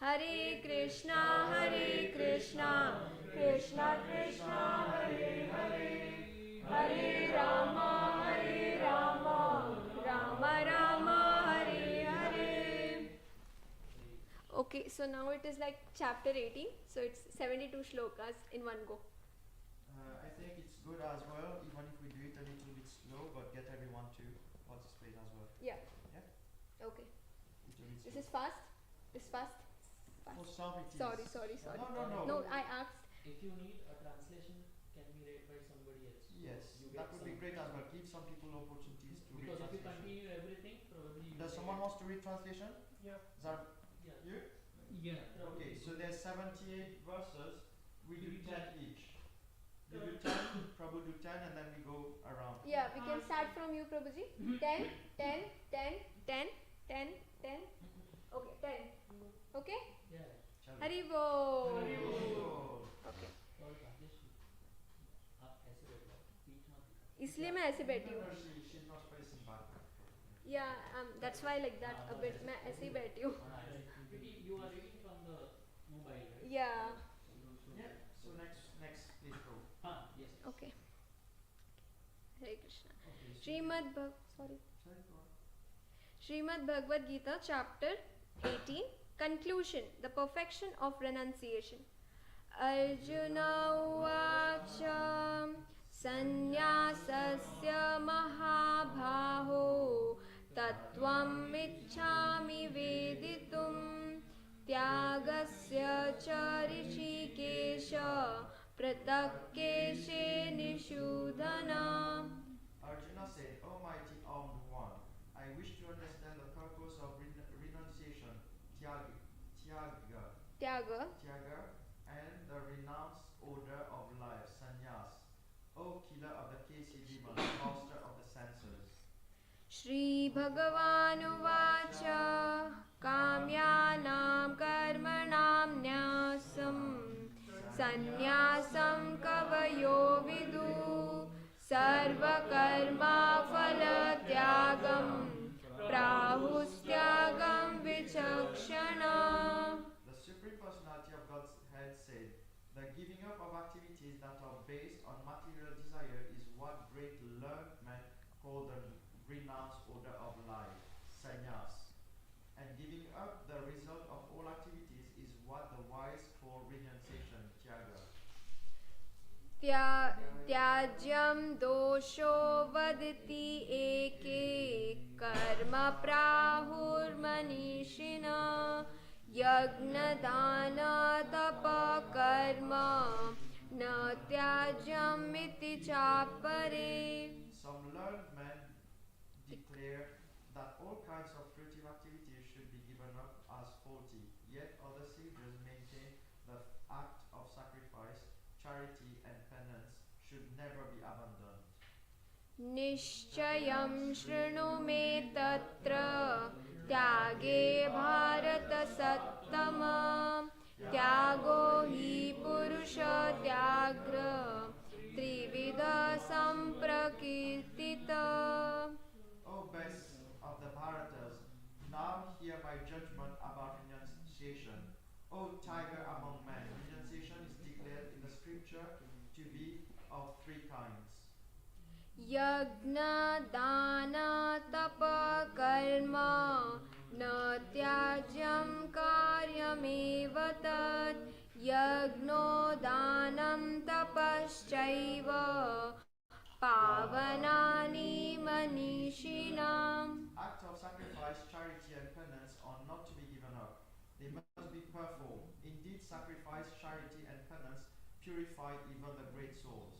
Speaker 3: Hare Krishna, Krishna Krishna, Hare Hare, Hare Rama, Rama Rama, Hare Hare. Okay, so now it is like chapter 18, so it's 72 shlokas in one go.
Speaker 2: I think it's good as well, even if we do it a little bit slow, but get everyone to participate as well.
Speaker 3: Yeah.
Speaker 2: Yeah?
Speaker 3: Okay. This is fast? This fast?
Speaker 2: For some it is.
Speaker 3: Sorry.
Speaker 2: No.
Speaker 3: No, I asked.
Speaker 9: If you need a translation, can be read by somebody else.
Speaker 2: Yes, that would be great as well. Give some people opportunities to read
Speaker 9: Because if you
Speaker 2: translation.
Speaker 9: continue everything, probably you
Speaker 2: Does someone wants to read translation?
Speaker 9: Yeah.
Speaker 2: Yeah. You?
Speaker 9: Yeah.
Speaker 2: Okay, so there's 78 verses. We do 10 each. You do 10, Prabhu do 10, and then we go around.
Speaker 3: Yeah, we can start from you, Prabhuji. 10. Okay, 10. Okay?
Speaker 9: Yeah.
Speaker 3: Haribo. Okay. इसलिए मैं ऐसे बैठी हूँ.
Speaker 2: She's not facing back.
Speaker 3: Yeah, that's why like that a bit. मैं ऐसे ही बैठी हूँ.
Speaker 9: You are reading from the mobile, right?
Speaker 3: Yeah.
Speaker 2: Yeah. So next, please go.
Speaker 9: Yes.
Speaker 3: Okay. Hare Krishna.
Speaker 9: Okay.
Speaker 3: Srimad Bhagavad Gita, chapter 18, conclusion, the perfection of renunciation. Arjuna uvacha sannyasasya mahabhaho tattvam ichhami veditum tyagasya cha rishikesha pratakeshe nishudhana.
Speaker 2: Arjuna said, O mighty armed one, I wish to understand the purpose of renunciation, tyaga, and the renounced order of life, sannyas. O killer of the Kesi demons, master of the senses.
Speaker 3: Shri Bhagavan uvacha kamyanam karmanam nyasam sannyasam kavayo vidu sarva karma phala tyagam prahustyagam vichakshana.
Speaker 2: The Supreme Personality of Godhead said, the giving up of activities that are based on material desire is what great learned men call the renounced order of life, sannyas. And giving up the result of all activities is what the wise call renunciation, tyaga.
Speaker 3: Tyajyam dosho vaditi eke karma prahur manishina
Speaker 4: यज्ञदान तप कर्म न त्याज्यमिति चापरे.
Speaker 2: Some learned men declare that all kinds of creative activities should be given up as faulty, yet other sages maintain the act of sacrifice, charity, and penance should never be abandoned.
Speaker 4: निश्चयं शृणु मे तत्र त्यागे भारत सत्तम. त्यागो हि पुरुष त्याग्र त्रिविध संप्रकीर्तित.
Speaker 2: O best of the Bharatas, now hear my judgment about renunciation. O tiger among men, renunciation is declared in the scripture to be of three kinds.
Speaker 4: यज्ञ दान तप कर्म न त्याज्यं कार्यमेव तत्. यज्ञो दानं तपश्चैव पावनानि मनीषिणाम्.
Speaker 2: Acts of sacrifice, charity, and penance are not to be given up. They must be performed. Indeed, sacrifice, charity, and penance purify even the great souls.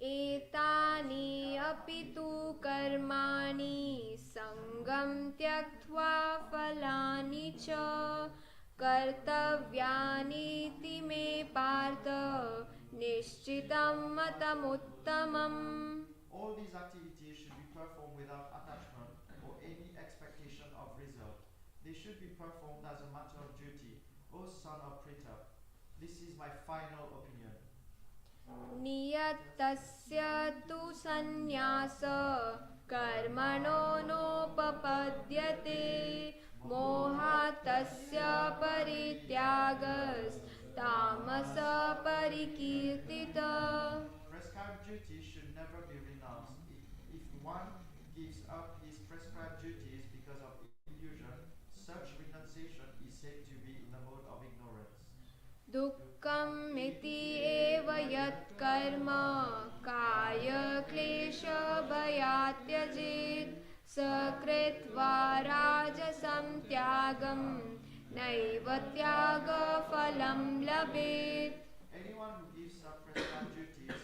Speaker 4: एतानि अपि तु कर्माणि सङ्गं त्यक्त्वा फलानि च कर्तव्यानीति मे पार्थ निश्चितं मतमुत्तमम्.
Speaker 2: All these activities should be performed without attachment or any expectation of result. They should be performed as a matter of duty. O son of Pritha, this is my final opinion.
Speaker 4: नियतस्य तु सन्न्यास कर्मणो नोपपद्यते. मोहात् तस्य परित्यागस्तामस परिकीर्तितः.
Speaker 2: Prescribed duties should never be renounced. If one gives up his prescribed duties because of illusion, such renunciation is said to be in the mode of ignorance.
Speaker 4: दुःखम् इति एव यत् कर्म काय क्लेश भयात् त्यजेत्. स कृत्वा राजसं त्यागं नैव त्यागफलं लभेत्.
Speaker 2: Anyone who gives up prescribed duties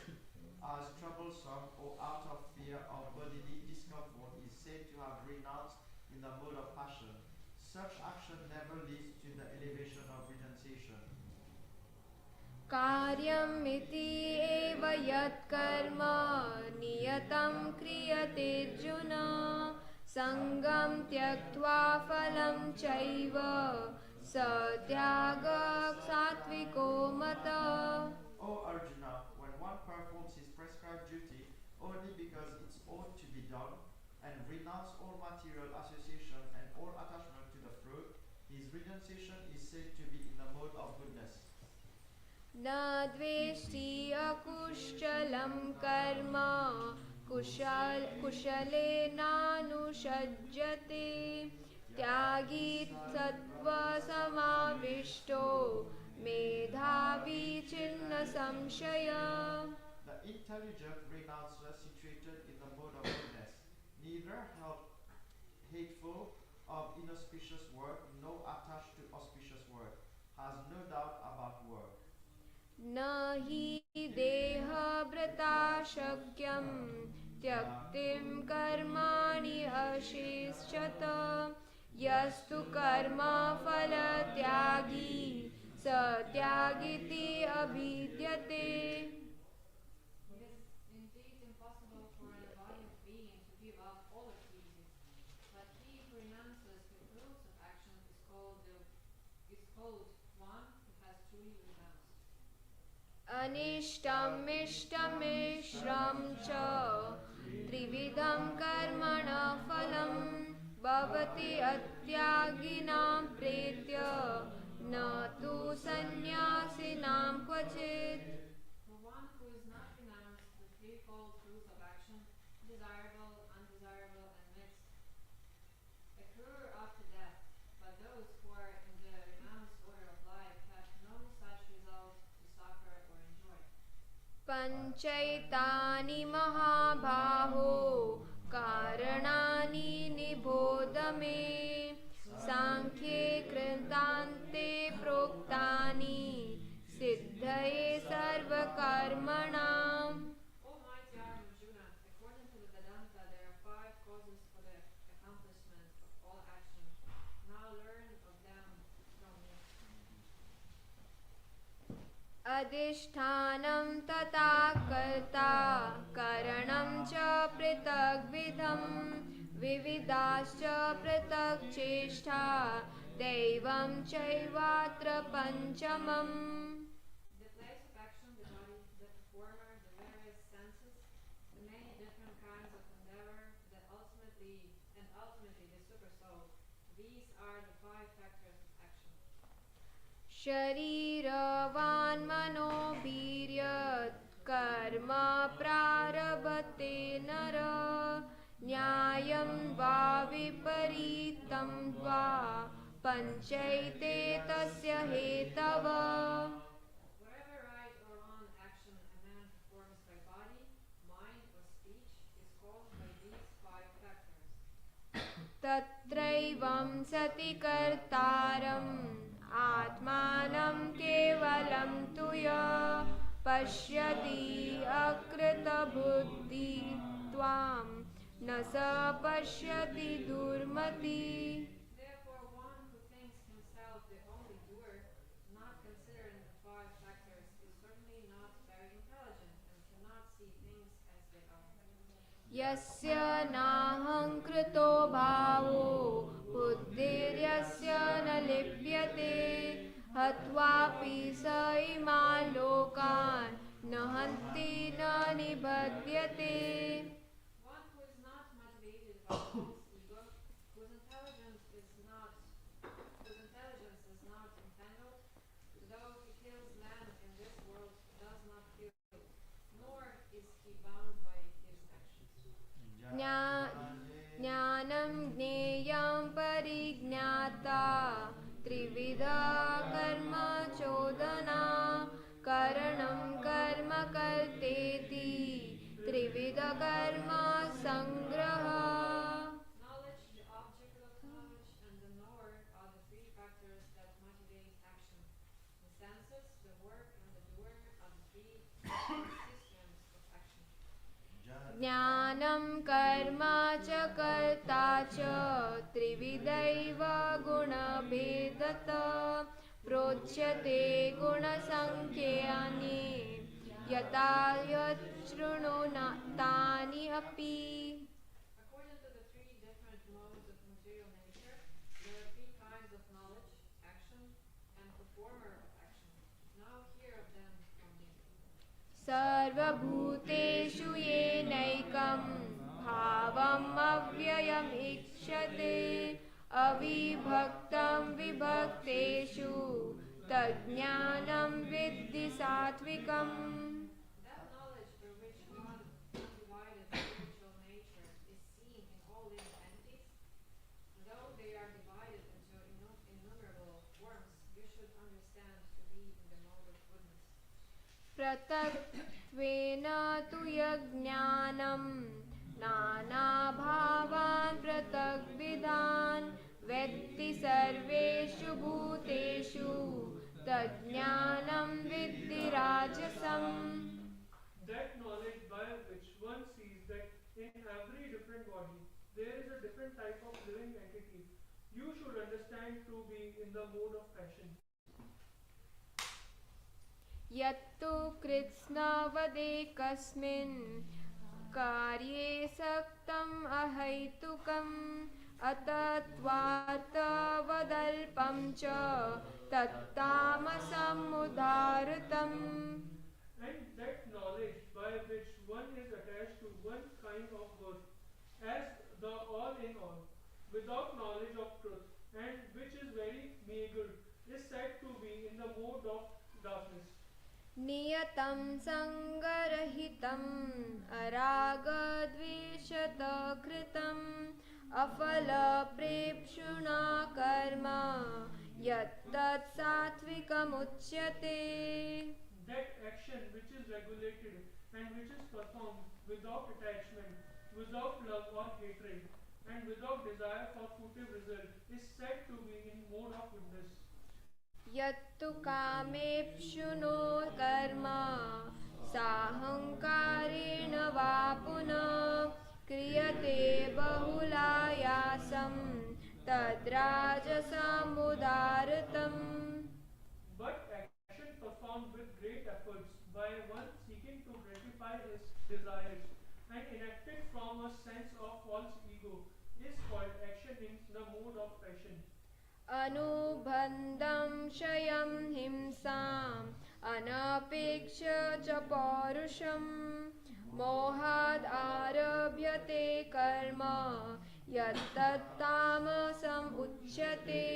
Speaker 2: as troublesome or out of fear of bodily discomfort is said to have renounced in the mode of passion. Such action never leads to the elevation of renunciation.
Speaker 4: कार्यम् इति एव यत् कर्म नियतं क्रियतेऽर्जुन. सङ्गं त्यक्त्वा फलं चैव स त्यागः सात्विको मतः.
Speaker 2: O Arjuna, when one performs his prescribed duty only because it's ought to be done and renounce all material association and all attachment to the fruit, his renunciation is said to be in the mode of goodness.
Speaker 4: न द्वेष्टि अकुशलं कर्म कुशलेनानुषज्यते. त्यागी सत्त्वसमाविष्टो मेधावी छिन्न संशय.
Speaker 2: The intelligent renouncer situated in the mode of goodness, neither hateful of inauspicious work nor attached to auspicious work, has no doubt about work.
Speaker 4: न हि देहभृता शक्यं त्यक्तिं कर्माणि अशेषत. यस्तु कर्म फलत्यागी स त्यागीति अभिद्यते.
Speaker 10: It is indeed impossible for an embodied being to give up all activities, but he who renounces the fruits of action is called one who has truly renounced.
Speaker 4: अनिष्टम् इष्टमिश्रं च त्रिविधं कर्मण फलं भवति अत्यागिनां प्रेत्य न तु सन्न्यासिनां क्वचित्.
Speaker 10: For one who is not renounced the threefold fruits of action, desirable, undesirable, and mixed, occur after death, but those who are in the renounced order of life have no such result to suffer or enjoy.
Speaker 4: पञ्चैतानि महाबाहो कारणानि निबोध मे. सांख्ये स्मृतान्ते प्रोक्तानि सिद्धये सर्वकर्मणाम्.
Speaker 10: O mighty arm Arjuna, according to the Vedanta, there are 5 causes for the accomplishment of all action. Now learn of them from me.
Speaker 4: अधिष्ठानं तथा कर्ता करणं च पृथग्विधं विविधाश्च पृथक् चेष्टा दैवं चैवात्र पञ्चमम्.
Speaker 10: The place of action, the body, the performer, the various senses, the many different kinds of endeavor, ultimately the super soul. These are the 5 factors of action.
Speaker 4: शरीरवान् मनोवीर्यत् कर्म प्रारभते नर न्यायं वा विपरीतं वा पञ्चैते तस्य हेतवः.
Speaker 10: Whatever right or wrong action a man performs by body, mind, or speech is caused by these 5 factors.
Speaker 4: तत्रैवं सति कर्तारम् आत्मानं केवलं तु यः पश्यति अकृतबुद्धित्वां न स पश्यति दुर्मतिः.
Speaker 10: Therefore, one who thinks himself the only doer, not considering the 5 factors, is certainly not very intelligent and cannot see things as they are.
Speaker 4: यस्य नाहङ्कृतो भावो बुद्धिर्यस्य न लिप्यते हत्वापि स इमान् लोकान् न हन्ति न निबध्यते.
Speaker 10: One who is not motivated by false ego, whose intelligence is not entangled, though he kills man in this world, does not kill, nor is he bound by his actions.
Speaker 4: ज्ञानं ज्ञेयं परिज्ञाता त्रिविधा कर्म चोदना करणं कर्म कर्तेति त्रिविध कर्म संग्रह.
Speaker 10: Knowledge, the object of knowledge, and the knower are the 3 factors that motivate action. The senses, the work, and the doer are the 3 systems of action.
Speaker 4: ज्ञानं कर्म च कर्ता च त्रिविधैव गुणभेदतः प्रोच्यते गुणसङ्ख्यानि यथा यच्छृणुतानि अपि.
Speaker 10: According to the 3 different modes of material nature, there are 3 kinds of knowledge, action, and performer of action. Now hear of them from me.
Speaker 4: सर्वभूतेषु येनैकं भावम् अव्ययम् ईक्षते अविभक्तं विभक्तेषु तज्ज्ञानं विद्धि सात्विकम्.
Speaker 10: That knowledge for which one undivided spiritual nature is seen in all living entities, though they are divided into innumerable forms, you should understand to be in the mode of goodness.
Speaker 4: पृथक्त्वेन तु यज्ञानं नानाभावान् पृथग्विधान् वेत्ति सर्वेषु भूतेषु तज्ज्ञानं विद्धि राजसम्.
Speaker 11: That knowledge by which one sees that in every different body there is a different type of living entity, you should understand to be in the mode of passion.
Speaker 4: यत्तु कृत्स्नवदेकस्मिन् कार्ये सक्तम् अहैतुकम् अतत्त्वार्थवदल्पं च तत्तामसमुदाहृतम्.
Speaker 11: And that knowledge by which one is attached to one kind of worth as the all in all, without knowledge of truth, and which is very meager, is said to be in the mode of darkness.
Speaker 4: नियतं सङ्गरहितम् अरागद्वेषतकृतम् अफलप्रेप्सुना कर्म यत्तत् सात्विकमुच्यते.
Speaker 11: That action which is regulated and which is performed without attachment, without love or hatred, and without desire for fruitive result is said to be in mode of goodness.
Speaker 4: यत्तु कामेप्सुनो कर्म साहंकारेण वा पुनः क्रियते बहुलायासं तद्राजसमुदारतम्.
Speaker 11: But action performed with great efforts by one seeking to gratify his desires and enacted from a sense of false ego is called action in the mode of passion.
Speaker 4: अनुबन्धं क्षयं हिंसाम् अनपेक्ष्य च पौरुषं मोहाद् आरभ्यते कर्म यत्तत्तामसम् उच्यते.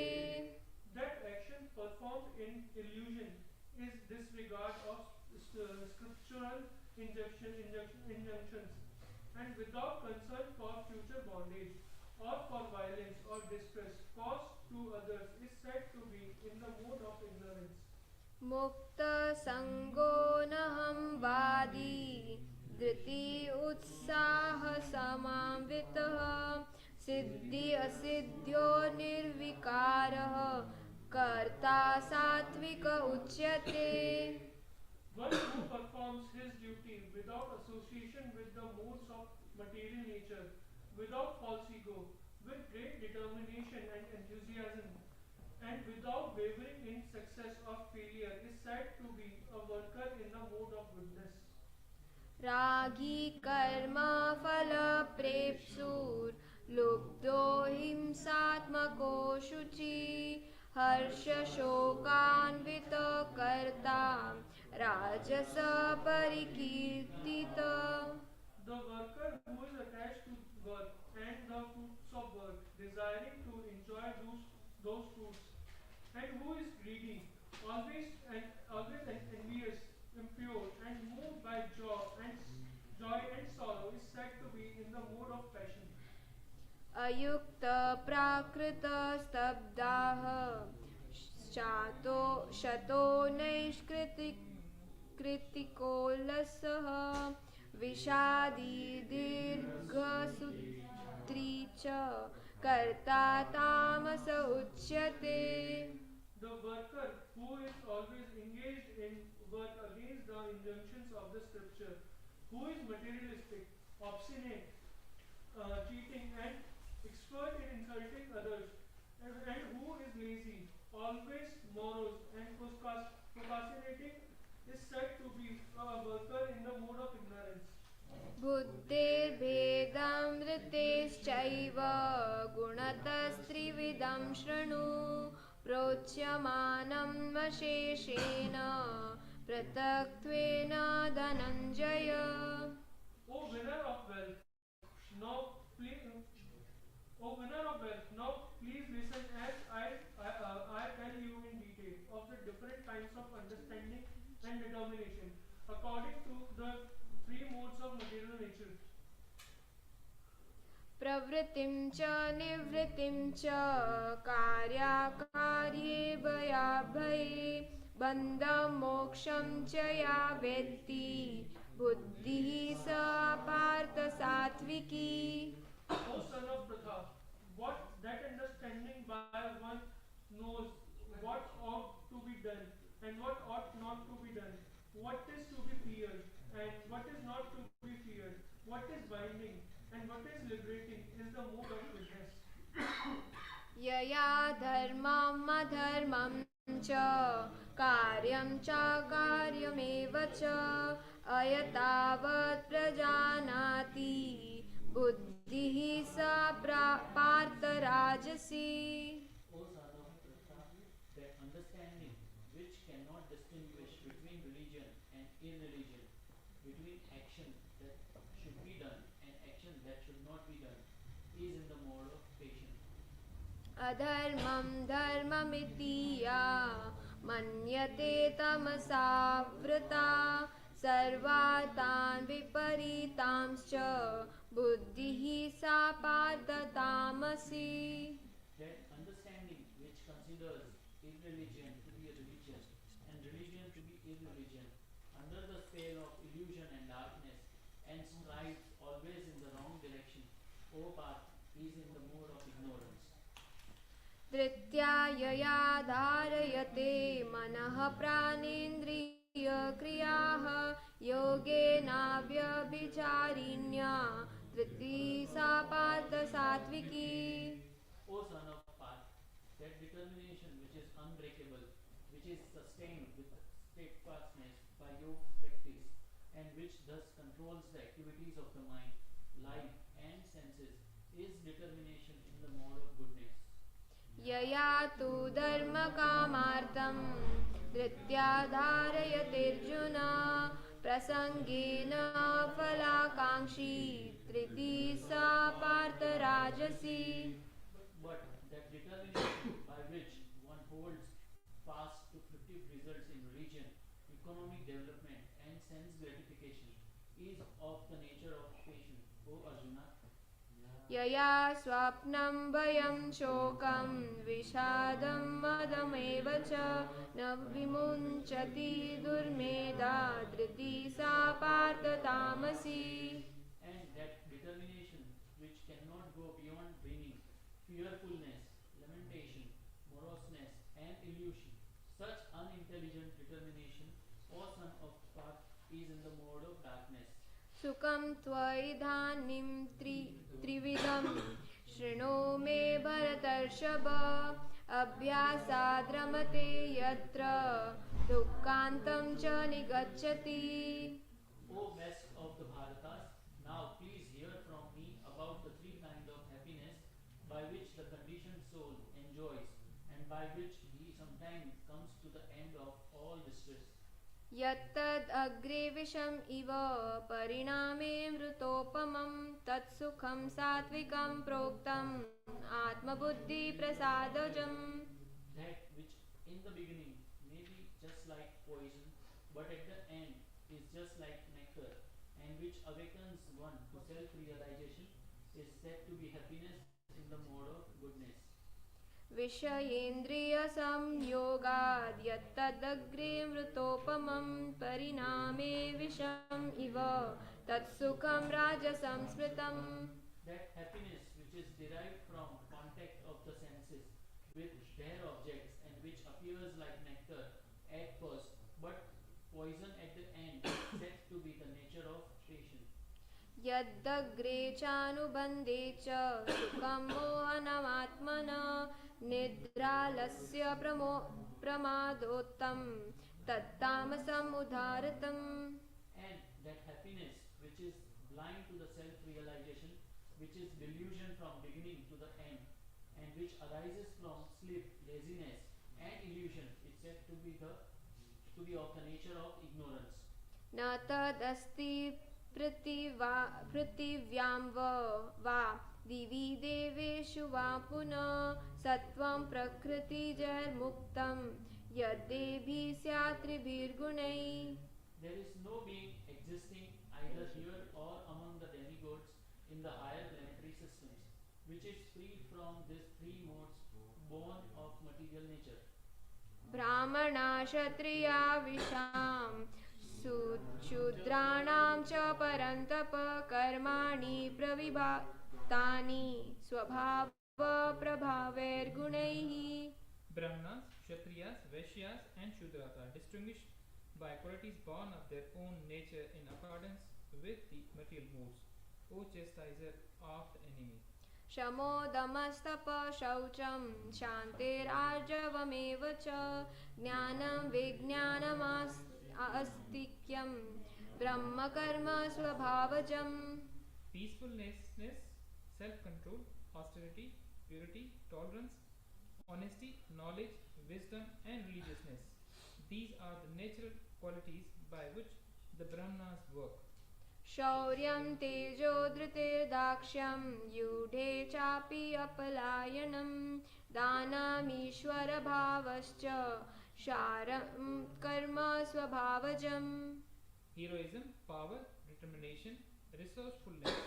Speaker 11: That action performed in illusion is disregard of scriptural injunctions and without concern for future bondage or for violence or distress caused to others is said to be in the mode of ignorance.
Speaker 4: मुक्तसङ्गो नहं वादी धृति उत्साह समान्वितः सिद्धि असिद्ध्यो निर्विकारः कर्ता सात्विक उच्यते.
Speaker 11: One who performs his duty without association with the modes of material nature, without false ego, with great determination and enthusiasm, and without wavering in success or failure is said to be a worker in the mode of goodness.
Speaker 4: रागी कर्म फल प्रेप्सुर लुब्धो हिंसात्मको शुचि हर्ष शोकान्वित कर्ता राजस परिकीर्तित.
Speaker 11: The worker who is attached to work and the fruits of work, desiring to enjoy those fruits, and who is greedy, always envious, impure, and moved by joy and sorrow is said to be in the mode of passion.
Speaker 4: अयुक्त प्राकृत स्तब्धाः शतो नैष्कृतिकोल्लसः विषादी दीर्घसूत्री च कर्ता तामस उच्यते.
Speaker 11: The worker who is always engaged in work against the injunctions of the scripture, who is materialistic, obstinate, cheating, and expert in insulting others, and who is lazy, always morose, and procrastinating, is said to be a worker in the mode of ignorance.
Speaker 4: बुद्धेर्भेदामृतेश्चैव गुणतस्त्रिविधं शृणु प्रोच्यमानं वशेषेण पृथक्त्वेन Dhananjay.
Speaker 11: O winner of wealth, now please, listen as I tell you in detail of the different kinds of understanding and determination according to the three modes of material nature.
Speaker 4: प्रवृत्तिं च निवृत्तिं च कार्याकार्ये भयाभये बन्धमोक्षं च या वेत्ति बुद्धिः सा पार्थ सात्विकी.
Speaker 11: O son of Pratha, what that understanding by one knows what ought to be done and what ought not to be done, what is to be feared and what is not to be feared, what is binding and what is liberating is the mode of goodness.
Speaker 4: यया धर्मम् अधर्मं च कार्यं च कार्यमेव च अयतावत् प्रजानाति बुद्धिः सा पार्थ राजसी.
Speaker 9: O son of Pratha, that understanding which cannot distinguish between religion and irreligion, between action that should be done and action that should not be done, is in the mode of patience.
Speaker 4: अधर्मं धर्ममिति या मन्यते तमसावृता सर्वार्थान् विपरीतांश्च बुद्धिः सा पार्थ तामसी.
Speaker 9: That understanding which considers irreligion to be a religion and religion to be irreligion under the spell of illusion and darkness and strives always in the wrong direction, O Parth, is in the mode of ignorance.
Speaker 4: धृत्यायया धारयते मनः प्राणेन्द्रियक्रियाः योगेनाव्यभिचारिण्या धृति सा पार्थ सात्विकी.
Speaker 9: O son of Parth, that determination which is unbreakable, which is sustained with steadfastness by yoga practice, and which thus controls the activities of the mind, life, and senses, is determination in the mode of goodness.
Speaker 4: यया तु धर्मकामार्थं धृत्या धारयतेऽर्जुन प्रसङ्गेन फलाकाङ्क्षी धृति सा पार्थ राजसी.
Speaker 9: But that determination by which one holds fast to fruitive results in religion, economic development, and sense gratification is of the nature of patience, O Arjuna.
Speaker 4: यया स्वप्नं भयं शोकं विषादं मदमेव च न विमुञ्चति दुर्मेधा धृति सा पार्थ तामसी.
Speaker 9: And that determination which cannot go beyond bringing fearfulness, lamentation, moroseness, and illusion, such unintelligent determination, O son of Parth, is in the mode of darkness.
Speaker 4: सुखं त्वयिधानीं त्रिविधं शृणु मे भरतर्षभ अभ्यासाद्रमते यत्र दुःखान्तं च निगच्छति.
Speaker 9: O best of the Bharatas, now please hear from me about the three kinds of happiness by which the conditioned soul enjoys and by which he sometimes comes to the end of all distress.
Speaker 4: यत्तद् अग्रे विषम् इव परिणामे मृतोपमं तत्सुखं सात्विकं प्रोक्तम् आत्मबुद्धिप्रसादजम्.
Speaker 9: That which in the beginning may be just like poison, but at the end is just like nectar, and which awakens one to self-realization, is said to be happiness in the mode of goodness.
Speaker 4: विषयेन्द्रियसंयोगाद् यत्तदग्रे मृतोपमं परिणामे विषम् इव तत्सुखं राजसंस्मृतम्.
Speaker 9: That happiness which is derived from contact of the senses with their objects and which appears like nectar at first, but poison at the end, is said to be the nature of patience.
Speaker 4: यद्दग्रे चानुबन्धे च सुखं मोहनमात्मना निद्रालस्य प्रमादोत्तं तत्तामसम् उदारतम्.
Speaker 9: And that happiness which is blind to the self-realization, which is delusion from beginning to the end, and which arises from sleep, laziness, and illusion, is said to be of the nature of ignorance.
Speaker 4: न तदस्ति पृथिव्यां वा दिवि देवेषु वा पुनः सत्त्वं प्रकृतिजैर्मुक्तं यद्देभिः स्यात् त्रिभिर्गुणैः.
Speaker 9: There is no being existing either here or among the demigods in the higher planetary systems, which is free from these three modes born of material nature.
Speaker 4: ब्राह्मणा क्षत्रिया विशां शूद्राणां च परन्तप कर्माणि प्रविभक्तानि स्वभावप्रभावैर्गुणैः.
Speaker 11: Brahmanas, Kshatriyas, Vaishyas, and Shudras are distinguished by qualities born of their own nature in accordance with the material modes. O chastiser of the enemy.
Speaker 4: शमोदमस्तप शौचं शान्तिरार्जवमेव च ज्ञानं विज्ञानमास्तिक्यं ब्रह्मकर्म स्वभावजम्.
Speaker 11: Peacefulness, self-control, austerity, purity, tolerance, honesty, knowledge, wisdom, and religiousness. These are the natural qualities by which the Brahmanas work.
Speaker 4: शौर्यं तेजो धृतिर्दाक्ष्यं यूढे चापि अपलायनं दानमीश्वरभावश्च शारं कर्म स्वभावजम्.
Speaker 11: Heroism, power, determination, resourcefulness,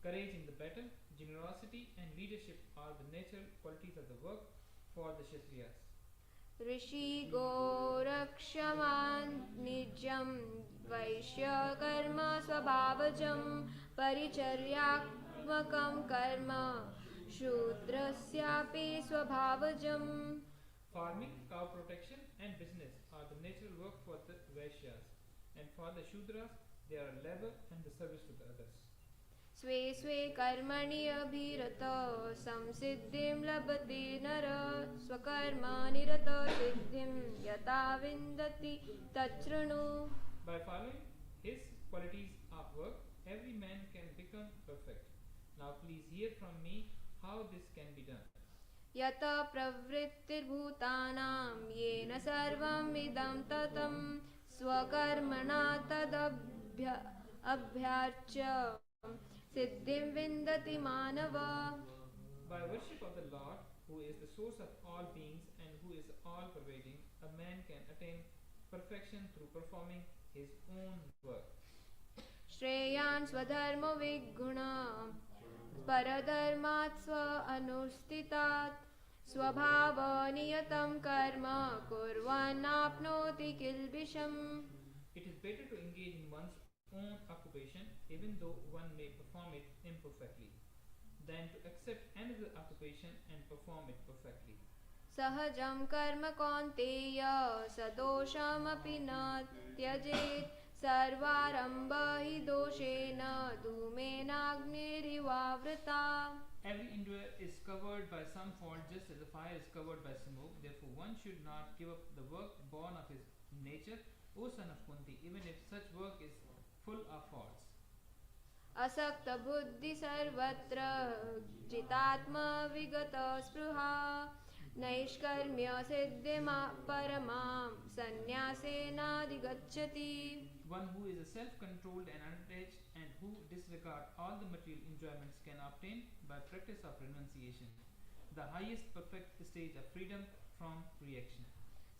Speaker 11: courage in the battle, generosity, and leadership are the natural qualities of the work for the Kshatriyas.
Speaker 4: ऋषिगोरक्षमान्निजं वैश्यकर्म स्वभावजं परिचर्या कर्मात्मकं कर्म शूद्रस्यापि स्वभावजम्.
Speaker 12: Farming, cow protection, and business are the natural work for the Vaishyas, and for the Shudras, they are labor and the service to the others.
Speaker 4: स्वे स्वे कर्मणि अभिरत संसिद्धिं लभते नर स्वकर्मानिरत सिद्धिं यथा विन्दति तच्छृणु.
Speaker 12: By following his qualities of work, every man can become perfect. Now please hear from me how this can be done.
Speaker 4: यत प्रवृत्तिर्भूतानां येन सर्वम् इदं ततं स्वकर्मणा तदभ्यार्च्य सिद्धिं विन्दति मानव.
Speaker 12: By worship of the Lord, who is the source of all beings and who is all pervading, a man can attain perfection through performing his own work.
Speaker 4: श्रेयान् स्वधर्मो विगुणः परधर्मात् स्व अनुष्ठितात् स्वभावनियतं कर्म कुर्वन्नाप्नोति किल्बिषम्.
Speaker 12: It is better to engage in one's own occupation, even though one may perform it imperfectly, than to accept another occupation and perform it perfectly.
Speaker 4: सहजं कर्म कौन्तेय सदोषमपि न त्यजेत् सर्वारम्भा हि दोषेण धूमेनाग्निरिवावृता.
Speaker 12: Every endeavor is covered by some fault, just as a fire is covered by smoke. Therefore, one should not give up the work born of his nature, O son of Kunti, even if such work is full of faults.
Speaker 4: असक्त बुद्धि सर्वत्र जितात्मा विगत स्पृहा नैष्कर्म्य सिद्धिमा परमां संन्यासेनाधिगच्छति.
Speaker 12: One who is a self-controlled and unattached and who disregard all the material enjoyments can obtain by practice of renunciation the highest perfect stage of freedom from reaction.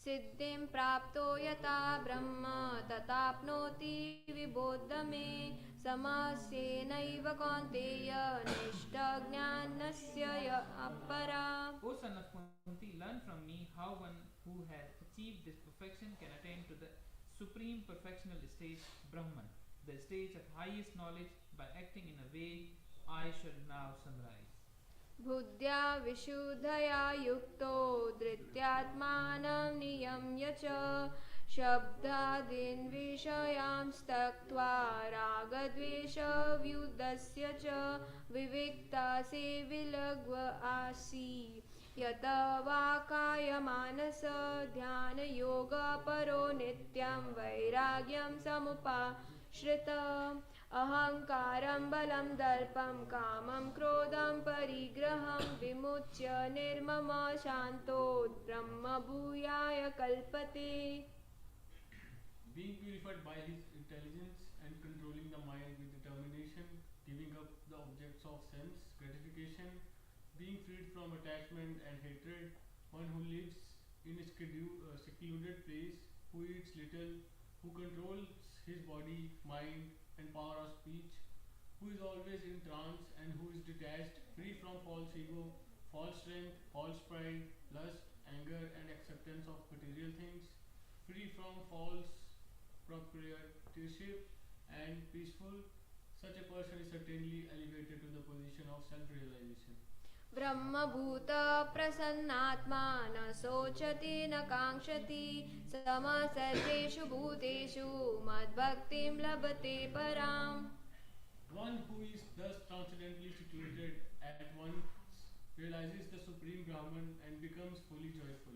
Speaker 4: सिद्धिं प्राप्तो यथा ब्रह्म तथाप्नोति विबोध मे समस्येनैव कौन्तेय निष्ठज्ञानस्य अपरा.
Speaker 12: O son of Kunti, learn from me how one who has achieved this perfection can attain to the supreme perfectional stage, Brahman, the stage of highest knowledge, by acting in a way I shall now summarize.
Speaker 4: बुद्ध्या विशुद्धया युक्तो धृत्यात्मानं नियम्य च शब्दादीन् विषयान् त्यक्त्वा रागद्वेषव्युधस्य च विविक्तासि विलग्व आसि यत वा कायमानस ध्यानयोगपरो नित्यं वैराग्यं समुपाश्रित. अहंकारं बलं दर्पं कामं क्रोधं परिग्रहं विमुच्य निर्मम शान्तो ब्रह्म भूयाय कल्पते.
Speaker 13: Being purified by his intelligence and controlling the mind with determination, giving up the objects of sense gratification, being freed from attachment and hatred, one who lives in a secluded place, who eats little, who controls his body, mind, and power of speech, who is always in trance and who is detached, free from false ego, false strength, false pride, lust, anger, and acceptance of material things, free from false proprietorship, and peaceful, such a person is certainly elevated to the position of self-realization.
Speaker 4: ब्रह्मभूत प्रसन्नात्मा न शोचति न काङ्क्षति समः सर्वेषु भूतेषु मद्भक्तिं लभते पराम्.
Speaker 13: One who is thus transcendently situated at once realizes the supreme Brahman and becomes fully joyful.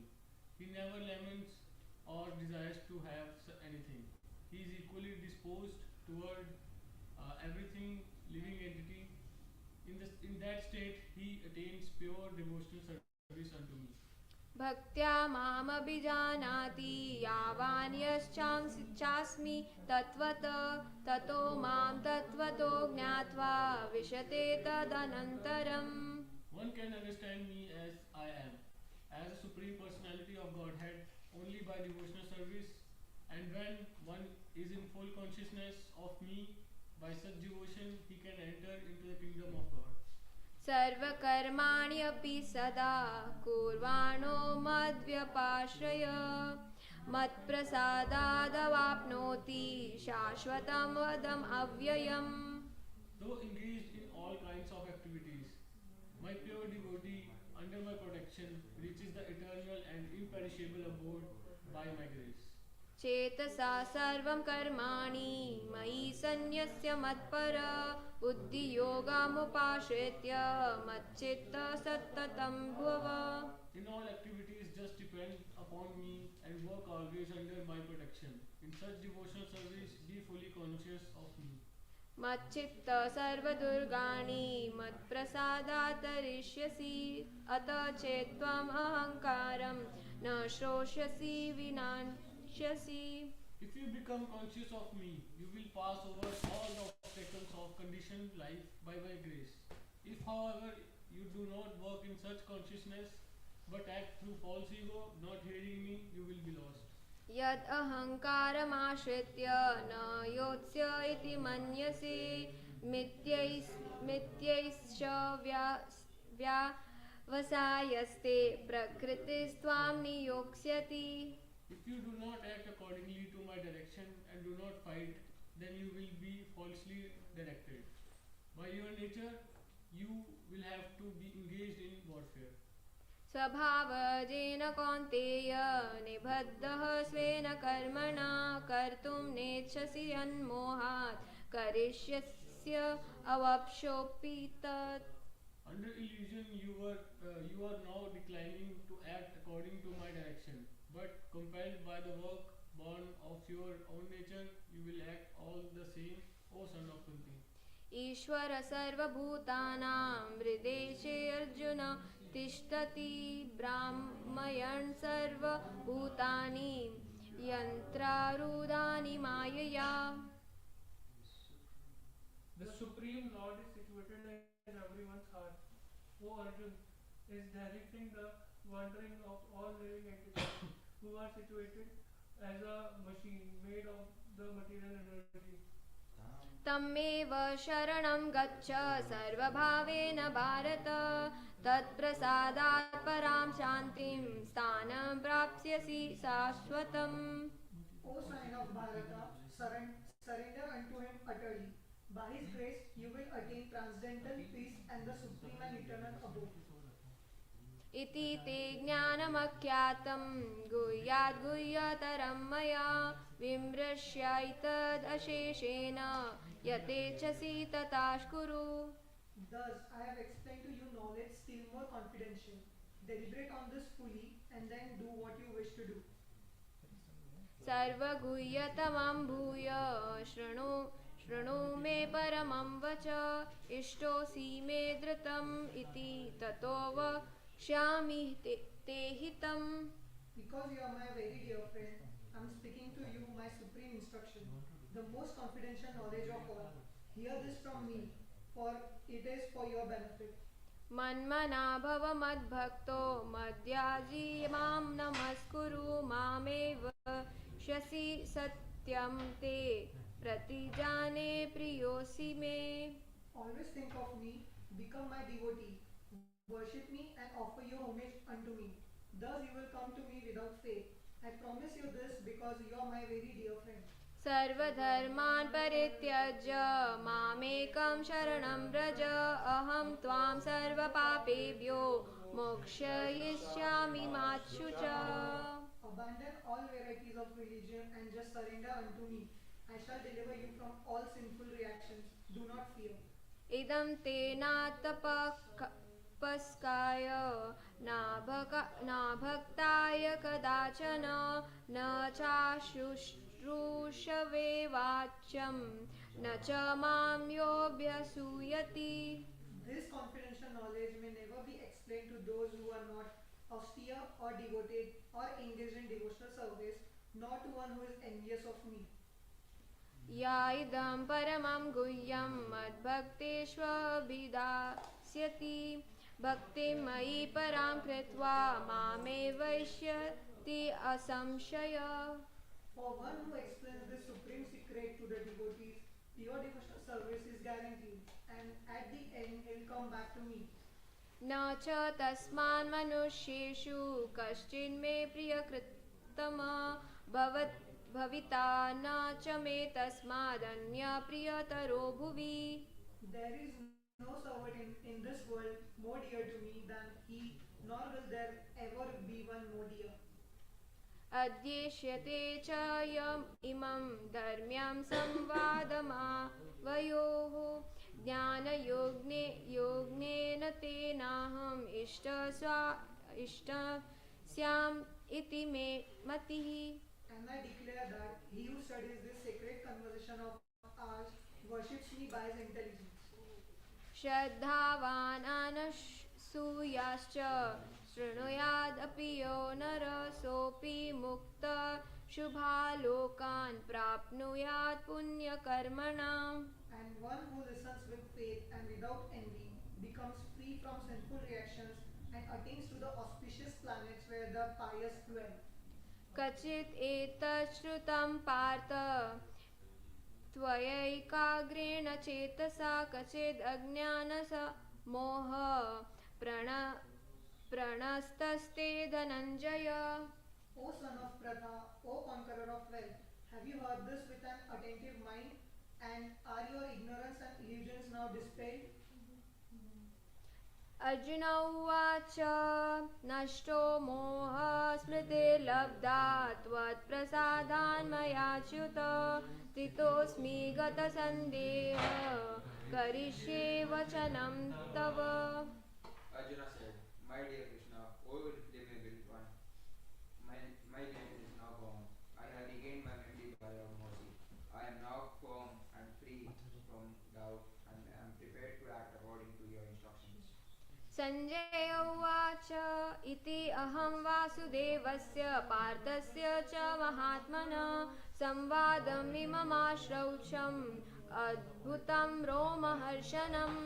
Speaker 13: He never laments or desires to have anything. He is equally disposed toward everything living entity. In that state, he attains pure devotional service unto me.
Speaker 4: भक्त्या मामभिजानाति यावान् यश्चास्मि तत्त्वतः ततो मां तत्त्वतो ज्ञात्वा विशते तदनन्तरम्.
Speaker 13: One can understand me as I am, as a supreme personality of Godhead, only by devotional service, and when one is in full consciousness of me, by such devotion he can enter into the kingdom of God.
Speaker 4: सर्वकर्माणि अपि सदा कुर्वाणो मद्व्यपाश्रय मत्प्रसादादवाप्नोति शाश्वतं वदम् अव्ययम्.
Speaker 13: Though engaged in all kinds of activities. My pure devotee, under my protection, reaches the eternal and imperishable abode by my grace.
Speaker 4: चेतसा सर्वं कर्माणि मयि सन्न्यस्य मत्पर बुद्धियोगमुपाश्रित्य मच्चित्त सततं भव.
Speaker 13: In all activities, just depend upon me and work always under my protection. In such devotional service, be fully conscious of me.
Speaker 4: मच्चित्त सर्वदुर्गाणि मत्प्रसादात् तरिष्यसि अत चेत्त्वम् अहङ्कारं न श्रोष्यसि विनाश्यसि.
Speaker 13: If you become conscious of me, you will pass over all the obstacles of conditioned life by my grace. If, however, you do not work in such consciousness, but act through false ego, not hearing me, you will be lost.
Speaker 4: यद् अहङ्कारमाश्रित्य न योत्स्य इति मन्यसे मिथ्यैश्च व्यावसायस्ते प्रकृतिस्त्वां नियोक्ष्यति.
Speaker 13: If you do not act accordingly to my direction and do not fight, then you will be falsely directed. By your nature, you will have to be engaged in warfare.
Speaker 4: स्वभावजेन कौन्तेय निबद्धः स्वेन कर्मणा कर्तुं नेच्छसि यन्मोहात् करिष्यस्य अवप्स्योऽपि तत्.
Speaker 13: Under illusion, you are now declining to act according to my direction, but compelled by the work born of your own nature, you will act all the same, O son of Kunti.
Speaker 4: ईश्वर सर्वभूतानां हृदेशे अर्जुन तिष्ठति ब्राह्मयन् सर्वभूतानि यन्त्रारूढानि मायया.
Speaker 11: The Supreme Lord is situated in everyone's heart. O Arjun, is directing the wandering of all living entities who are situated as a machine made of the material energy.
Speaker 4: तमेव शरणं गच्छ सर्वभावेन भारत तत्प्रसादात् परां शान्तिं स्थानं प्राप्स्यसि शाश्वतम्.
Speaker 14: O son of Bharata, surrender unto him utterly. By his grace, you will attain transcendental peace and the supreme and eternal abode.
Speaker 4: इति ते ज्ञानमख्यातं गुह्याद् गुह्यतरं मया विमृश्यैतदशेषेण यतेच्छसि तथाः कुरु.
Speaker 14: Thus, I have explained to you knowledge still more confidential. Deliberate on this fully and then do what you wish to do.
Speaker 4: सर्वगुह्यतमं भूय शृणु मे परमं वच इष्टोऽसि मे धृतम् इति ततो वक्ष्यामि ते हितम्.
Speaker 14: Because you are my very dear friend, I am speaking to you my supreme instruction, the most confidential knowledge of all. Hear this from me, for it is for your benefit.
Speaker 4: मन्मना भव मद्भक्तो मद्याजी मां नमस्कुरु मामेव शसि सत्यं ते प्रतिजाने प्रियोऽसि मे.
Speaker 14: Always think of me, become my devotee, worship me and offer your homage unto me. Thus you will come to me without faith. I promise you this because you are my very dear friend.
Speaker 4: सर्वधर्मान् परित्यज्य मामेकं शरणं व्रज अहं त्वां सर्वपापेभ्यो मोक्षयिष्यामि मा शुचा.
Speaker 14: Abandon all varieties of religion and just surrender unto me. I shall deliver you from all sinful reactions. Do not fear.
Speaker 4: इदं ते नातपस्काय नाभक्ताय कदाचन न चाशुश्रूषवे वाच्यं न च मां योऽभ्यसूयति.
Speaker 14: This confidential knowledge may never be explained to those who are not austere or devoted or engaged in devotional service, nor to one who is envious of me.
Speaker 4: या इदं परमं गुह्यं मद्भक्तेष्वभिधास्यति भक्तिं मयि परां कृत्वा मामेवैष्यति असंशय.
Speaker 14: For one who explains this supreme secret to the devotees, pure devotional service is guaranteed, and at the end he will come back to me.
Speaker 4: न च तस्मान् मनुष्येषु कश्चिन्मे प्रियकृत्तम भविता न च मे तस्मादन्य प्रियतरो भुवि.
Speaker 14: There is no servant in this world more dear to me than he, nor will there ever be one more dear.
Speaker 4: अध्येष्यते च इमं धर्म्यं संवादमावयोः ज्ञानयोगेन तेनाहम् इष्टस्याम् इति मे मतिः.
Speaker 14: And I declare that he who studies this sacred conversation of ours worships me by his intelligence.
Speaker 4: श्रद्धावान् अनसूयाश्च शृणुयादपि यो नरः सोऽपि मुक्तः शुभालोकान् प्राप्नुयात् पुण्यकर्मणाम्.
Speaker 14: And one who listens with faith and without envy becomes free from sinful reactions and attains to the auspicious planets where the pious dwell.
Speaker 4: कचित् एतत् श्रुतं पार्थ त्वयैकाग्रेण चेतसा कचिद् अज्ञानसमोह प्रणस्तस्ते Dhananjay.
Speaker 14: O son of Pratha, O conqueror of wealth, have you heard this with an attentive mind? And are your ignorance and illusions now dispelled?
Speaker 4: Arjun उवाच नष्टो मोहः स्मृतिर्लब्धा त्वत्प्रसादान् मयाच्युत स्थितोऽस्मि गतसन्देहः करिष्ये वचनं तव.
Speaker 15: Arjuna said, My dear Krishna, O irredeemable one, my limit is now gone. I have regained my memory by your mercy. I am now firm and free from doubt and am prepared to act according to your instructions.
Speaker 4: Sanjay उवाच इति अहं वासुदेवस्य पार्थस्य च महात्मनः संवादमिममाश्रौषम् अद्भुतं रोमहर्षणम्.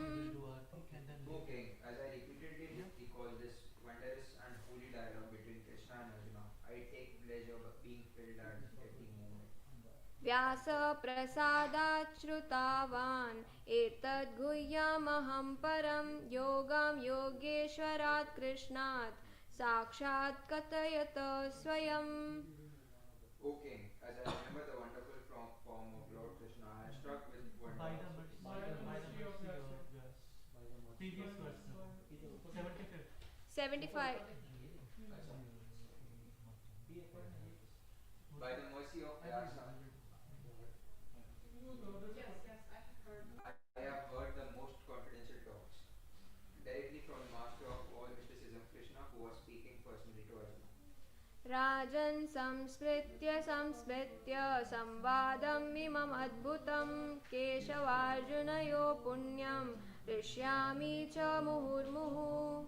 Speaker 15: O King, as I repeatedly recall this wondrous and holy dialogue between Krishna and Arjuna, I take pleasure of being filled at every moment.
Speaker 4: व्यास प्रसादाच्छ्रुतावान् एतद् गुह्यमहं परं योगं योगेश्वरात् कृष्णात् साक्षात् कथयत स्वयम्.
Speaker 15: O King, as I remember the wonderful form of Lord Krishna, I am struck with wonder.
Speaker 9: Previous verse,
Speaker 4: 75.
Speaker 15: By the mercy of Vyasa, I have heard the most confidential talks directly from the master of all mysticism, Krishna, who was speaking personally to Arjuna.
Speaker 4: राजन् संस्मृत्य संवादमिमम् अद्भुतं केशवार्जुनयो पुण्यं हृष्यामि च मुहुर्मुहुः.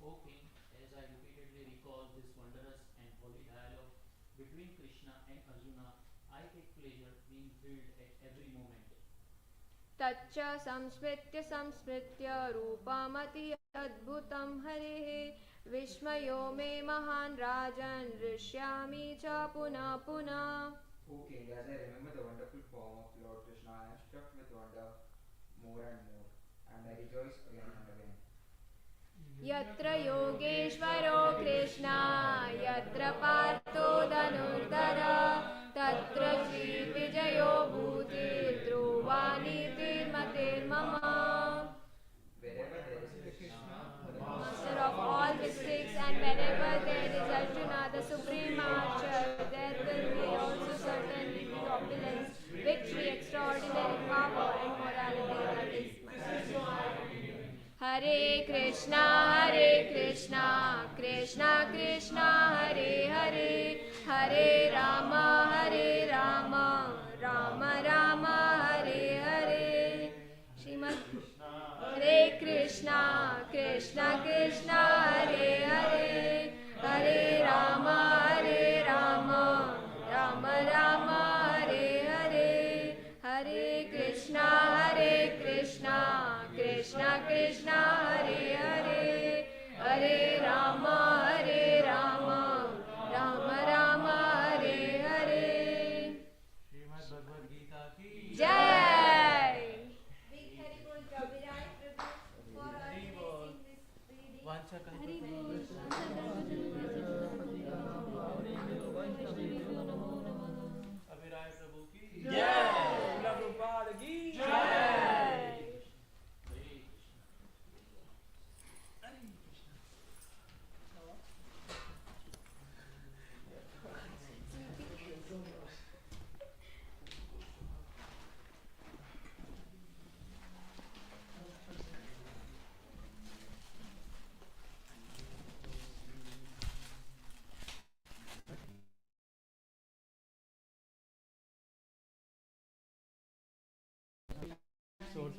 Speaker 9: O King, as I repeatedly recall this wondrous and holy dialogue between Krishna and Arjuna, I take pleasure being filled at every moment.
Speaker 4: तच्च संस्मृत्य रूपमति अद्भुतं हरेः विस्मयो मे महान् राजन् हृष्यामि च पुनः पुनः.
Speaker 15: O King, as I remember the wonderful form of Lord Krishna, I am struck with wonder more and more, and I rejoice again and again.
Speaker 4: यत्र योगेश्वरो कृष्णा यत्र पार्थो धनुर्धर तत्र श्रीविजयो भूतिर्ध्रुवा नीतिर्मतिर्मम.
Speaker 15: Wherever there is Krishna,
Speaker 4: Master of all mystics, and wherever there is Arjuna, the supreme archer, there will be also certainly be opulence, victory, extraordinary power, and morality. That is my Hare Krishna, Krishna Krishna, Hare Hare, Hare Rama, Rama Rama, Hare Hare. Srimad Hare Krishna, Krishna Hare Hare, Hare Rama.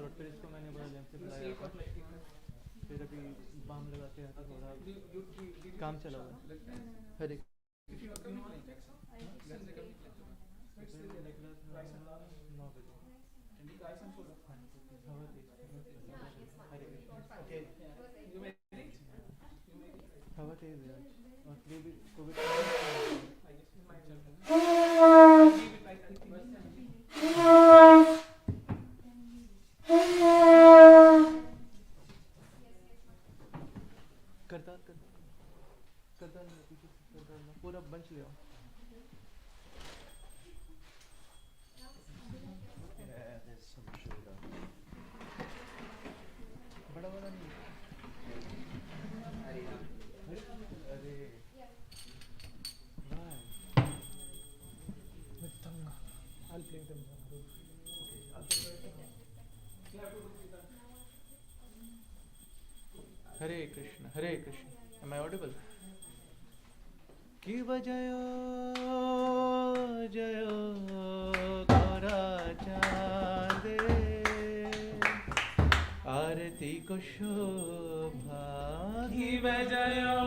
Speaker 16: Throat पर इसको मैंने बड़ा length से बढ़ाया था, फिर अभी balm लगाते हैं तो थोड़ा काम चला हुआ है। हरे निकला था 9 बजे। हवा तेज है और ये भी कोविड करता पूरा बंच ले आओ। बड़ा बड़ा नहीं अरे I'll play them. Hare Krishna, Hare Krishna. Am I audible? Kiva jayo jayo Gaura Aarti Aarti ko shobha. Kiva jayo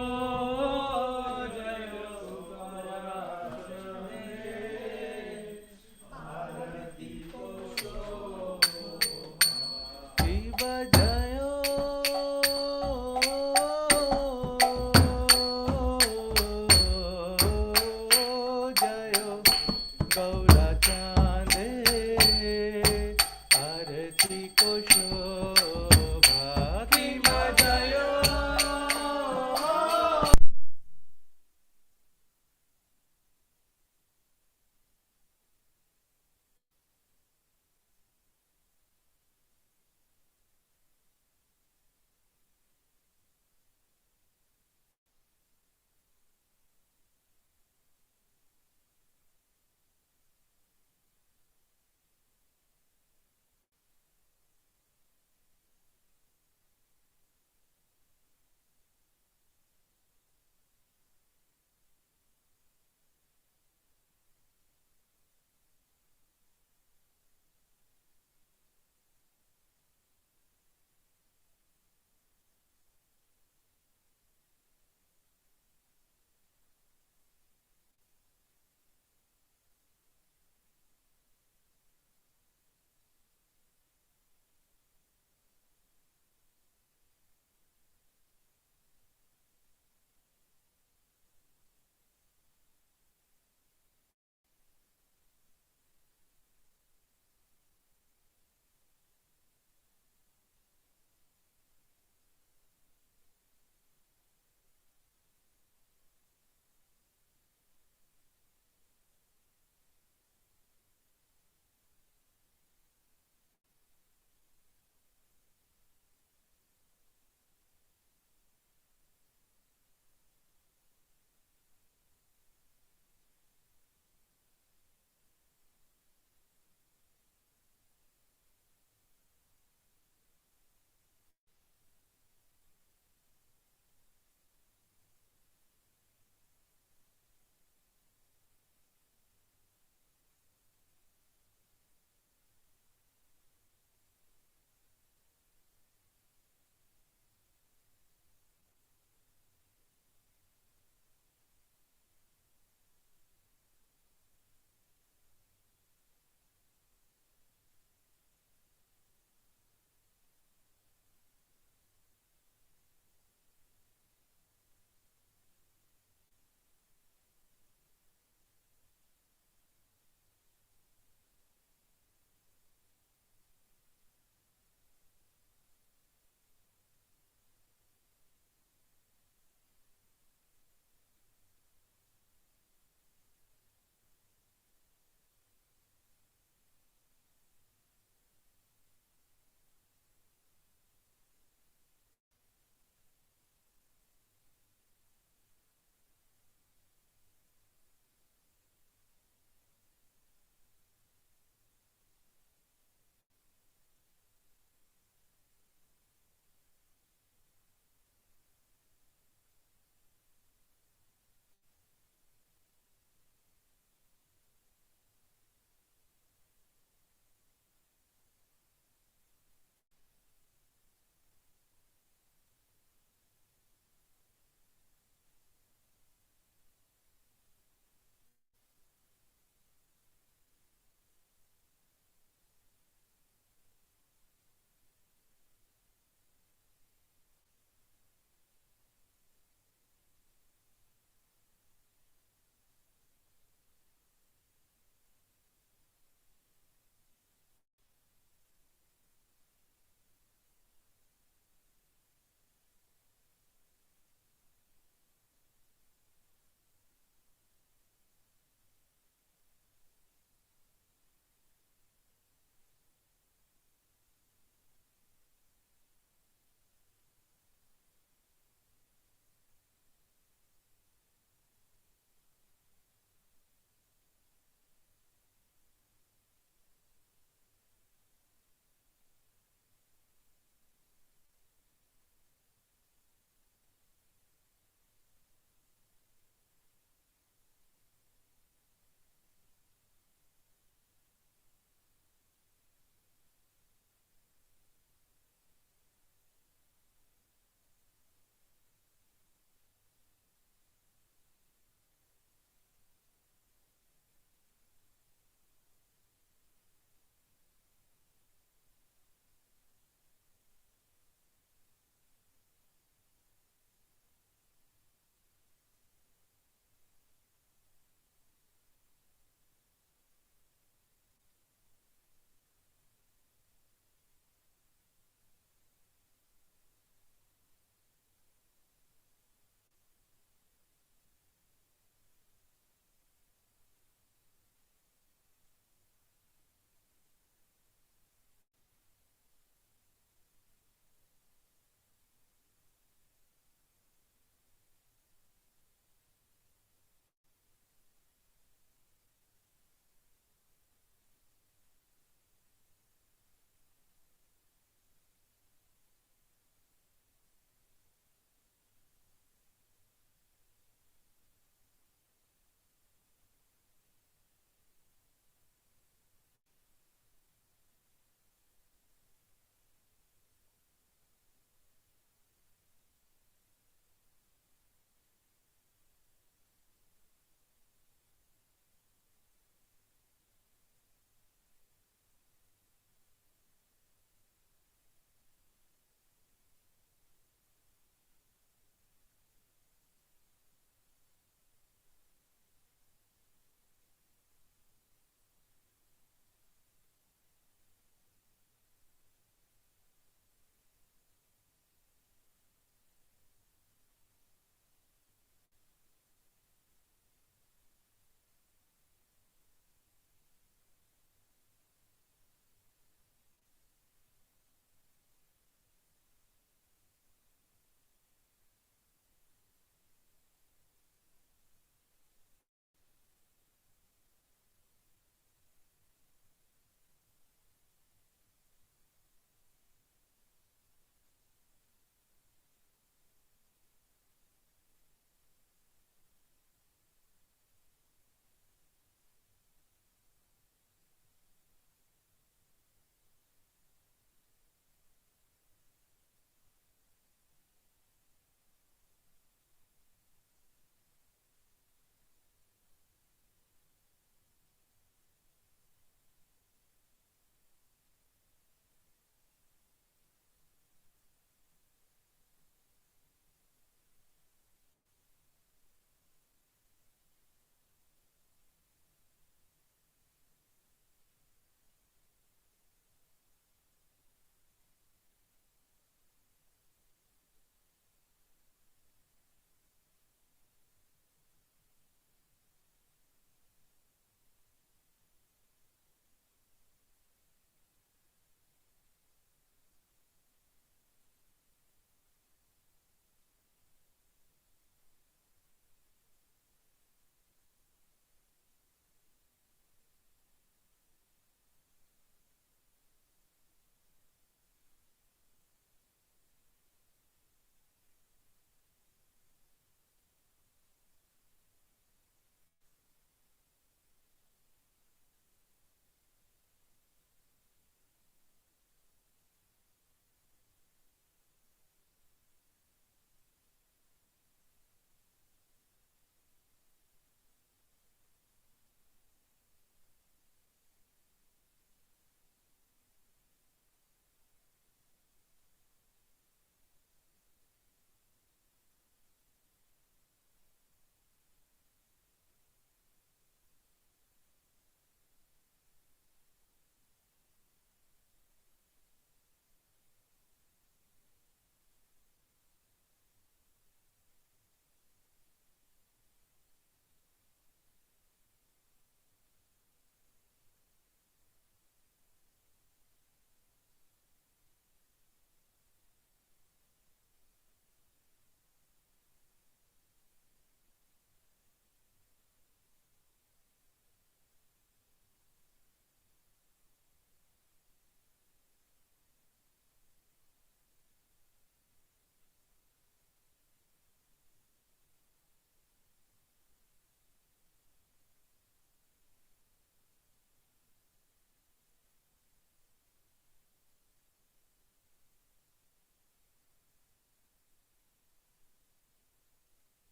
Speaker 16: jayo Gaura Aarti ko shobha. Kiva jayo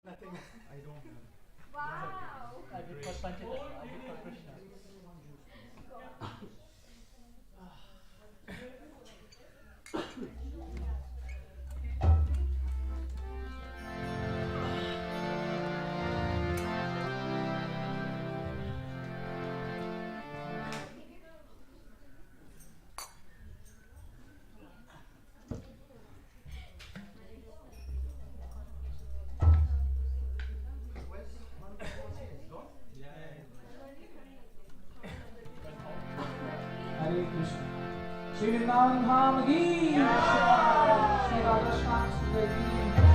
Speaker 16: Nothing. I don't know.
Speaker 3: Wow.
Speaker 16: I did for Panchatattva. I did for Krishna.
Speaker 17: Hare Krishna. Shri Vrindavan Dham ki jai. Shri Radha Shyam Sundar ki jai.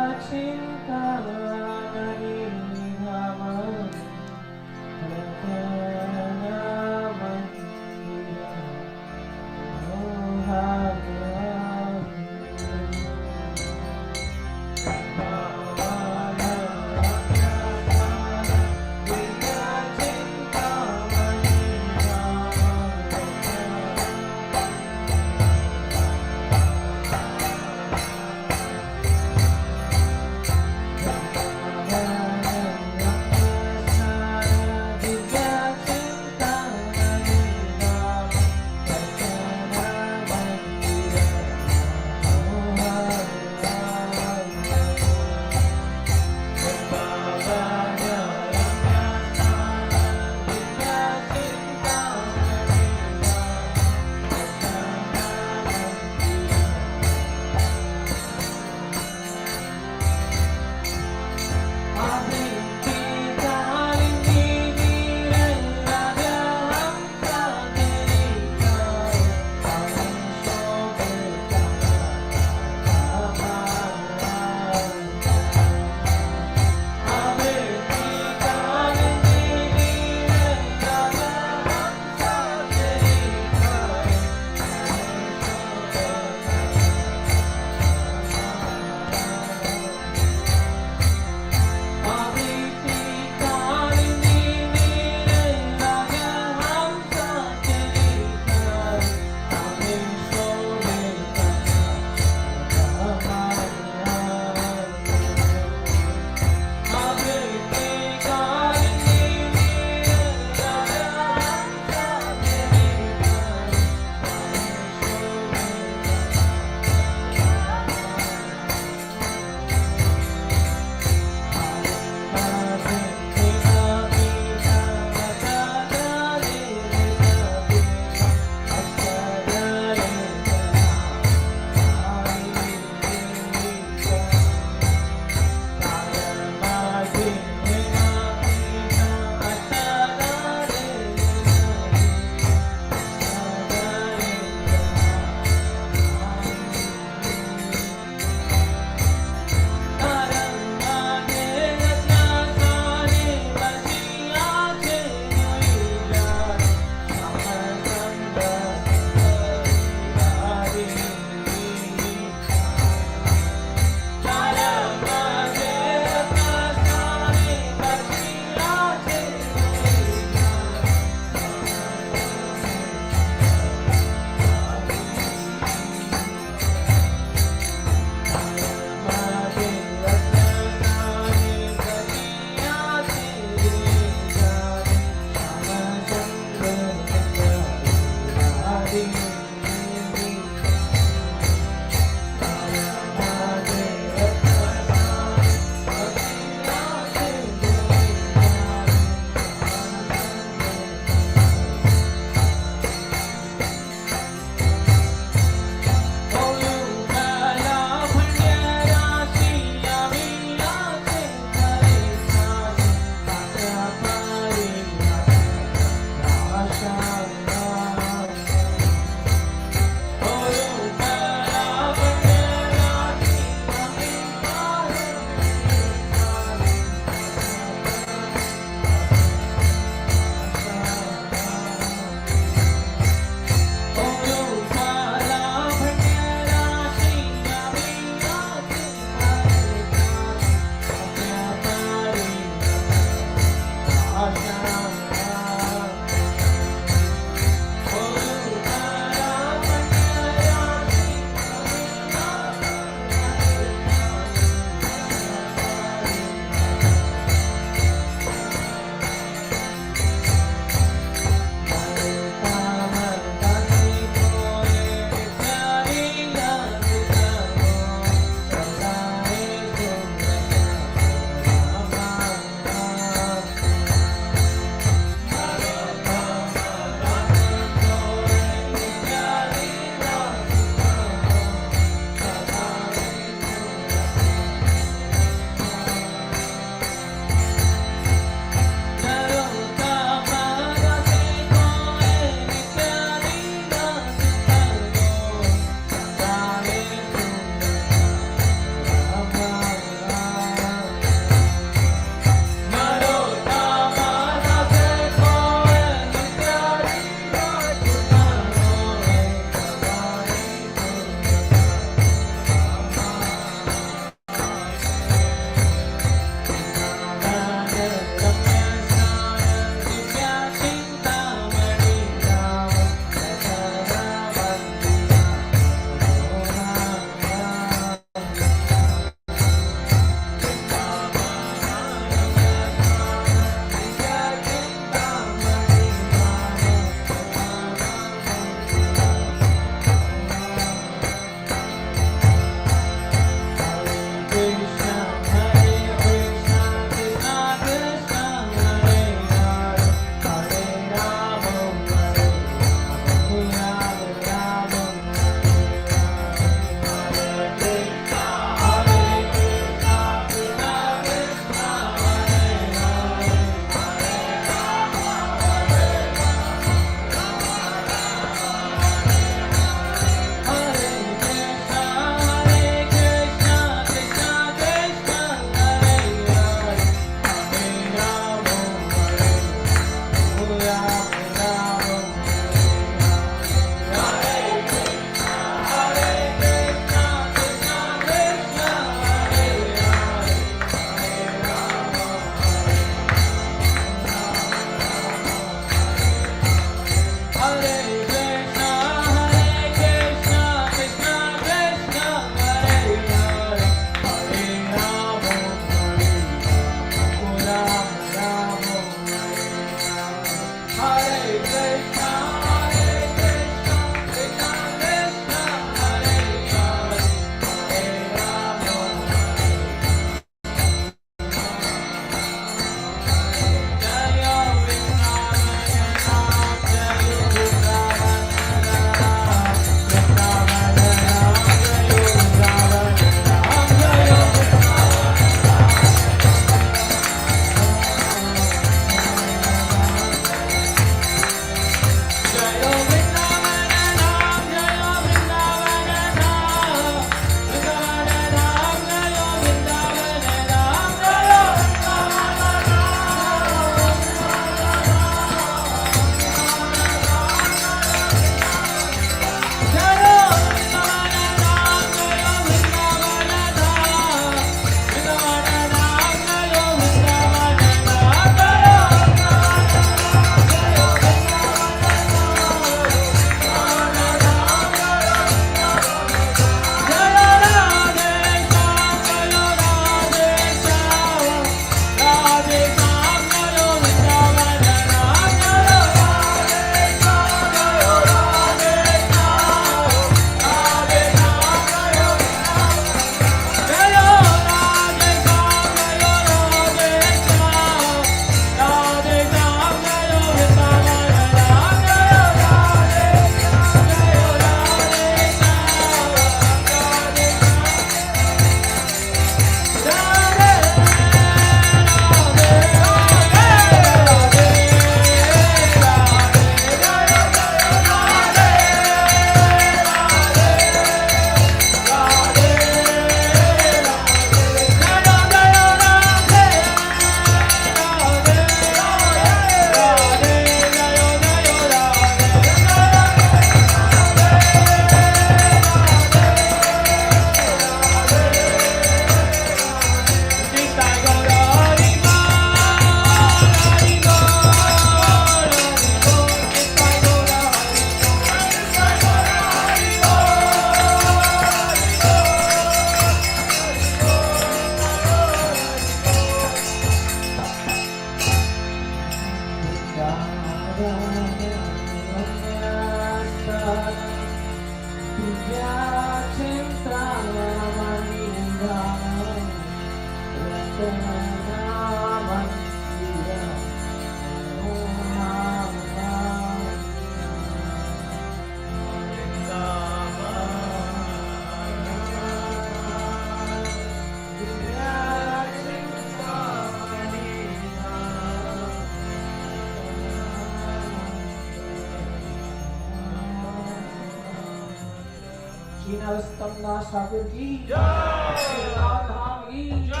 Speaker 17: Nastana Thakur ki jai, Srinath Dham ki jai,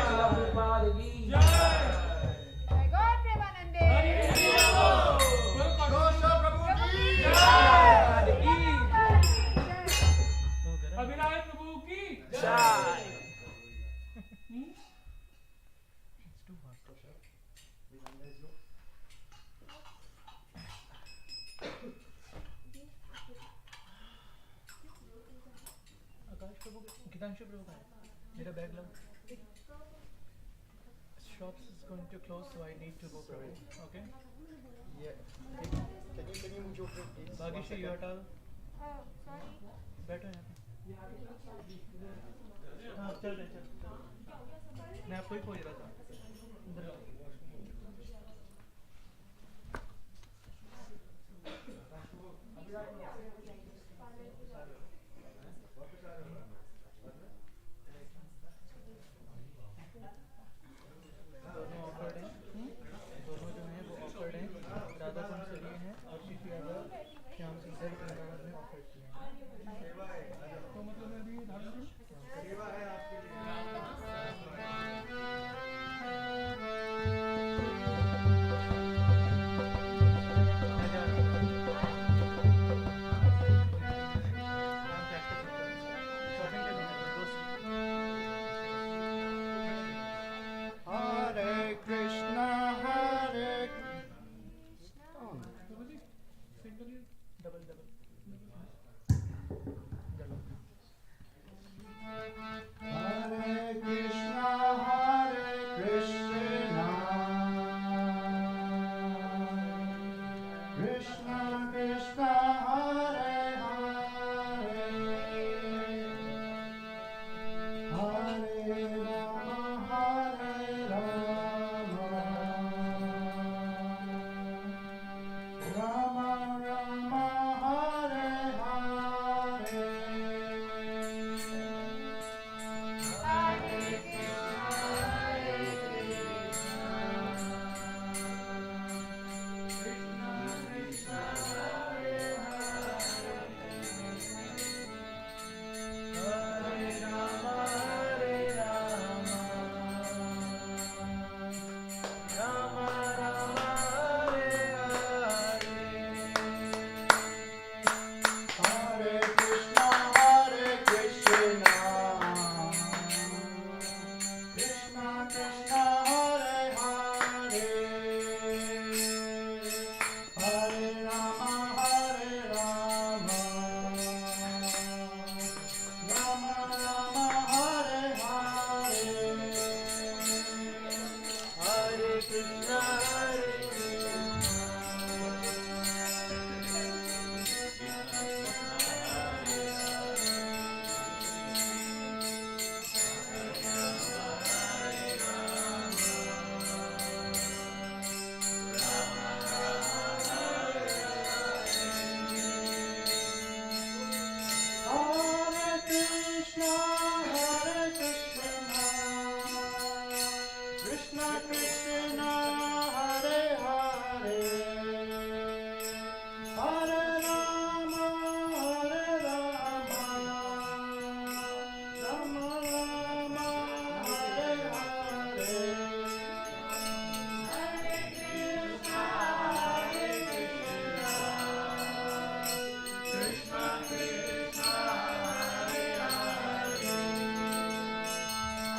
Speaker 17: Srila Prabhupada ki jai.
Speaker 3: Jai Gaur Premanande.
Speaker 11: Gosha Prabhu ki
Speaker 17: Jai.
Speaker 11: Abhinay Prabhu ki
Speaker 17: Jai.
Speaker 16: It's too hard. आकाश प्रभु गीतांशु प्रभु का मेरा bag low shops is going to close so I need to go Prabhu okay
Speaker 18: Yeah. Can you move your foot, please?
Speaker 16: Bhagisha you are tall
Speaker 3: Oh, sorry.
Speaker 16: बैठो यहाँ पे हाँ चल रहे चल मैं आपको ही खोज रहा था इधर आओ दोनों ऑफर्ड हैं दोनों जो हैं वो ऑफर्ड हैं राधा कुंड से लिए हैं और शिशु यादव श्याम सुंदर वृंदावन में ऑफर किए हैं तो मतलब मैं अभी धारण करूं सेवा है आपके लिए
Speaker 18: Hare Krishna, Hare
Speaker 16: double
Speaker 18: Hare Krishna, Hare Krishna, Krishna Krishna, Hare Hare, Hare Rama, Hare Rama, Rama Rama, Hare Hare. Hare Krishna, Hare Krishna, Krishna Krishna, Hare Hare, Hare Rama, Hare Rama, Rama Rama, Hare Hare, Hare Krishna, Hare Hare Krishna, Hare Krishna, Krishna Krishna, Hare Hare, Hare Rama, Hare Rama, Rama Rama, Hare Hare, Hare Krishna, Hare Krishna, Krishna Krishna, Hare Hare,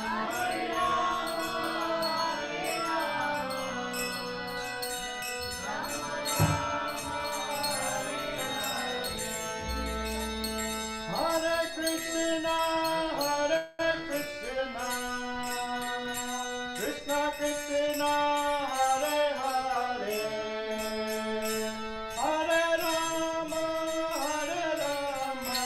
Speaker 18: Hare Rama, Hare Rama, Rama Rama, Hare Hare, Hare Krishna, Hare Krishna, Krishna Krishna, Hare Hare, Hare Rama, Hare Rama,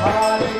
Speaker 17: Hare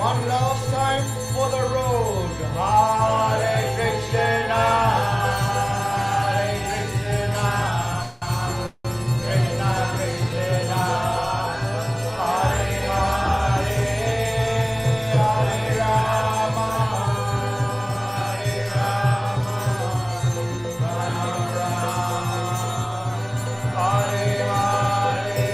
Speaker 18: One last time for the road. Hare Krishna, Hare Krishna, Krishna Krishna, Hare Hare, Hare Rama, Hare Rama, Rama Rama, Hare Hare.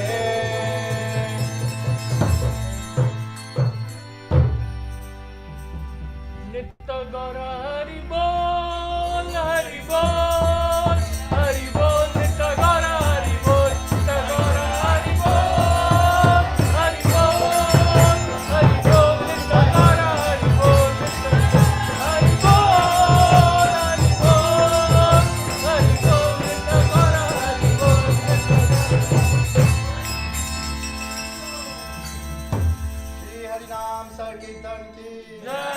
Speaker 11: Nitya Gaura Hari Bol, Hari Bol, Hari Bol, Nitya Gaura Hari Bol, Nitya Gaura Hari Bol, Hari Bol, Hari Bol, Nitya Gaura Hari Bol, Hari Bol, Hari Bol, Hari Bol, Nitya Gaura Hari Bol.
Speaker 18: Shri हरिनाम संकीर्तन की जय,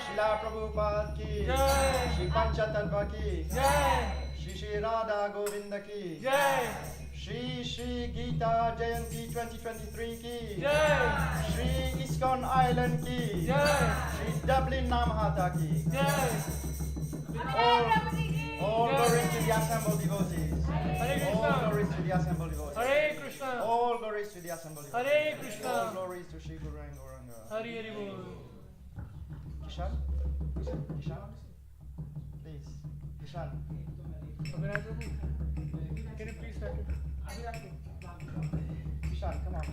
Speaker 18: शिला प्रभुपाद की जय, श्री पंचतत्व की जय, श्री श्री राधा गोविंद की जय, श्री श्री गीता जयंती 2023 की जय, श्री ISKCON आइलैंड की जय, श्री डबलिन नामहाता की जय. All glories to the assembled devotees.
Speaker 11: Hare
Speaker 18: All
Speaker 11: Krishna.
Speaker 18: glories to the assembled devotees.
Speaker 11: Hare Krishna.
Speaker 18: All glories to the assembled devotees.
Speaker 11: Hare Krishna.
Speaker 18: All glories to Sri Guru and Gauranga.
Speaker 11: Hari Hari Bol.
Speaker 18: Kishan? Kishan? Please. Kishan.
Speaker 11: Abhinay Prabhu, can you please start it?
Speaker 18: Kishan, come on.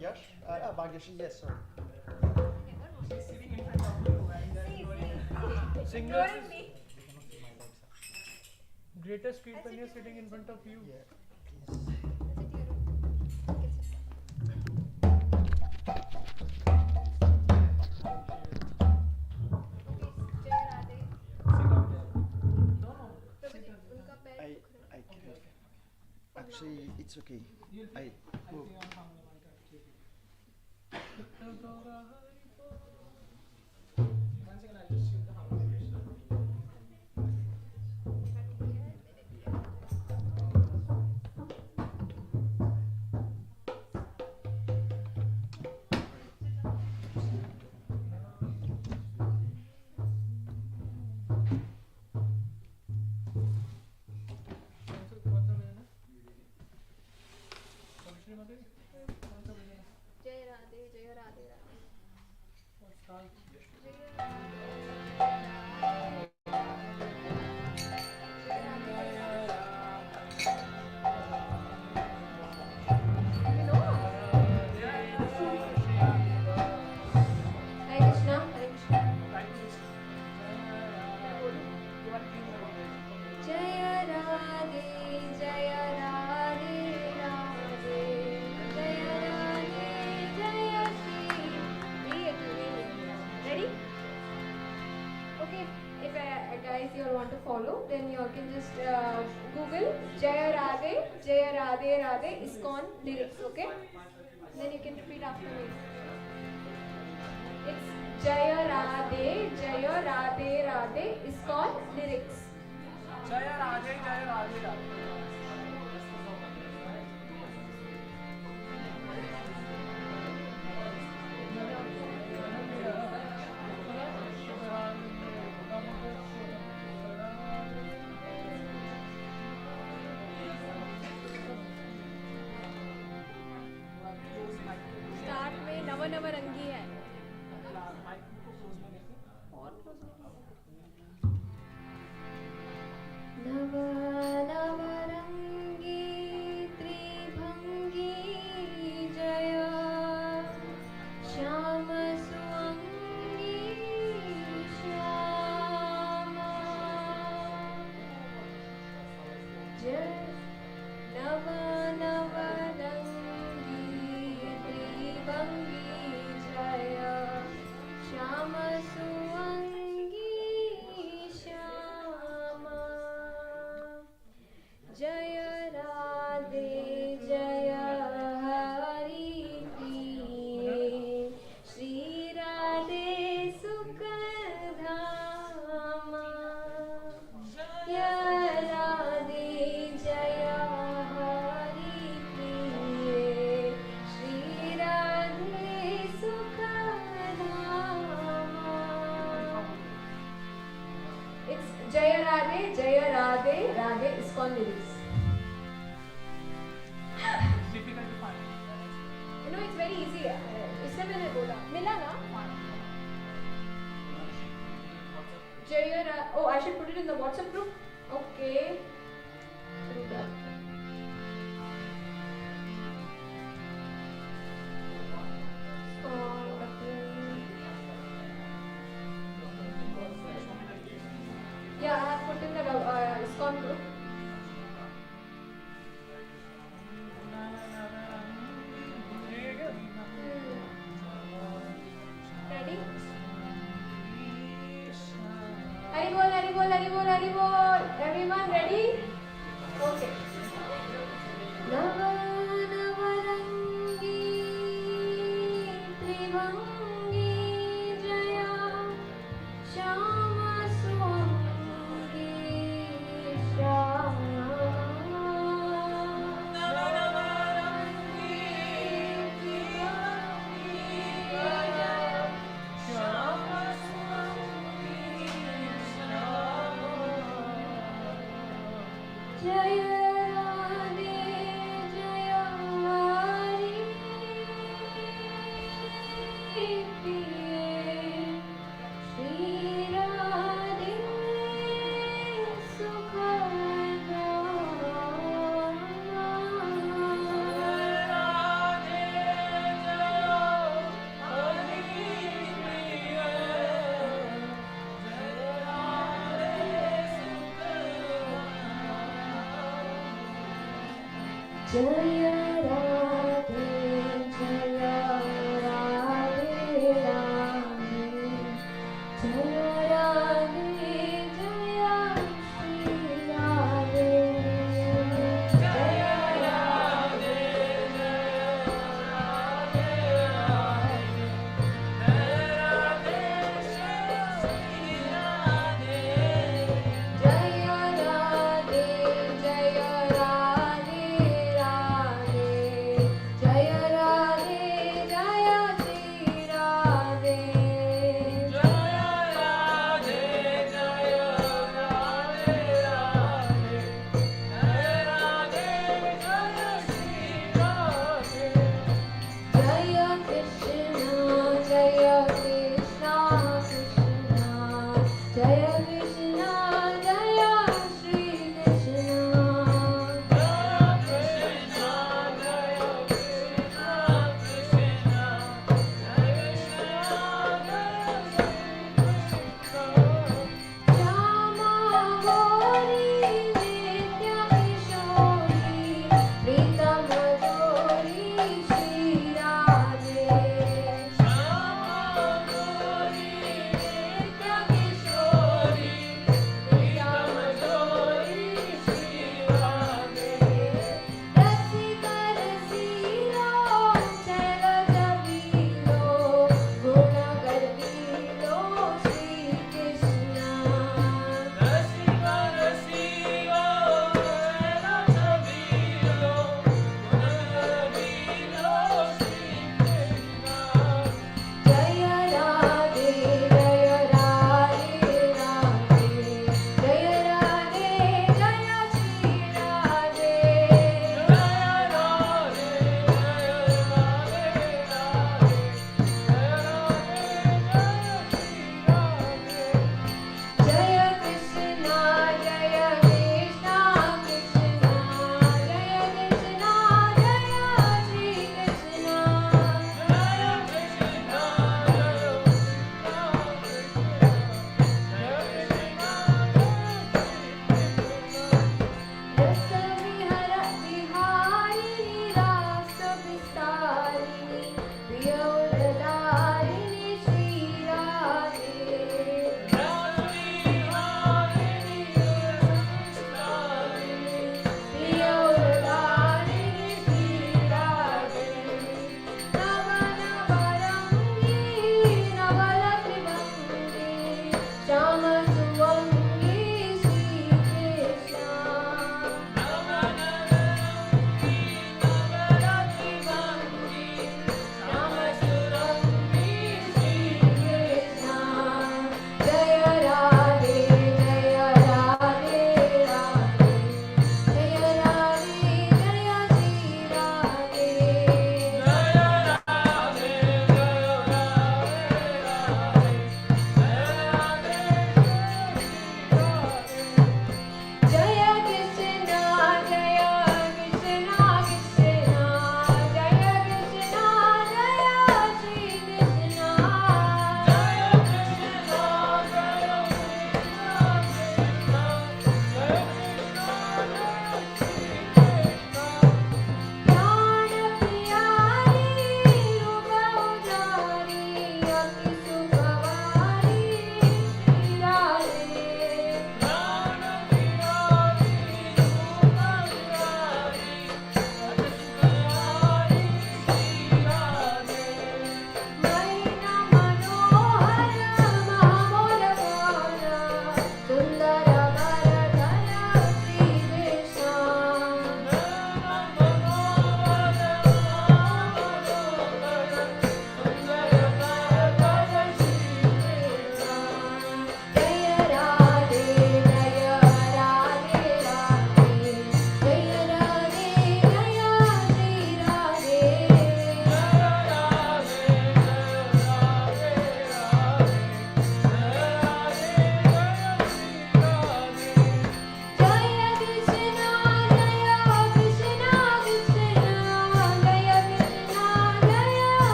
Speaker 18: Yes? Bhagyashi, yes, sir.
Speaker 11: Singers. Greatest Kirtan is sitting in front of you.
Speaker 18: I can't. Actually, it's okay. I move.
Speaker 3: जय राधे जय Radhe Radhe. Hare Krishna, Hare Krishna. Jaya Radhe, Jaya Radhe, Radhe, Jaya Radhe, Jaya Shri. Ready? Okay, if guys you all want to follow, then you all can just Google Jaya Radhe, Radhe, ISKCON lyrics, okay? Then you can repeat after me. It's Jaya Radhe, Radhe, ISKCON lyrics.
Speaker 11: Jaya Radhe, Jaya Radhe, Radhe.
Speaker 3: Start में नव रंगी है और नव रंगी त्रिभंगी जय श्याम सुअंगी श्यामा जय नव रंगी त्रिभंगी जय श्याम सुअंगी श्यामा जय राधे जय हरि प्रिये श्री राधे सुखधामा जय राधे जय हरि प्रिये Shri Radhe
Speaker 4: ISKCON lyrics.
Speaker 12: Difficult to find.
Speaker 4: You know, it's very easy. इसलिए मैंने बोला मिला ना? Oh, I should put it in the WhatsApp group. Okay. Do that. Yeah, I have put in the ISKCON group. Ready? Hari bol, Hari bol, Hari bol, Hari bol. Everyone ready? Okay. Navarangi Trivangi Jaya Shama Swangi Shama Navarangi Trivangi Jaya Shama Swangi Jaya Radhe Jaya Hari Priye Shri Radhe Sukhadama Radhe Jaya Hari Priye Jaya Radhe Jaya Radhe Radhe Jaya Radhe Jaya Shri Radhe Jaya Radhe Jaya Radhe Radhe Jaya Radhe Shri Radhe Jaya Radhe Jaya Radhe Radhe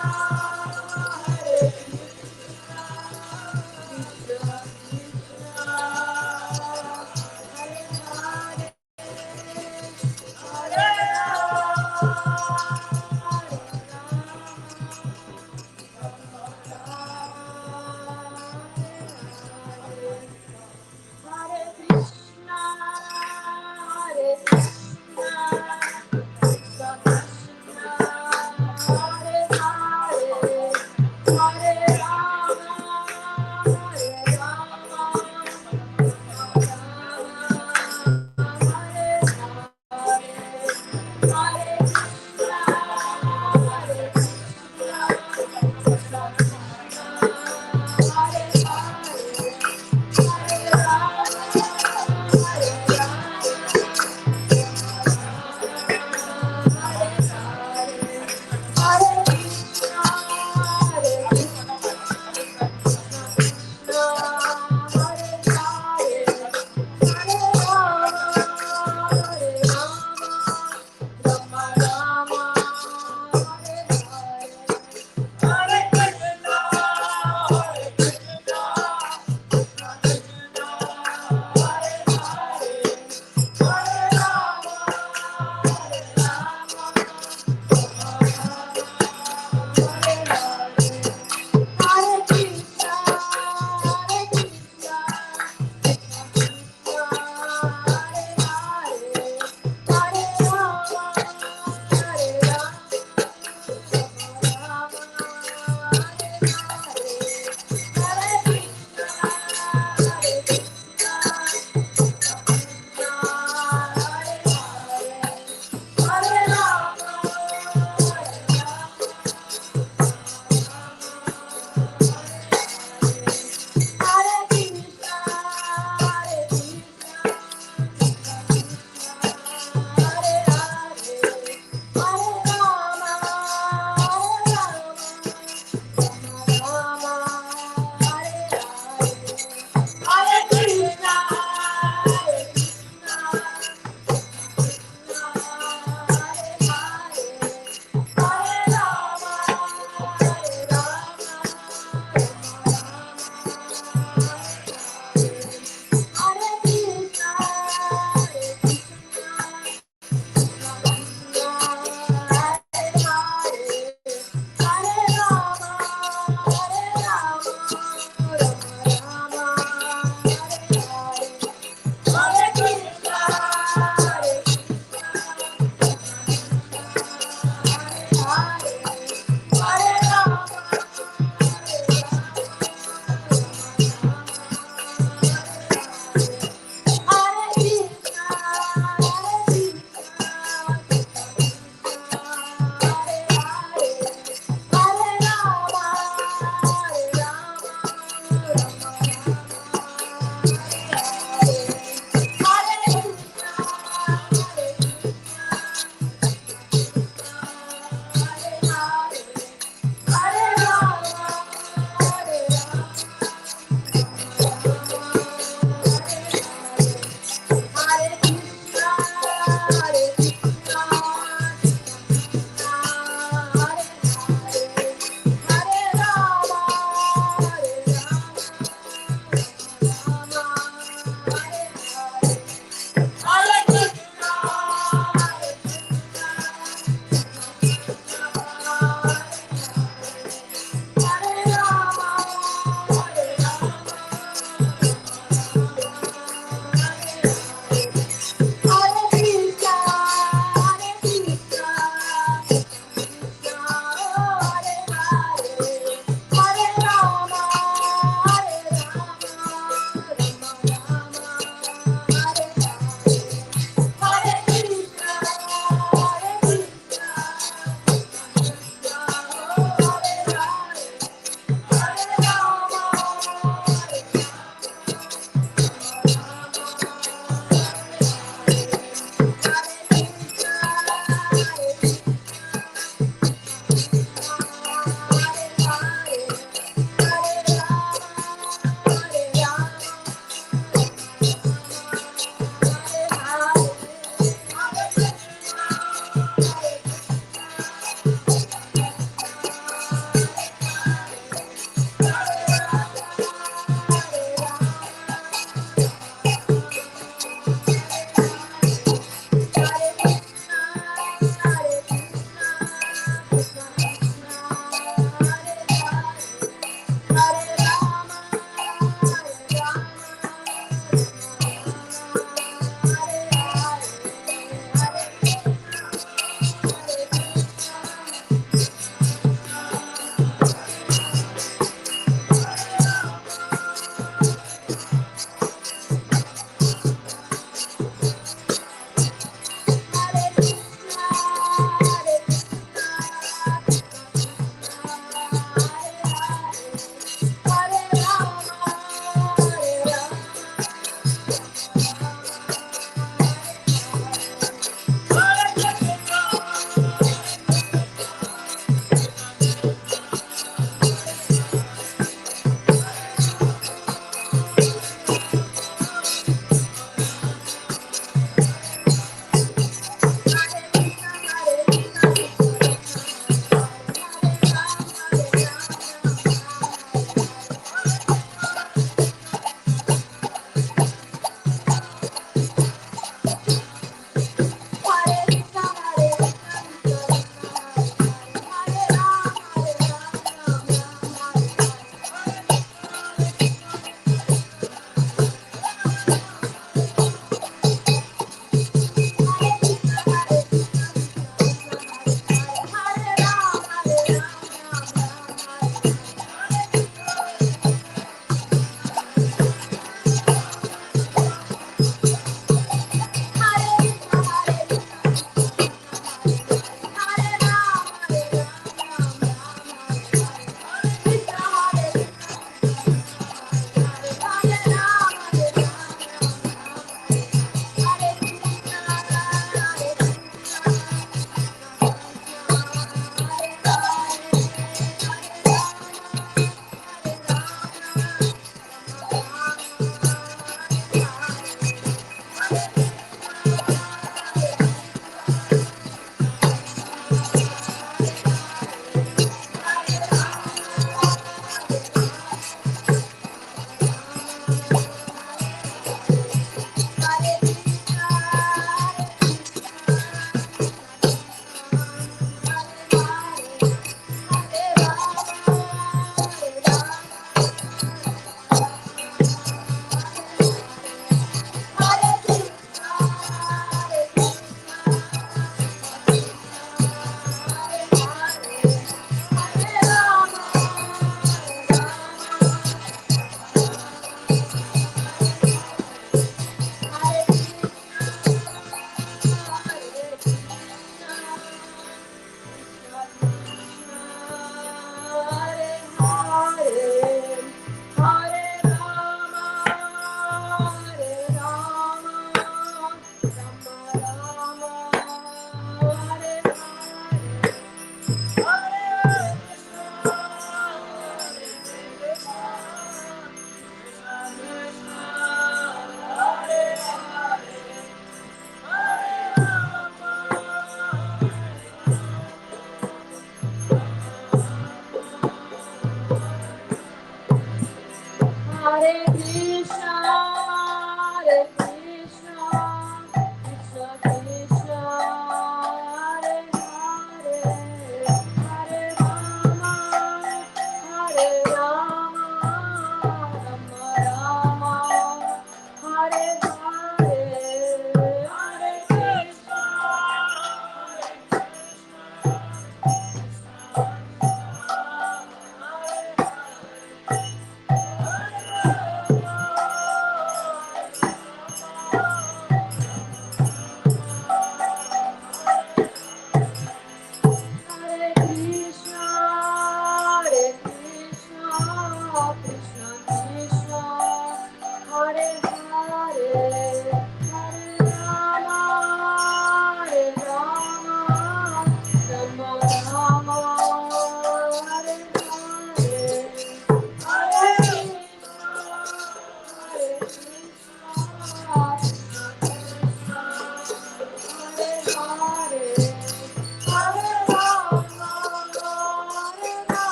Speaker 4: Hare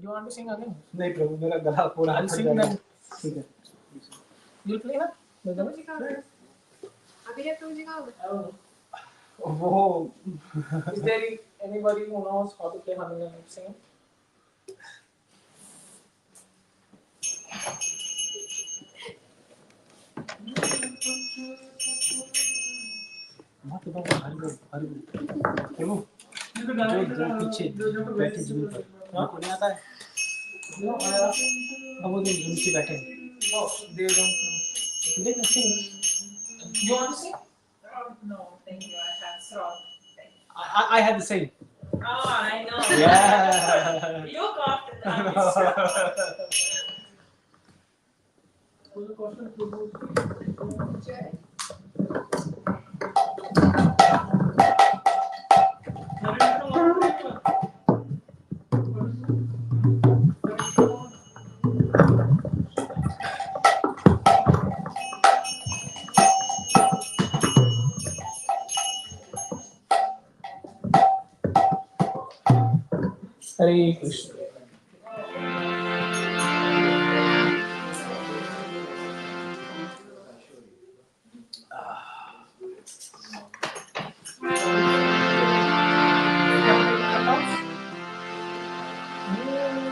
Speaker 16: You want to sing again?
Speaker 18: नहीं प्रभु मेरा गला पूरा
Speaker 16: I'll
Speaker 18: फट
Speaker 16: sing
Speaker 18: जाएगा।
Speaker 16: then.
Speaker 18: ठीक है।
Speaker 16: You'll play ना?
Speaker 3: अभी जब तुम सिखाओगे?
Speaker 18: वो
Speaker 16: Is there anybody who knows how to play harmonium and sing?
Speaker 18: मत बाबा हरि प्रभु जो पीछे बैठे जमीन पर उनको नहीं आता है। अब वो नीचे बैठे हैं।
Speaker 16: No, they don't know.
Speaker 18: They can sing.
Speaker 16: You want to sing?
Speaker 6: No, thank you. I have strong.
Speaker 18: I had the same.
Speaker 6: Oh, I know.
Speaker 18: Yeah.
Speaker 6: You got it.
Speaker 16: Hare Krishna.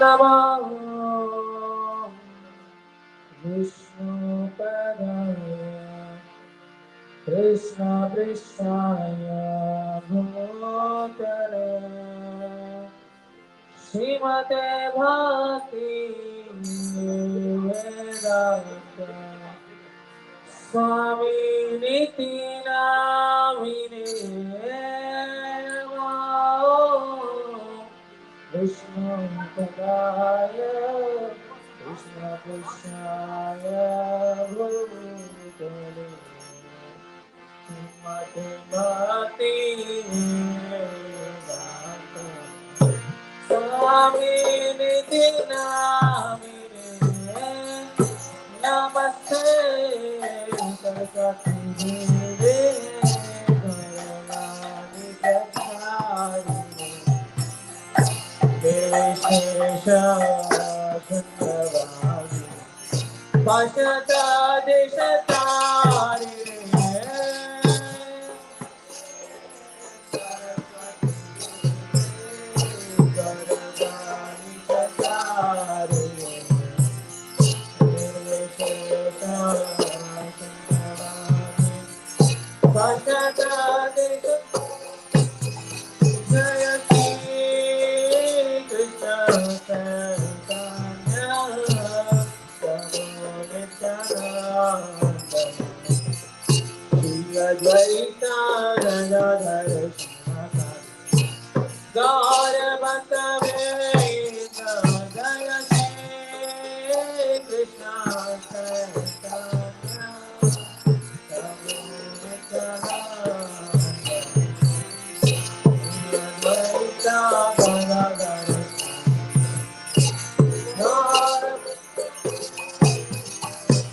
Speaker 16: Namah Vishnu Padaya Krishna Krishnaya Bhutale Srimate Bhakti Vedanta Swami Niti Namine Vishnu Padaya Krishna Krishnaya Bhutale Srimate Bhakti Vedanta Swami Niti Namine Namaste Saraswati Deve Gaurani Jacchari Deveshesha Chandravadi Pashata Deshatari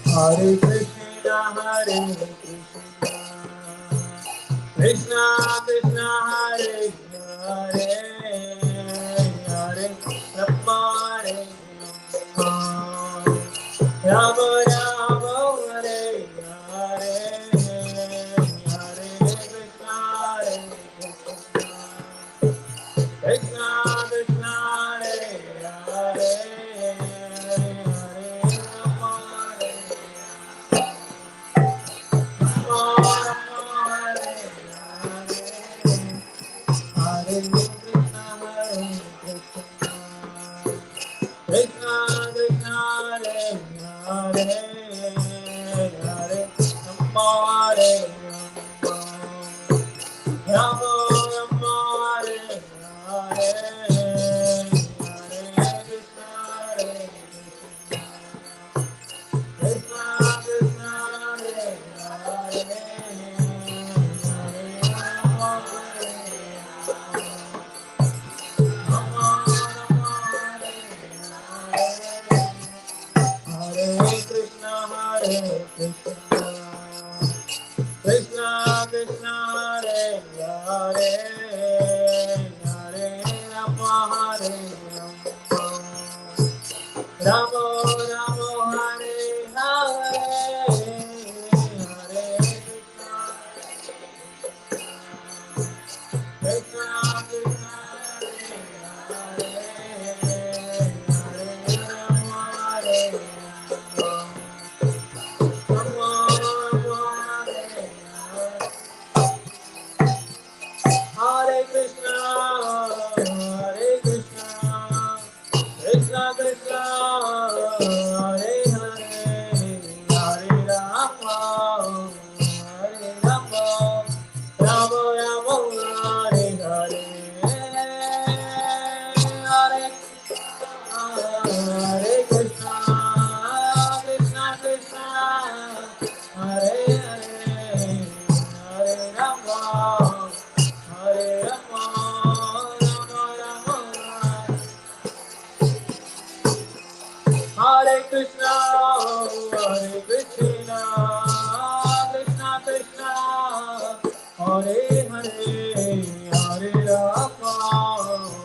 Speaker 16: Hare Krishna, Hare Krishna, Krishna Krishna, Hare Hare, Hare Rama, Hare Rama, Rama, Hare Hare, Hare Krishna, Hare Krishna, Krishna Krishna, Hare Hare, Hare Rama, Hare Krishna, Hare Krishna, Krishna Krishna, Hare Hare, Hare Rama, Hare Rama, Rama, Hare Hare, Hare Krishna, Hare Krishna, Krishna Krishna, Hare Hare, Hare
Speaker 7: Ramo Ramo Hare Hare, Hare Krishna, Krishna Krishna, Hare Hare, Hare Rama, Hare Rama, Rama Hare Hare Krishna, Hare Krishna, Krishna Krishna, Hare Hare, Hare Rama, Hare Rama, Rama Rama, Hare Hare, Hare Hare Krishna, Krishna Krishna, Hare Hare, Hare Rama, Hare Rama, Rama Rama, Hare Krishna, Hare Krishna, Krishna Krishna, Hare Hare, Hare Rama,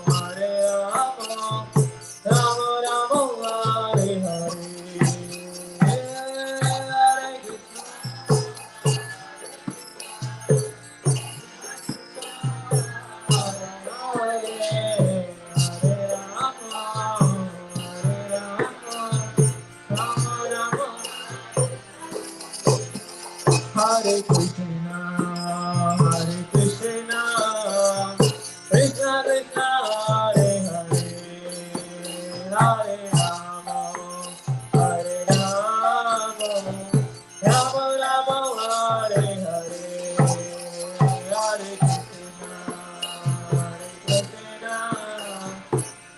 Speaker 7: Hare Rama, Rama Rama, Hare Hare, Hare Krishna, Hare Krishna, Hare Krishna, Krishna Krishna, Hare Hare, Hare Rama, Hare Rama, Rama Rama, Hare Hare, Hare Krishna,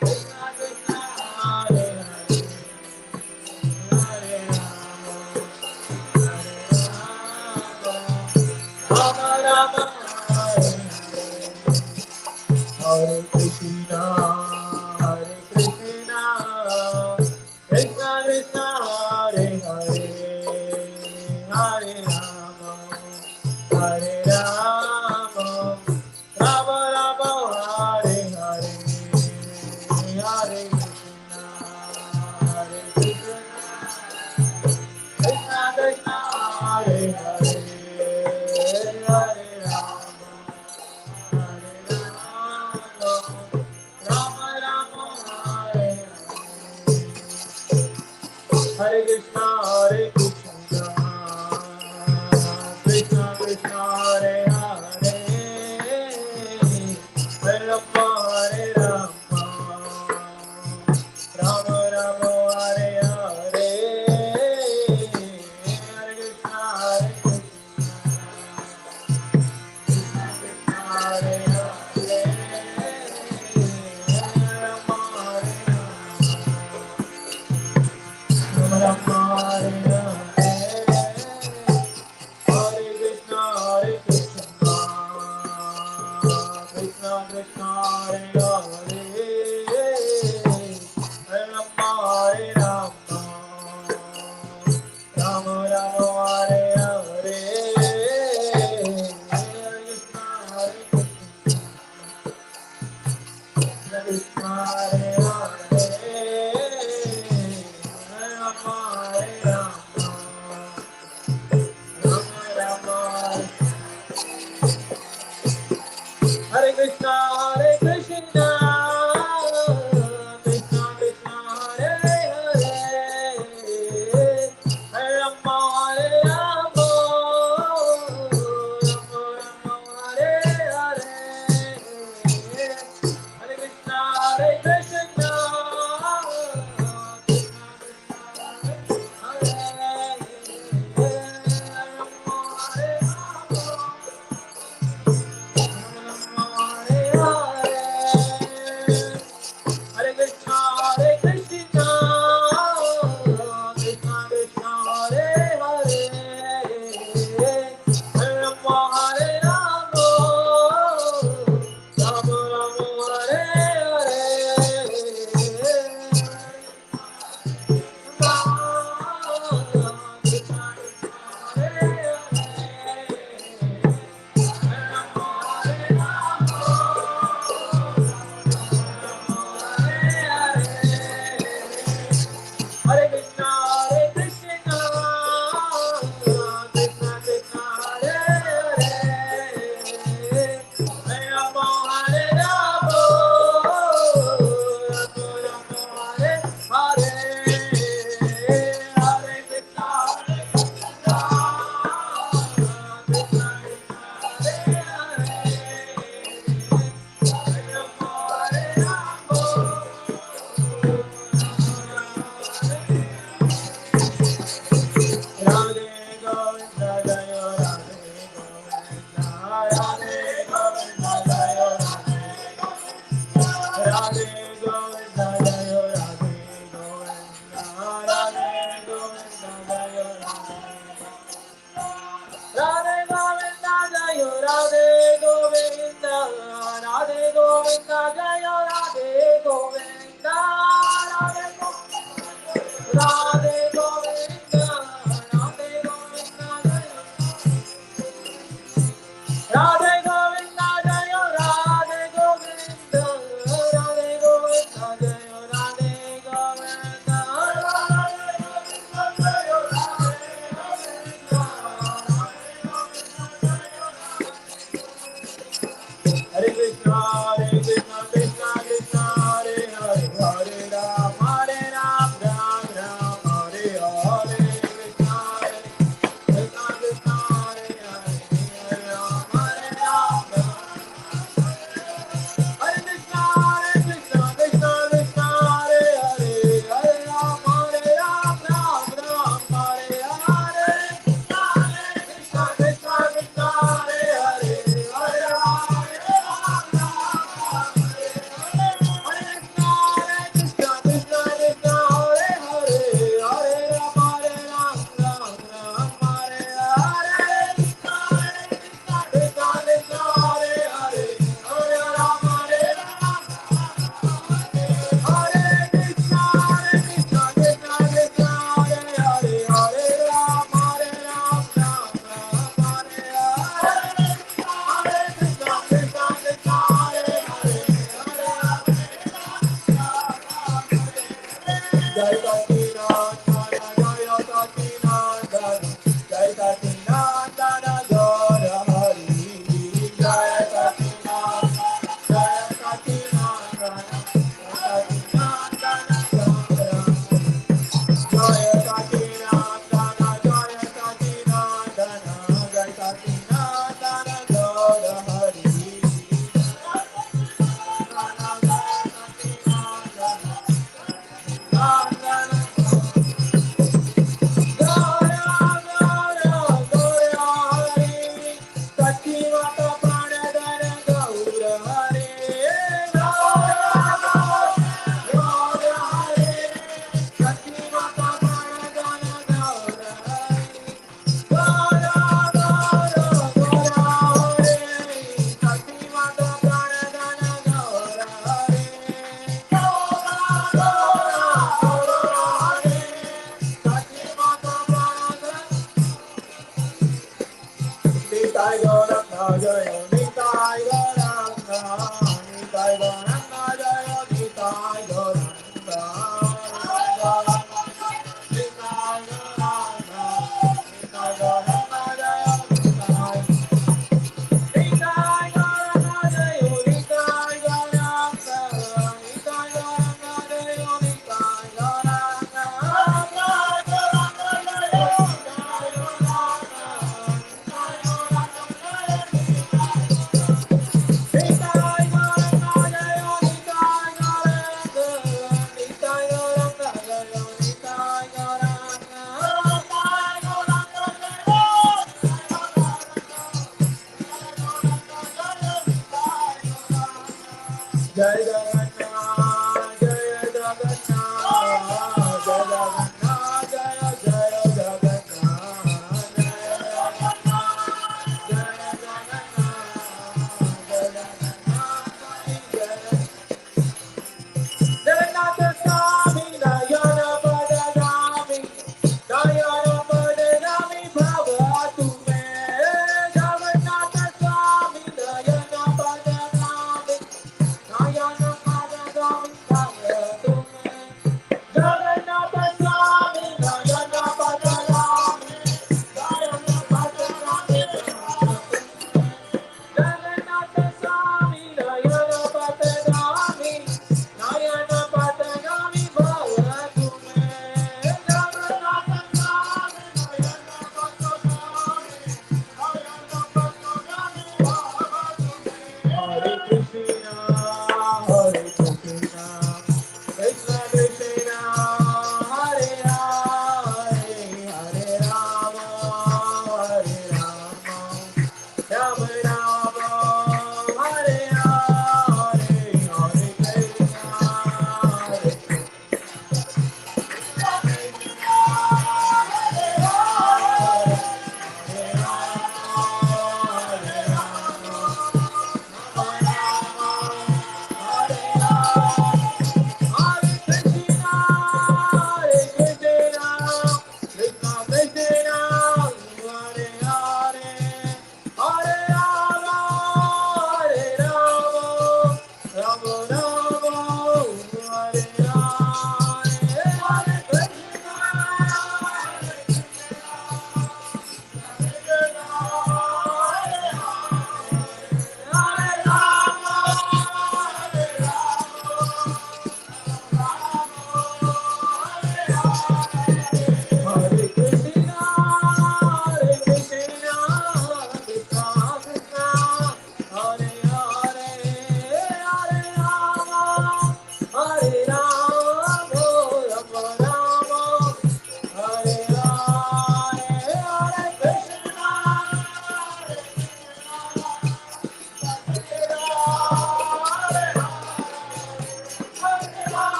Speaker 7: Krishna Krishna, Hare Hare, Hare Rama, Rama Rama, Hare Hare Krishna, Hare Krishna, Krishna Krishna, Hare Hare, Hare Rama, Hare Rama, Rama Rama, Hare Hare, Hare Krishna, Hare Krishna, Krishna Krishna, Hare Hare, Hare Rama, Rama Rama, Hare Hare Krishna, Hare Krishna, Krishna Krishna, Hare Hare, Hare Rama, Hare Rama, Rama Rama, Hare Hare, Hare Krishna, Hare Krishna, Hare Hare, Hare Rama, Hare Rama, Rama Rama,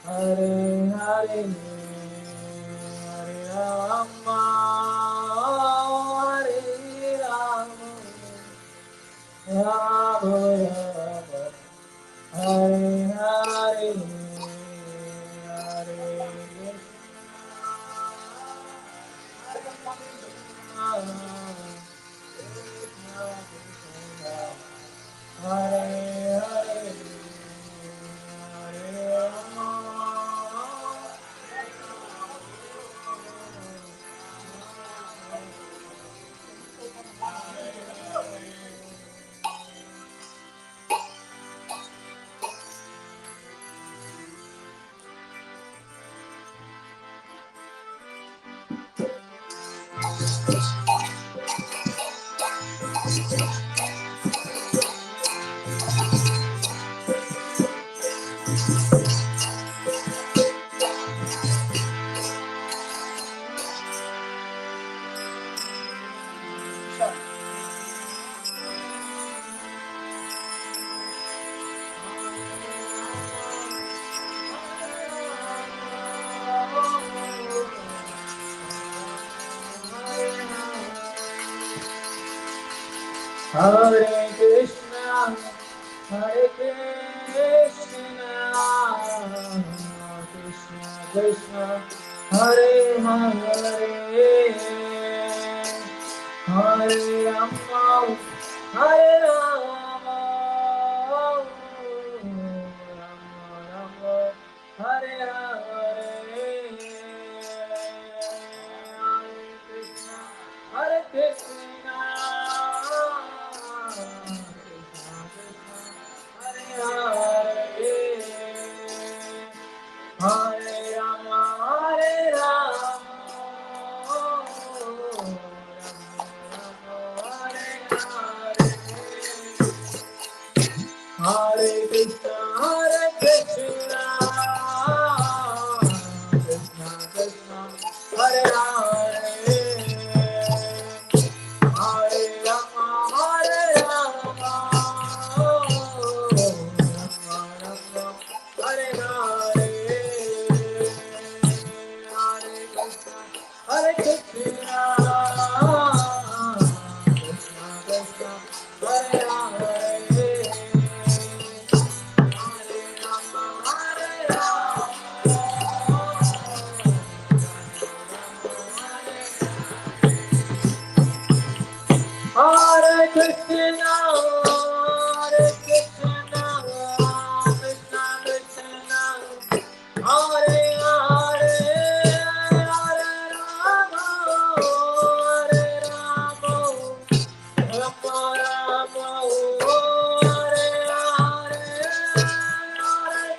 Speaker 16: Hare Hare Hare Rama Hare Rama Rama Rama Hare Hare Hare Krishna, Hare Krishna, Krishna Krishna, Hare Hare, Hare Rama, Hare Rama, Rama Rama, Hare Hare, Hare Krishna, Hare Hare Rama, Hare Rama, Hare Hare, Hare Krishna, Krishna Krishna, Hare Hare, Hare Rama, Hare Rama, Hare Hare, Hare Krishna, Krishna Krishna, Hare Hare, Hare Rama, Hare Rama, Hare Krishna, Hare Krishna, Krishna Krishna, Hare Hare, Hare Rama, Hare Rama, Rama Rama, Hare Hare, Hare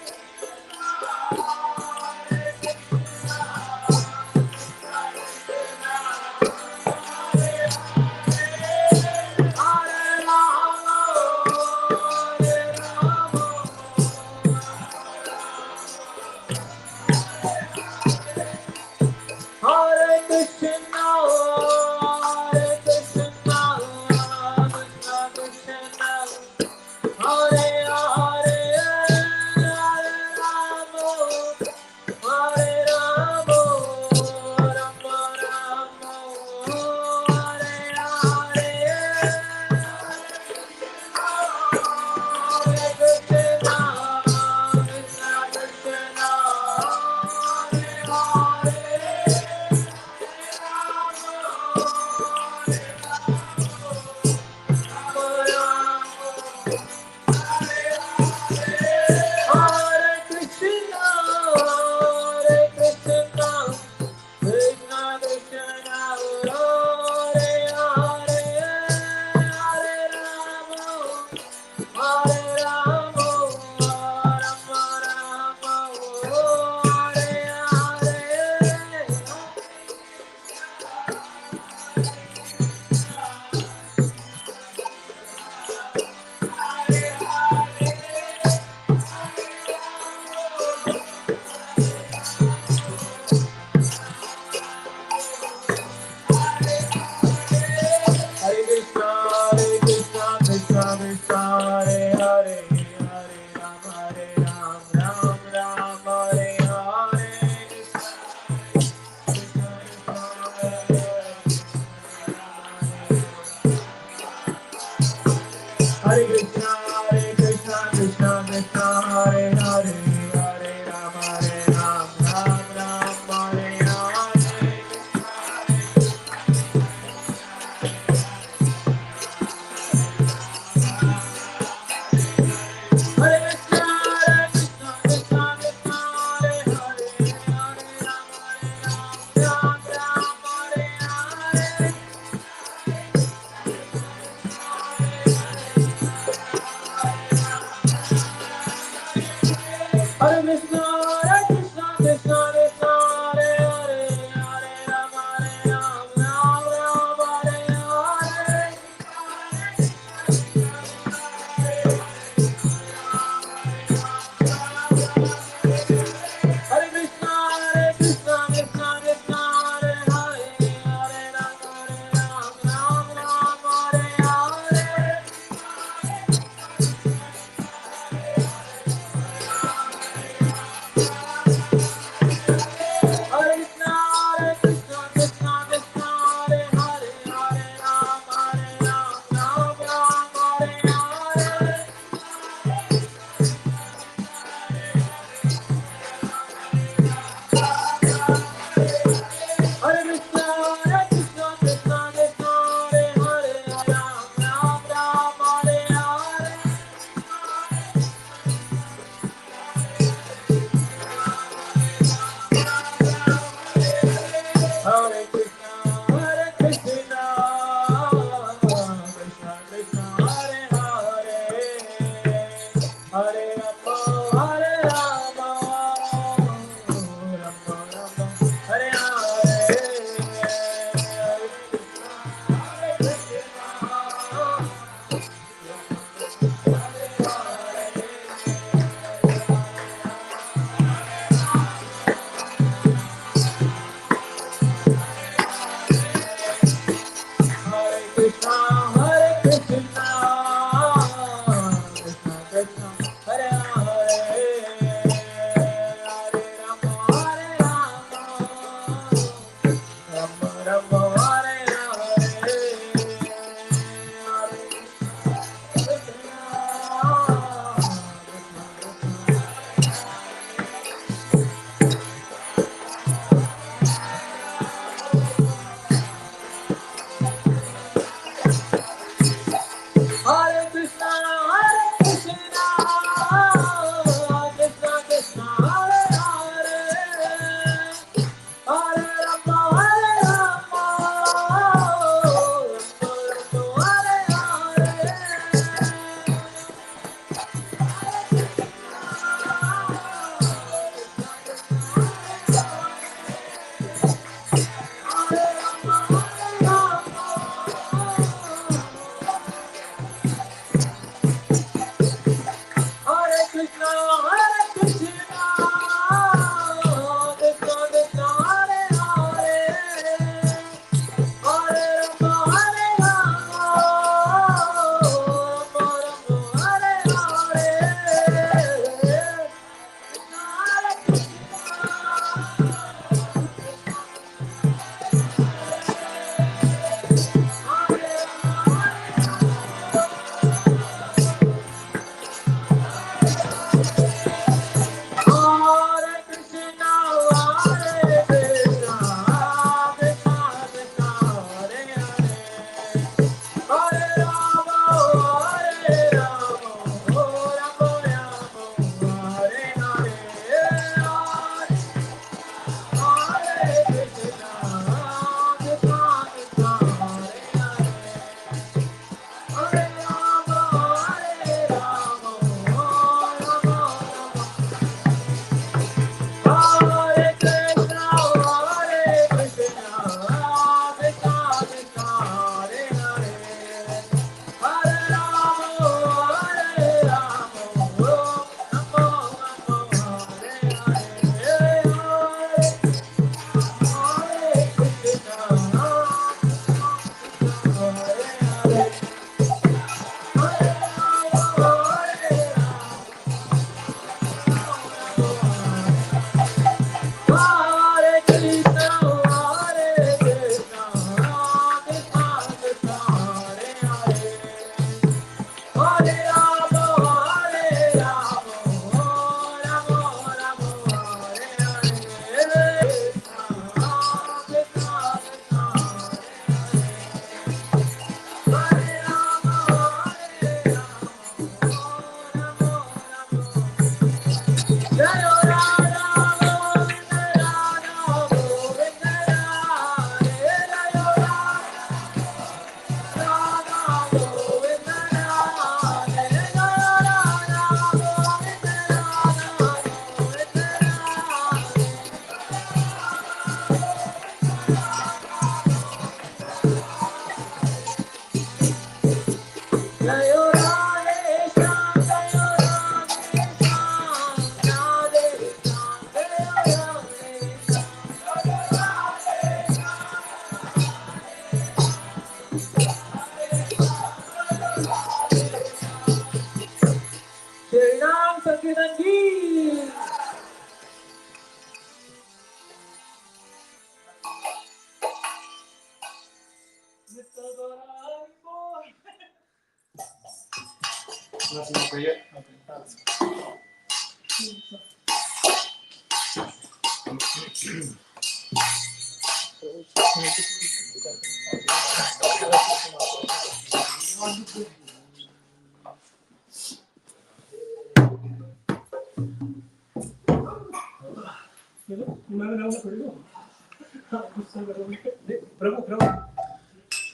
Speaker 16: प्रभु प्रभु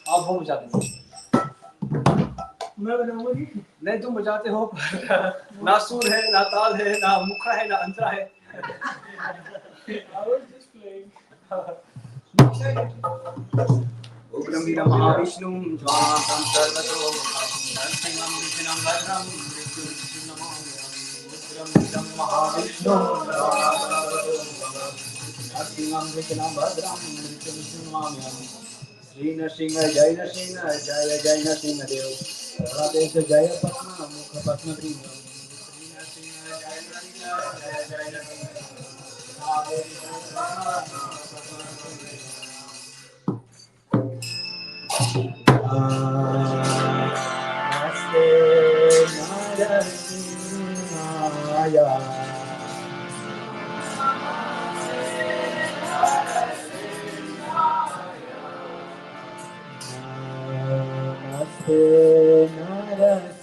Speaker 16: आप वो बजा दीजिए। मैं बनाऊंगा जी। नहीं तुम बजाते हो ना सुर है ना ताल है ना मुखा है ना अंतरा है। उग्रं वीरं महाविष्णुं ज्वालां सर्वतोमुखं नरसिंहं विष्णुं भद्रं विष्णुं नमामि। उग्रं वीरं महाविष्णुं ज्वालां सर्वतोमुखं नरसिंहं विष्णुं भद्रं विष्णुं नमामि। श्री नरसिंह जय नरसिंह जय जय नरसिंह देव देश जय पद्म मुख पद्म प्रिय। श्री नरसिंह जय नरसिंह जय जय नरसिंह नमस्ते नरसिंहाय नमस्ते नरसिंहाय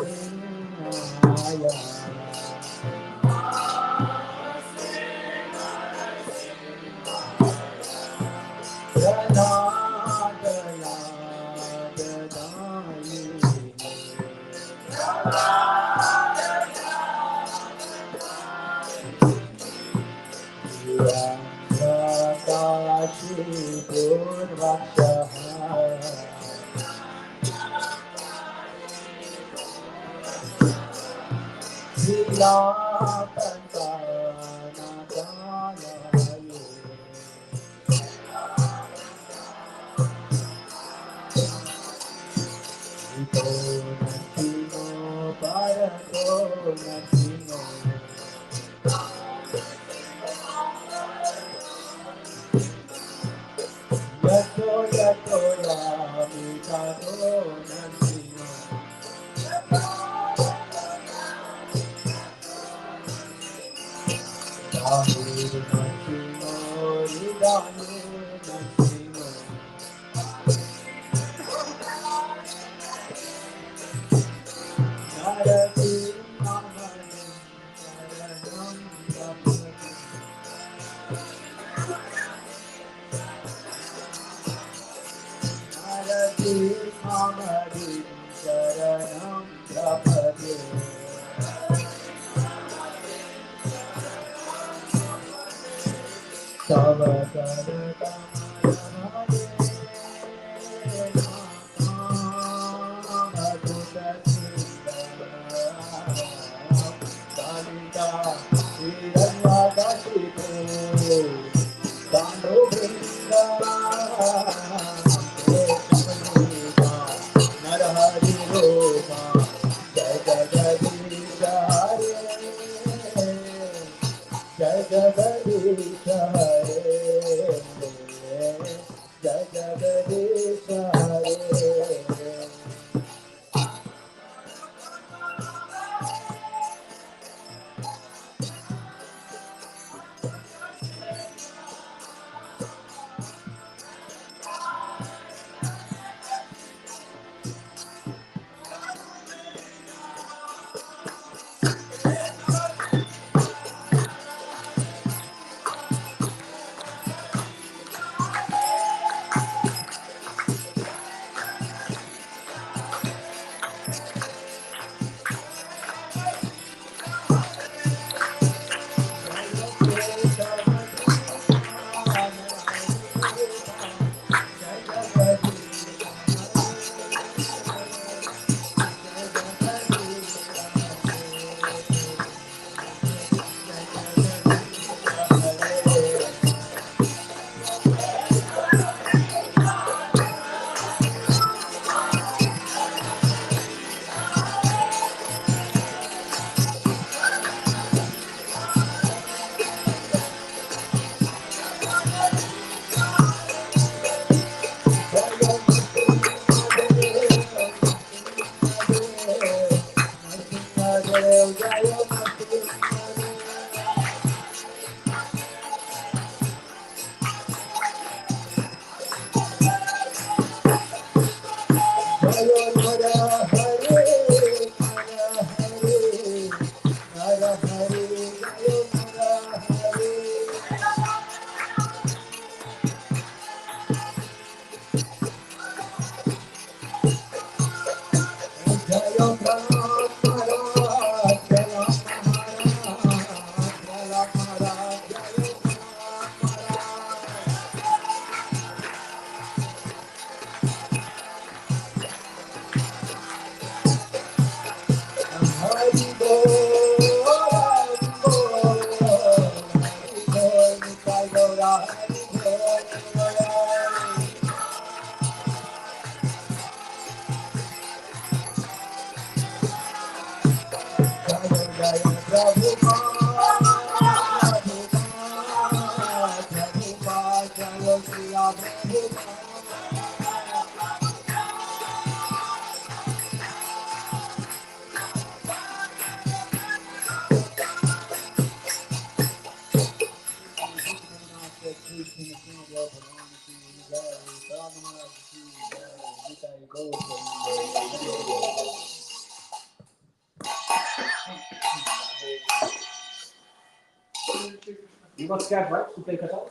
Speaker 19: You got scared, right? To play Katal?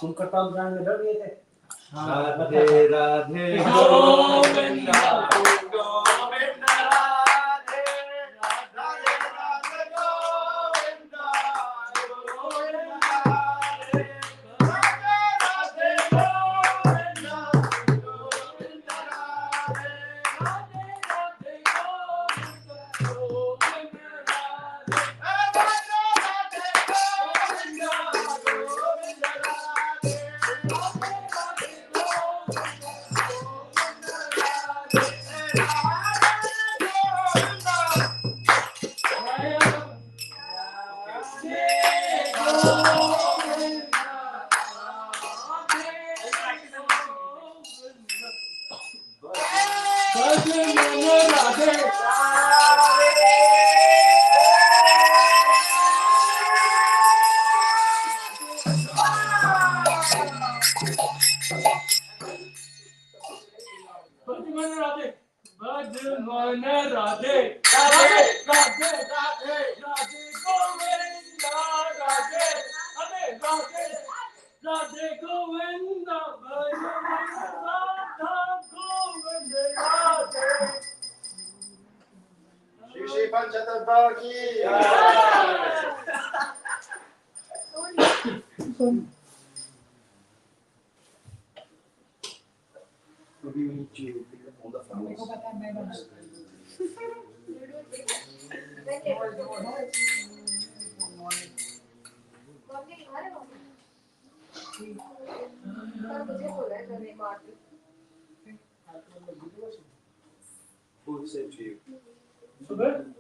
Speaker 19: तुम करताल गाने में डर गए थे? Radhe Radhe Govinda Govinda Radhe Radhe Radhe Govinda Govinda Radhe Radhe Govinda Govinda Radhe Radhe Radhe Who said to you? So good?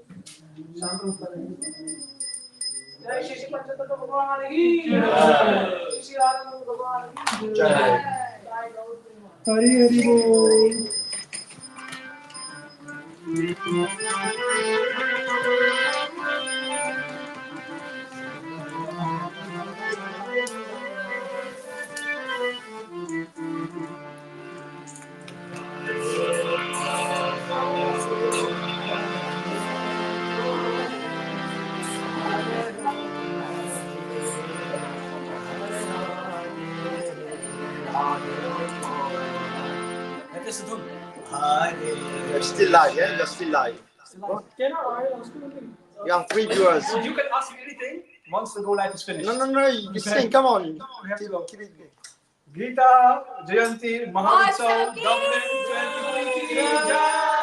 Speaker 19: जय श्री श्री पंचतत्व भगवान की जय श्री श्री राधा भगवान की जय हरि हरि बोल
Speaker 18: You're still live, yeah? You're still live. You have 3 viewers.
Speaker 19: You can ask me anything once the go live is finished.
Speaker 18: No, you sing, come on. Keep it.
Speaker 19: Gita Jayanti Mahotsav Dublin 2020.